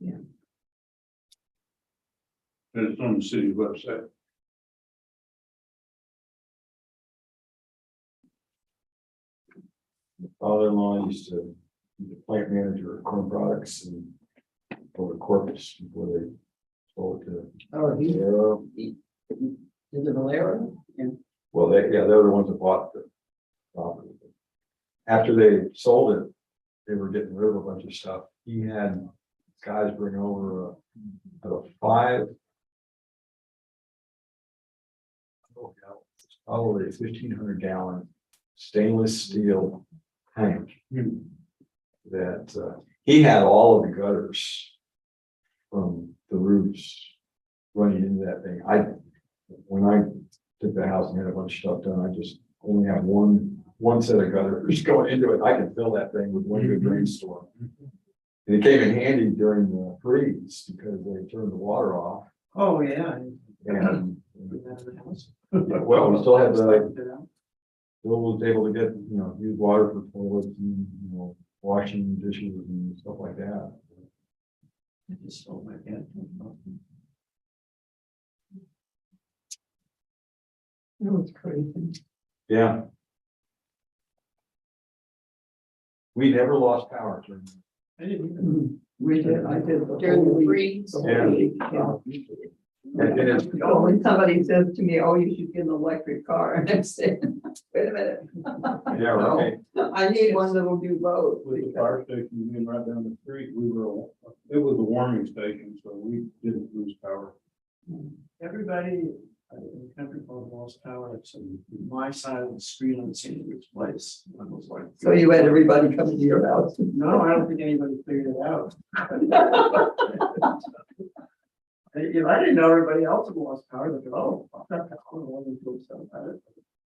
And it's on the city's website. Father-in-law used to be the plant manager of corn products and over Corpus before they sold it to. Oh, he, Arrow. is it Valero? Yeah. Well, they were the ones that bought the property. After they sold it, they were getting rid of a bunch of stuff. He had guys bring over a 5. Probably a 1,500 gallon stainless steel tank. That he had all of the gutters from the roofs running into that thing. When I took the house and had a bunch of stuff done, I just only have one set of gutters going into it. I could fill that thing with one good rainstorm. And it came in handy during the freeze because they turned the water off. Oh, yeah. And Put that in the house. well, we still had still was able to get, use water for toilets and, washing dishes and stuff like that. I just stole my cat. That was crazy. Yeah. We never lost power during. I didn't even. We did, I did. During the freeze? The whole Yeah. week, yeah. And it's, So when somebody says to me, oh, you should get an electric car, and I'm saying, wait a minute. yeah, right. I need one that'll do both. With the fire station being right down the street, it was a warming station, so we didn't lose power. Everybody, in a country called Lost Tower, it's on my side of the street on St. Luke's Place. I was like, So you had everybody come to your house? no, I don't think anybody figured it out. I didn't know everybody else in Lost Tower, they go, oh, I don't want to do something about it.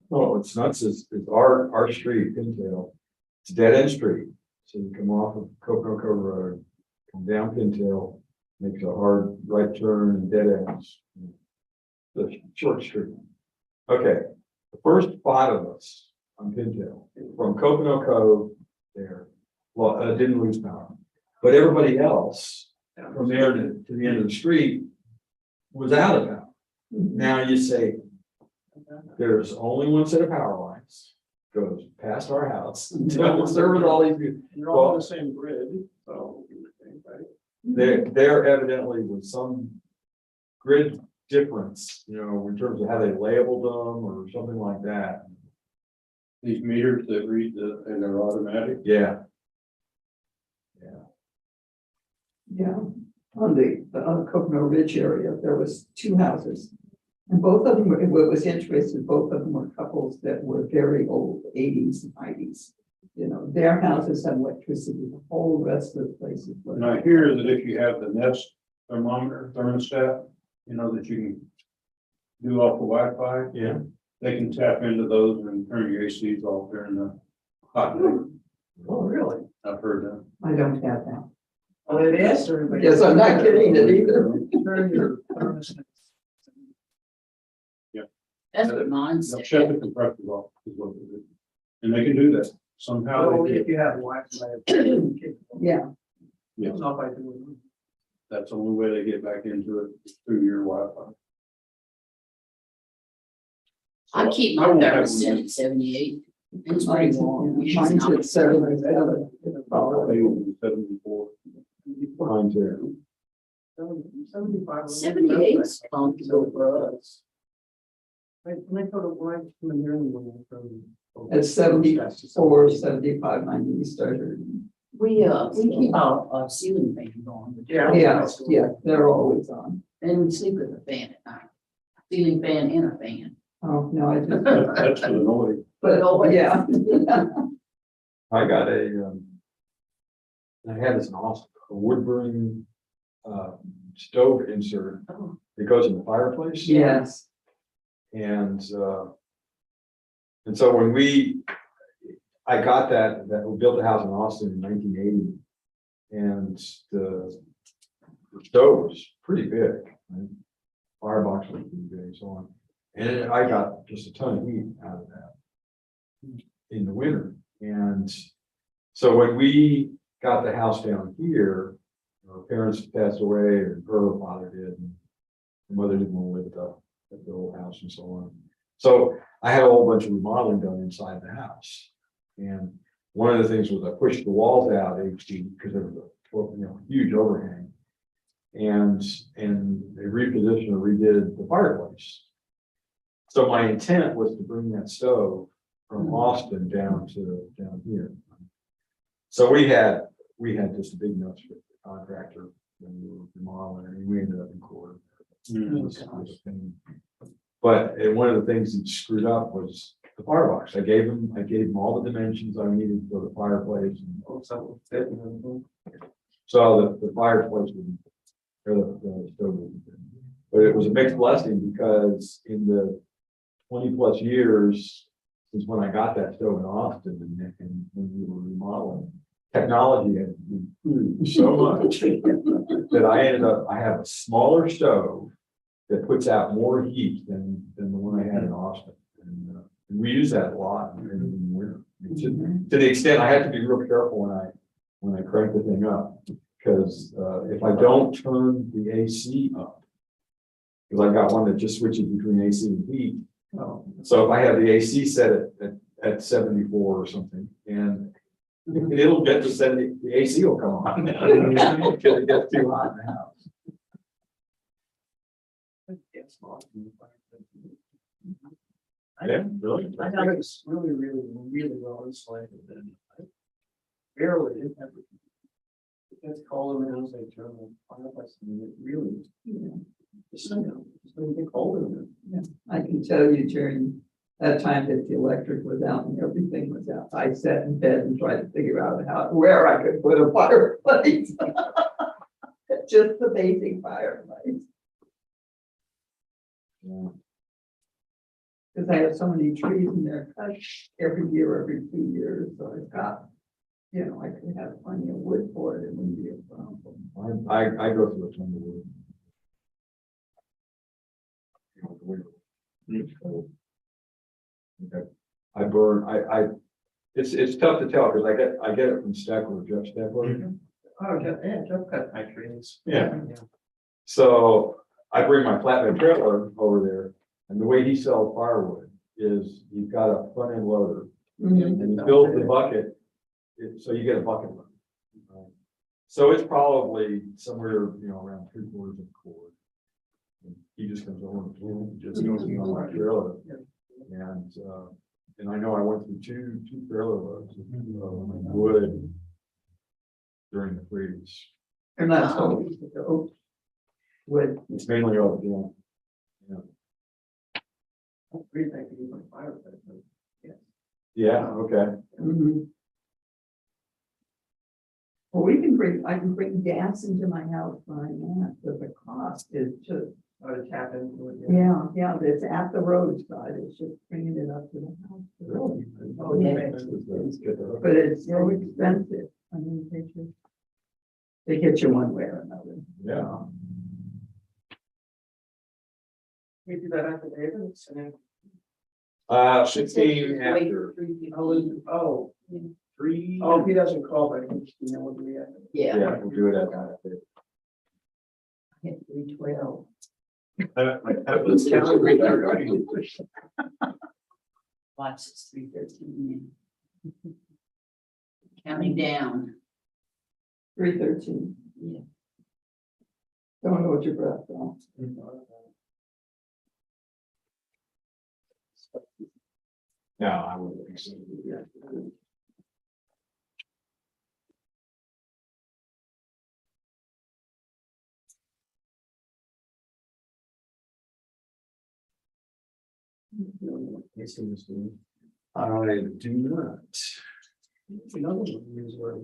Well, it's nuts, it's our street, Pintail, it's a dead end street. So you come off of Coconut Cove Road, come down Pintail, makes a hard right turn and dead ends. The short street. Okay, the first 5 of us on Pintail, from Coconut Cove there, well, didn't lose power. But everybody else, from there to the end of the street, was out of power. Now you say, there's only one set of power lines, goes past our house, until serving all these people. You're all on the same grid, so you would think, right? There evidently was some grid difference, you know, in terms of how they labeled them or something like that. These meters that read and they're automatic. Yeah. Yeah, on the Coconut Ridge area, there was 2 houses. And both of them, what was interesting, both of them were couples that were very old, 80s and 90s. You know, their houses had electricity, the whole rest of the places. And I hear that if you have the Nest thermometer, thermostat, you know, that you can do off the Wi-Fi, Yeah. they can tap into those and turn your ACs off during the hot day. Oh, really? I've heard that. I don't have that. Well, it is. Everybody. Yes, I'm not kidding it either. Turn your thermostat. That's what mine They'll said. shut the compressors off is what they do. And they can do that somehow. Only They if do. you have Wi-Fi. Yeah, Yeah, It's not by doing. that's the only way they get back into it is through your Wi-Fi. I keep my I won't have thermostat at 78. It's pretty warm. mine's at 7. 74. Mine too. 75. 78 is comfortable for us. When I go to work, I'm in here in the morning from. At 74, 75, 90, we started. We keep our ceiling fan on. Yeah, they're always on. And we sleep with a fan at night. Ceiling fan and a fan. Oh, no, I just, That's for the noise. but yeah. I got I had this in Austin, a wood burning stove insert Oh. that goes in the fireplace. Yes, And so when I got that we built a house in Austin in 1980. And the stove was pretty big, right? Firebox was pretty big, so on. And I got just a ton of heat out of that in the winter. And so when we got the house down here, our parents passed away, or her father did, and her mother didn't want to live at the old house and so on. So I had a whole bunch of remodeling done inside the house. And one of the things was I pushed the walls out 8 feet because there was a huge overhang. And they repositioned or redid the fireplace. So my intent was to bring that stove from Austin down here. So we had just a big nuts with the contractor when we were remodeling, and we ended up in court. It was a pain. But one of the things that screwed up was the firebox. I gave him all the dimensions I needed for the fireplace, and so the fireplace wouldn't, or the stove wouldn't. But it was a mixed blessing because in the 20+ years since when I got that stove in Austin and when we were remodeling, technology had improved so much that I have a smaller stove that puts out more heat than the one I had in Austin. And we use that a lot in the winter. To the extent I have to be real careful when I crank the thing up, because if I don't turn the AC up, because I got one that just switches between AC and heat. So if I have the AC set at 74 or something, and it'll get to 70, the AC will come on because it gets too hot in the house. Yeah, really? I thought it was really, really, really well insulated and I barely did everything. It's cold in the house, I turn the fireplace, and it really, just, just when you get cold in there. I can tell you during that time that the electric was out and everything was out, I sat in bed and tried to figure out where I could put a fireplace. Just the basic fireplace. Yeah. Because I have so many trees in there, cut every year, every 2 years, so I've got, I could have plenty of wood for it, it wouldn't be a problem. I go through a ton of wood. Okay. I burn, it's tough to tell because I get it from Steckler, Jeff Steckler. Oh, Jeff cut my trees. Yeah. So I bring my flatbed trailer over there, and the way he sells firewood is you've got a front end loader and he fills the bucket, so you get a bucket load. So it's probably somewhere, around 3/4 of a cord. And he just comes over and just goes on my trailer. And I know I went through two trailer loads of wood during the freeze. And that's always the oak wood. It's mainly all the, Trees I could use on fireplace. yeah, okay. Mhm. Well, I can bring gas into my house by that, but the cost is just, To tap into it. yeah, it's at the roadside, it's just bringing it up to the house. Really? Oh, yeah. It's good. But it's so expensive, I mean, they hit you one way or another. Yeah. We do that after David, and then, 16 after. three. Oh, if he doesn't call, but we'll do that. Yeah, Yeah, we'll do it at that. I hit 312. Watch, it's 313. Counting down. 313. Yeah. Don't hold your breath, though. No, I wouldn't think so. I do not. Another one is where.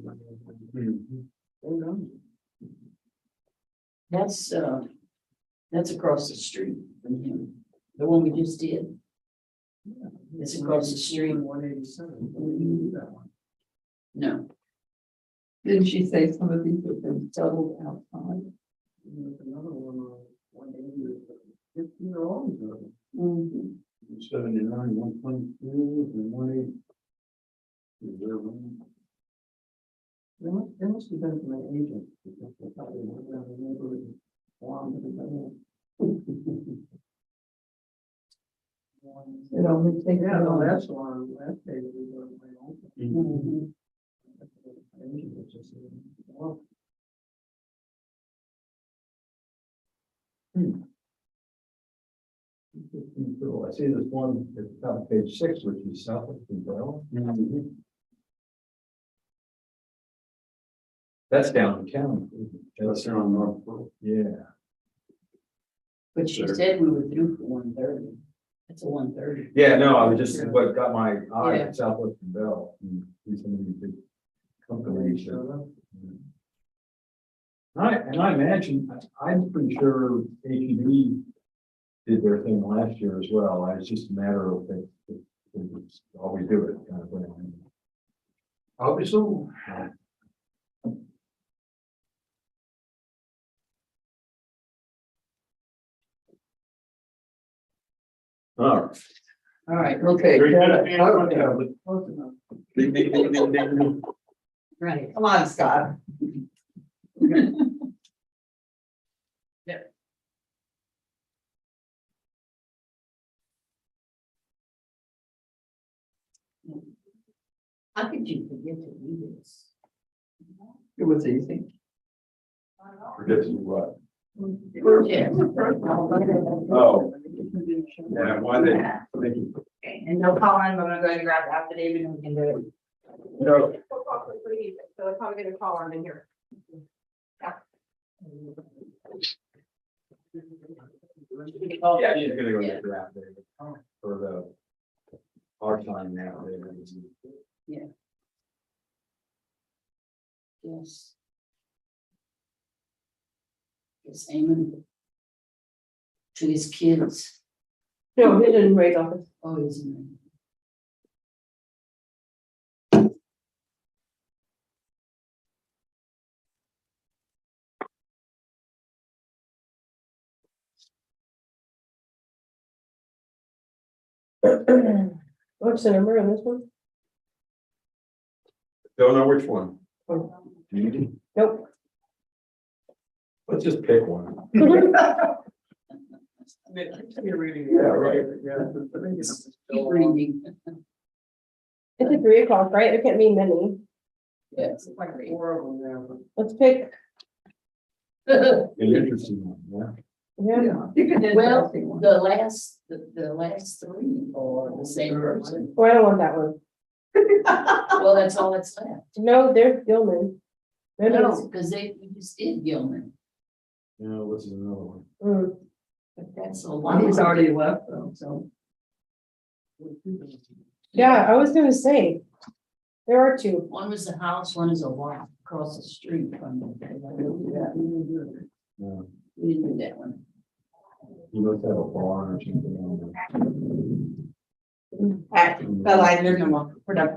Oh, no. That's across the street from him. The one we just did. It's across the street. 187. That one. No, Didn't she say some of these have been settled outside? And there's another one on 180. 15-year-old. Mhm. 79, 122, and 180. They must have been from an agent. Because they probably went around the neighborhood and farmed everybody. It only takes. Yeah, no, that's the one, last page we were my own. Mhm. Agent was just, well, Cool. I see this one at the top of page 6, which is south of Bell. That's down the county. That's there on North Pole. Yeah. but she said we were through for 130. It's a 130. Yeah, no, I was just, what got my eye Yeah. at Southwestern Bell. And see some of these big companies. And I imagine, I'm pretty sure HEB did their thing last year as well. It's just a matter of it's always do it kind of thing. Obviously. All right. All right, Okay. Very good. Okay. close enough. Ding, ding, ding, ding, ding, ding. right. Come on, Scott. How could you forget to read this? It was easy. Forget to do what? Yeah. Oh. Yeah, why they, thank you. Okay, and no calling, I'm gonna go ahead and grab the affidavit and we can do it. No. So they're probably gonna call them in here. Yeah, he's gonna go get draft David for the. Our time now. Yes. Yes, amen. To his kids. No, he didn't raise office. Oh, he's in. What's the number on this one? Don't know which one. Nope. Let's just pick one. You're reading. Yeah, right. Keep reading. It's at 3 o'clock, right? There can't be many. Yes. Four of them now. Let's pick, An interesting one, yeah. Well, the last three are the same person. Oh, I don't want that one. Well, that's all that's left. No, there's Gilman. No, because we just did Gilman, yeah. Now, what's another one? Mm. but that's a lot. He's already left though, so. Yeah, I was gonna say, there are two. One was a house, one is a lot across the street from the. Yeah. We didn't do that one. You must have a barn or something on There's no more. We're done.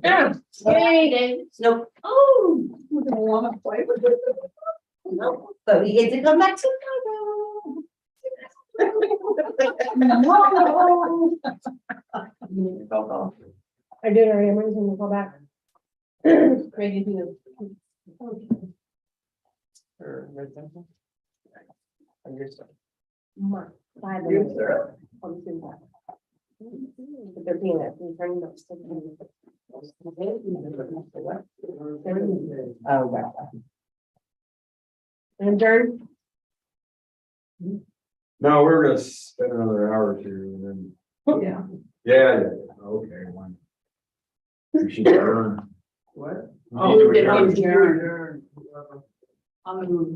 Yeah. Hey, David. Nope. Oh. We're gonna wanna play with it. Nope. But we get to come back to Chicago. I did already, I'm ready to call back. Ready to. Or residential? Understood. Mark, 5 minutes. I'll just do that. But they're being that, they're turning those. Oh, wow. Adjourn. No, we're gonna spend another hour or two and then. Yeah. Yeah, okay, one. We should adjourn. What? We need to Oh, adjourn. adjourn. I'm gonna move